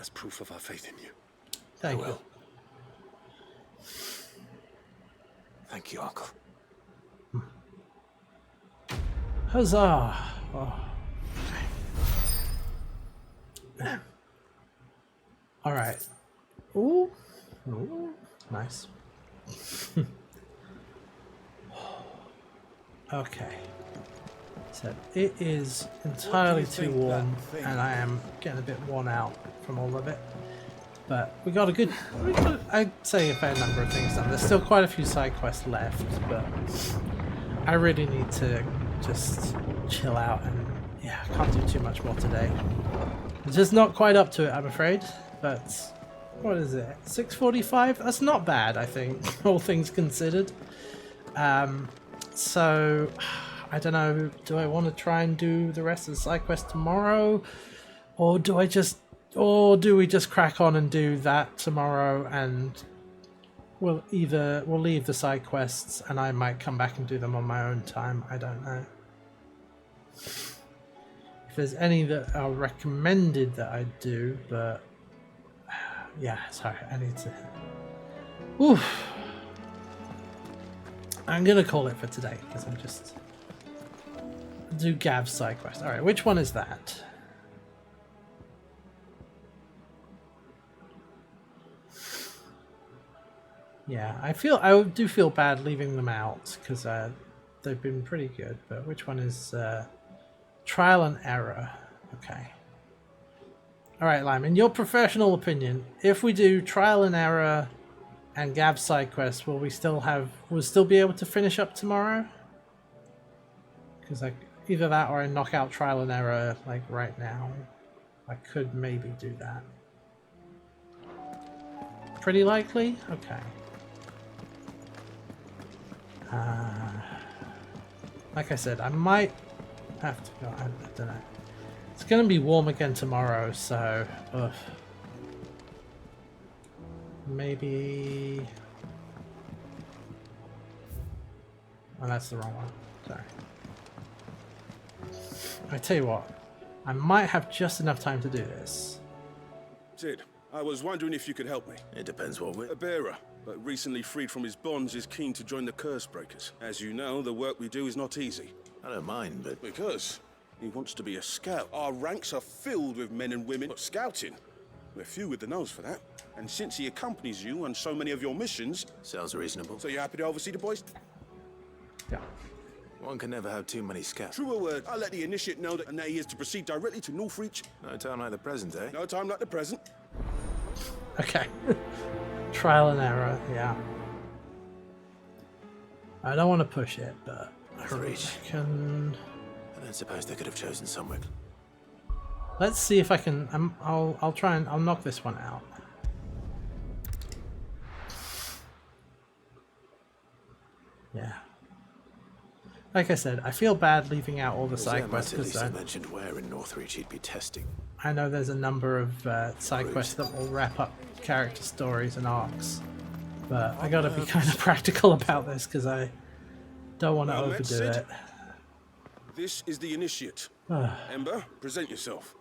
Speaker 2: as proof of our faith in you.
Speaker 1: Thank you.
Speaker 4: Thank you, Uncle.
Speaker 1: Huzzah! Oh. All right. Ooh. Ooh. Nice. Okay. So it is entirely too warm, and I am getting a bit worn out from all of it. But we got I'd say a fair number of things done. There's still quite a few side quests left, but I really need to just chill out, and yeah, I can't do too much more today. I'm just not quite up to it, I'm afraid. But what is it? 6:45? That's not bad, I think, all things considered. So I don't know. Do I want to try and do the rest of the side quest tomorrow, or do we just crack on and do that tomorrow, and we'll leave the side quests, and I might come back and do them on my own time. I don't know. If there's any that are recommended that I do, but yeah, sorry, I need to. Oof. I'm gonna call it for today because I'm just do Gav's side quest. All right, which one is that? Yeah, I do feel bad leaving them out because they've been pretty good. But which one is trial and error? Okay. All right, Lime. In your professional opinion, if we do trial and error and Gav's side quest, will we still be able to finish up tomorrow? Because either that or I knock out trial and error like right now. I could maybe do that. Pretty likely? Okay. Like I said, I might have to go. I don't know. It's going to be warm again tomorrow, so maybe. Oh, that's the wrong one. Sorry. I tell you what, I might have just enough time to do this.
Speaker 15: Sid, I was wondering if you could help me.
Speaker 4: It depends what we're...
Speaker 15: A bearer, but recently freed from his bonds, is keen to join the Curse Breakers. As you know, the work we do is not easy.
Speaker 4: I don't mind, but...
Speaker 15: Because he wants to be a scout. Our ranks are filled with men and women scouting. We're few with the nose for that. And since he accompanies you on so many of your missions...
Speaker 4: Sounds reasonable.
Speaker 15: So you're happy to oversee the boys?
Speaker 1: Yeah.
Speaker 4: One can never have too many scouts.
Speaker 15: True a word. I'll let the initiate know that he is to proceed directly to Northreach.
Speaker 4: No time like the present, eh?
Speaker 15: No time like the present.
Speaker 1: Okay. Trial and error, yeah. I don't want to push it, but
Speaker 4: Northreach.
Speaker 1: I can...
Speaker 4: I don't suppose they could have chosen somewhere.
Speaker 1: Let's see if I can... I'll try and... I'll knock this one out. Yeah. Like I said, I feel bad leaving out all the side quests because
Speaker 4: I mentioned where in Northreach he'd be testing.
Speaker 1: I know there's a number of side quests that will wrap up character stories and arcs, but I gotta be kind of practical about this because I don't want to overdo it.
Speaker 15: This is the initiate. Ember, present yourself.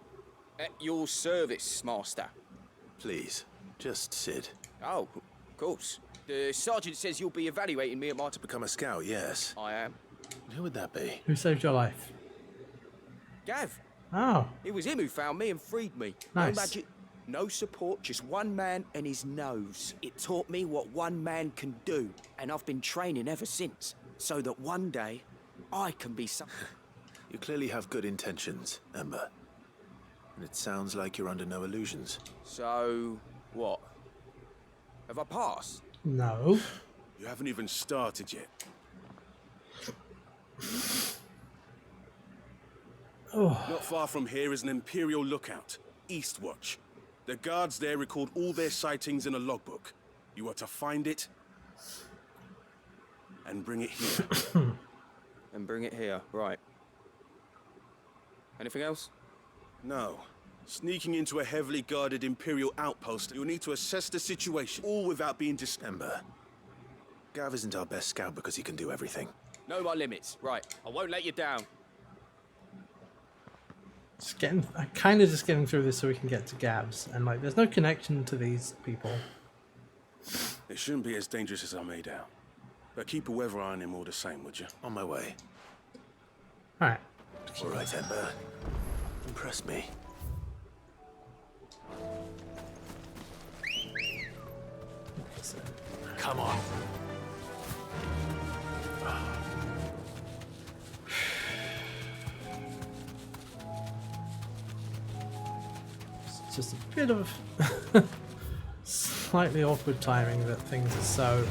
Speaker 16: At your service, Master.
Speaker 4: Please, just Sid.
Speaker 16: Oh, of course. The sergeant says you'll be evaluating me at my...
Speaker 4: To become a scout, yes.
Speaker 16: I am.
Speaker 4: Who would that be?
Speaker 1: Who saved your life?
Speaker 16: Gav.
Speaker 1: Oh.
Speaker 16: It was him who found me and freed me.
Speaker 1: Nice.
Speaker 16: No magic, no support, just one man and his nose. It taught me what one man can do, and I've been training ever since, so that one day I can be something.
Speaker 4: You clearly have good intentions, Ember. And it sounds like you're under no illusions.
Speaker 16: So, what? Have I passed?
Speaker 1: No.
Speaker 15: You haven't even started yet. Not far from here is an Imperial lookout, Eastwatch. The guards there record all their sightings in a logbook. You are to find it and bring it here.
Speaker 16: And bring it here, right. Anything else?
Speaker 15: No. Sneaking into a heavily guarded Imperial outpost, you'll need to assess the situation, all without being
Speaker 4: Ember. Gav isn't our best scout because he can do everything.
Speaker 16: Know my limits, right. I won't let you down.
Speaker 1: I'm kind of just getting through this so we can get to Gav's, and like, there's no connection to these people.
Speaker 15: It shouldn't be as dangerous as I made out. But keep a weather eye on him all the same, would you?
Speaker 4: On my way.
Speaker 1: Alright.
Speaker 4: All right, Ember. Impress me. Come on.
Speaker 1: It's just a bit of slightly awkward timing that things are so...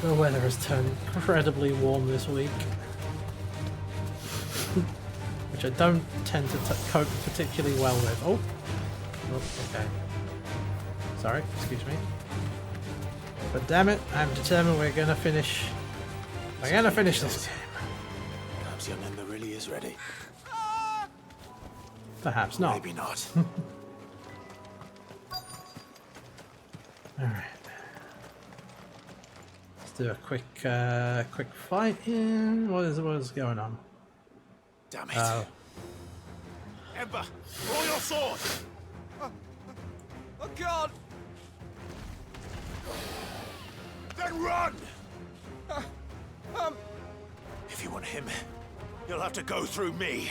Speaker 1: The weather has turned incredibly warm this week. Which I don't tend to cope particularly well with. Oh! Okay. Sorry, excuse me. But damn it, I'm determined we're gonna finish. We're gonna finish this game.
Speaker 4: Perhaps young Ember really is ready.
Speaker 1: Perhaps not.
Speaker 4: Maybe not.
Speaker 1: Alright. Let's do a quick fight here. What is going on?
Speaker 4: Damn it.
Speaker 15: Ember, draw your sword!
Speaker 16: Oh God!
Speaker 15: Then run!
Speaker 4: If you want him, you'll have to go through me.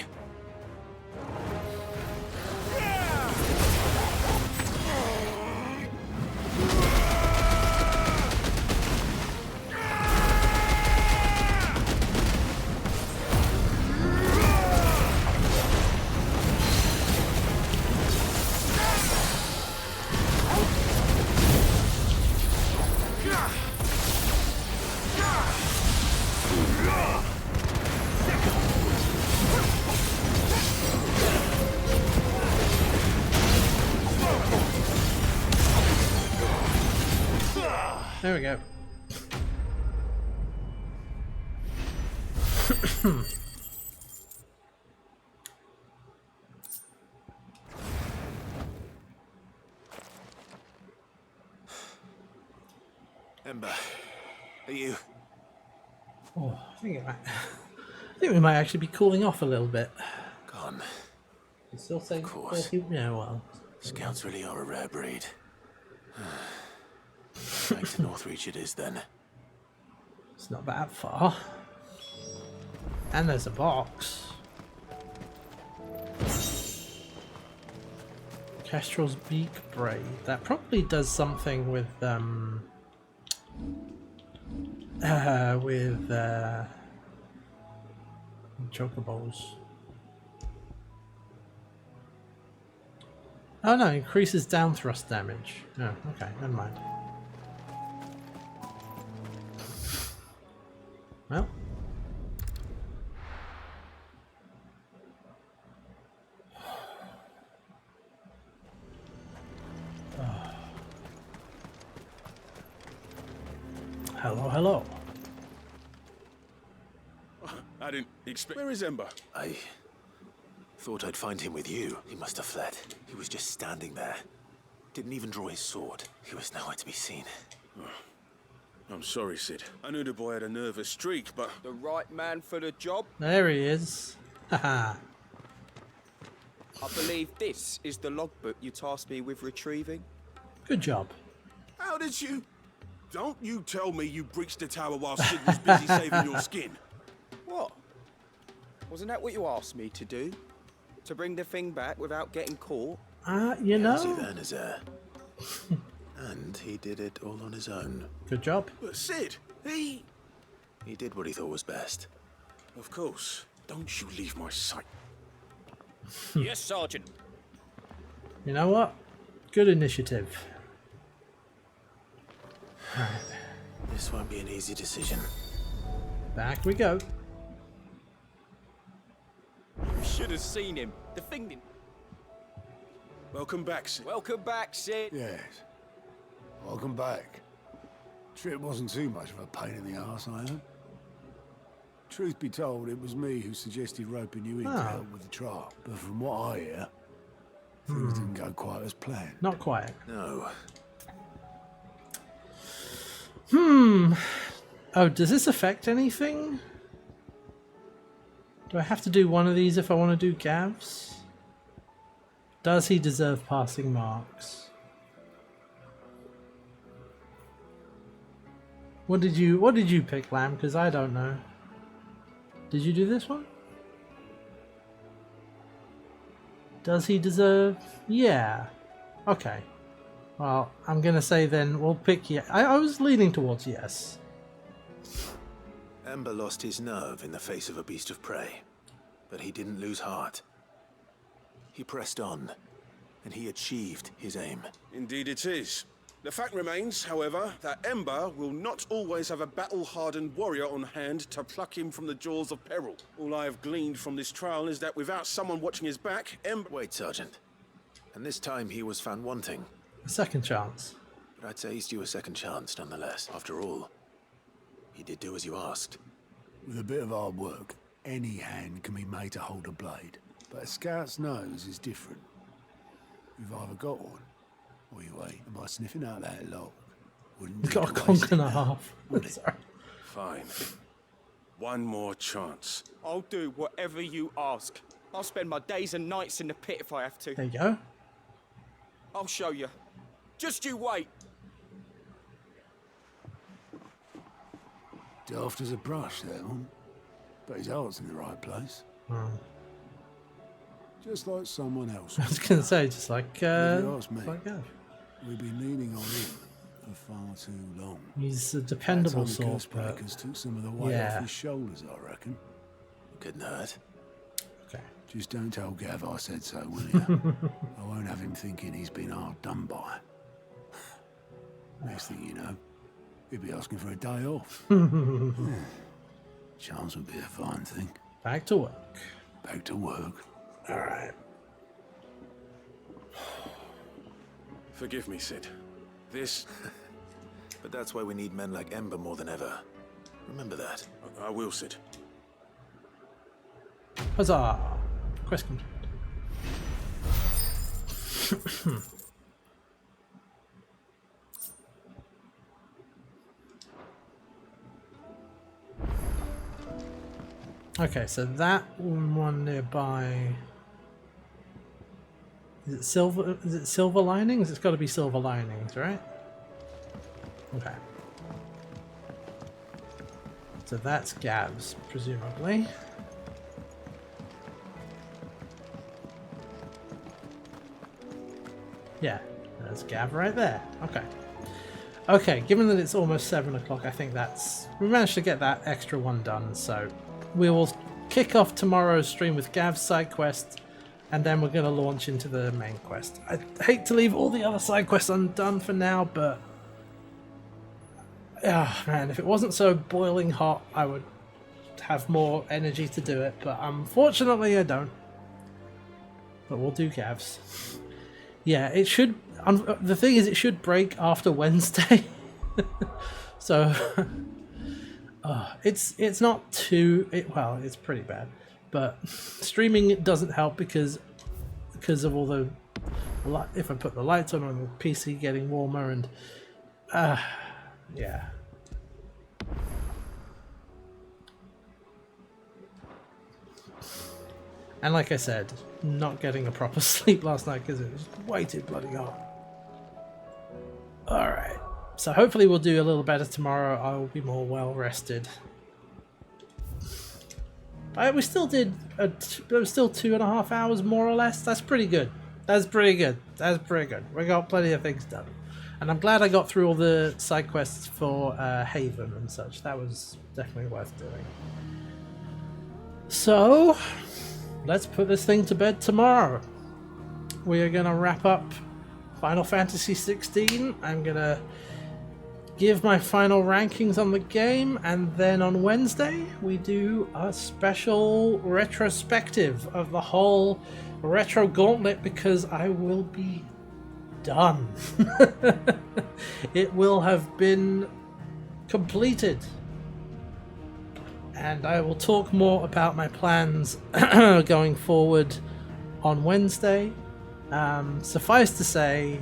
Speaker 1: There we go.
Speaker 4: you.
Speaker 1: Oh, I think it might. I think we might actually be cooling off a little bit.
Speaker 4: Gone.
Speaker 1: You still say,
Speaker 4: Of course.
Speaker 1: Yeah, well.
Speaker 4: Scouts really are a rare breed. Back to Northreach it is then.
Speaker 1: It's not that far. And there's a box. Kestrel's beak braid. That probably does something with chocobos. Oh no, increases down thrust damage. Oh, okay, never mind. Well. Hello, hello.
Speaker 15: I didn't expect... Where is Ember?
Speaker 4: I thought I'd find him with you. He must have fled. He was just standing there. Didn't even draw his sword. He was nowhere to be seen.
Speaker 15: Oh, I'm sorry, Sid. I knew the boy had a nervous streak, but...
Speaker 16: The right man for the job?
Speaker 1: There he is. Haha.
Speaker 16: I believe this is the logbook you tasked me with retrieving.
Speaker 1: Good job.
Speaker 15: How did you... Don't you tell me you breached the tower while Sid was busy saving your skin.
Speaker 16: What? Wasn't that what you asked me to do? To bring the thing back without getting caught?
Speaker 1: You know.
Speaker 4: See then, is there? And he did it all on his own.
Speaker 1: Good job.
Speaker 15: But Sid, he
Speaker 4: did what he thought was best.
Speaker 15: Of course. Don't you leave my sight.
Speaker 16: Yes, Sergeant.
Speaker 1: You know what? Good initiative.
Speaker 4: This won't be an easy decision.
Speaker 1: Back we go.
Speaker 16: You should have seen him. The thing didn't...
Speaker 15: Welcome back, Sid.
Speaker 16: Welcome back, Sid.
Speaker 17: Yes. Welcome back. Trip wasn't too much of a pain in the arse, I hope. Truth be told, it was me who suggested roping you in to help with the trial. But from what I hear, things didn't go quite as planned.
Speaker 1: Not quite.
Speaker 4: No.
Speaker 1: Oh, does this affect anything? Do I have to do one of these if I want to do Gavs? Does he deserve passing marks? What did you pick, Lamb? Because I don't know. Did you do this one? Does he deserve? Yeah. Okay. Well, I'm gonna say then we'll pick yes. I was leaning towards yes.
Speaker 4: Ember lost his nerve in the face of a beast of prey, but he didn't lose heart. He pressed on, and he achieved his aim.
Speaker 15: Indeed it is. The fact remains, however, that Ember will not always have a battle-hardened warrior on hand to pluck him from the jaws of peril. All I have gleaned from this trial is that without someone watching his back, Ember...
Speaker 4: Wait, Sergeant. And this time he was found wanting.
Speaker 1: A second chance.
Speaker 4: But I'd say he's due a second chance, nonetheless. After all, he did do as you asked.
Speaker 17: With a bit of hard work, any hand can be made to hold a blade. But a scout's nose is different. You've either got one, or you ain't. And by sniffing out that log, wouldn't
Speaker 1: Got a conk and a half. Sorry.
Speaker 15: Fine. One more chance.
Speaker 16: I'll do whatever you ask. I'll spend my days and nights in the pit if I have to.
Speaker 1: There you go.
Speaker 16: I'll show you. Just you wait.
Speaker 17: Daft as a brush, that one. But his heart's in the right place. Just like someone else.
Speaker 1: I was going to say, just like,
Speaker 17: If you ask me,
Speaker 1: like Gav.
Speaker 17: we've been leaning on him for far too long.
Speaker 1: He's a dependable
Speaker 17: That time the
Speaker 1: sort, but
Speaker 17: Curse took some of the weight
Speaker 1: yeah.
Speaker 17: off his shoulders, I reckon.
Speaker 4: Couldn't hurt.
Speaker 1: Okay.
Speaker 17: Just don't tell Gav I said so, will you? I won't have him thinking he's been hard done by. Next thing you know, he'll be asking for a day off. Chance would be a fine thing.
Speaker 1: Back to work.
Speaker 17: Back to work.
Speaker 1: All right.
Speaker 15: Forgive me, Sid. This...
Speaker 4: But that's why we need men like Ember more than ever. Remember that.
Speaker 15: I will, Sid.
Speaker 1: Huzzah! Quest complete. Okay, so that one nearby. Is it silver? Is it silver linings? It's got to be silver linings, right? Okay. So that's Gav's, presumably. Yeah, there's Gav right there. Okay. Okay, given that it's almost 7 o'clock, I think we managed to get that extra one done, so we will kick off tomorrow's stream with Gav's side quest, and then we're going to launch into the main quest. I hate to leave all the other side quests undone for now, but oh man, if it wasn't so boiling hot, I would have more energy to do it, but unfortunately I don't. But we'll do Gav's. Yeah, it should. The thing is, it should break after Wednesday, so it's not too. Well, it's pretty bad, but streaming it doesn't help because of all the. If I put the lights on the PC getting warmer and yeah. And like I said, not getting a proper sleep last night because it was way too bloody hot. Alright, so hopefully we'll do a little better tomorrow. I will be more well rested. We still did, it was still 2.5 hours more or less. That's pretty good. That's pretty good. That's pretty good. We got plenty of things done. And I'm glad I got through all the side quests for Haven and such. That was definitely worth doing. So, let's put this thing to bed tomorrow. We are going to wrap up Final Fantasy 16. I'm going to give my final rankings on the game, and then on Wednesday we do a special retrospective of the whole retro gauntlet because I will be done. It will have been completed. And I will talk more about my plans going forward on Wednesday. Suffice to say,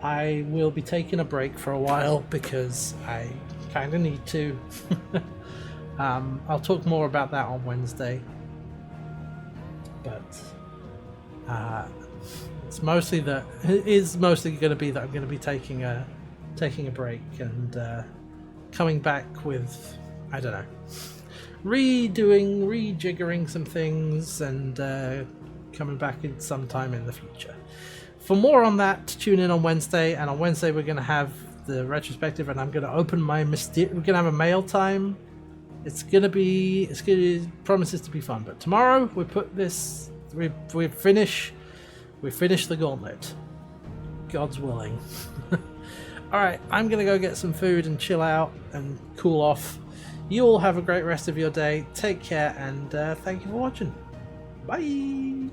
Speaker 1: I will be taking a break for a while because I kind of need to. I'll talk more about that on Wednesday. But it's mostly that it is mostly going to be that I'm going to be taking a break and coming back with, I don't know, rejiggering some things and coming back in sometime in the future. For more on that, tune in on Wednesday, and on Wednesday we're going to have the retrospective, and I'm going to open my we're going to have a mail time. It promises to be fun. But tomorrow we finish the gauntlet. God's willing. All right, I'm going to go get some food and chill out and cool off. You all have a great rest of your day. Take care, and thank you for watching. Bye.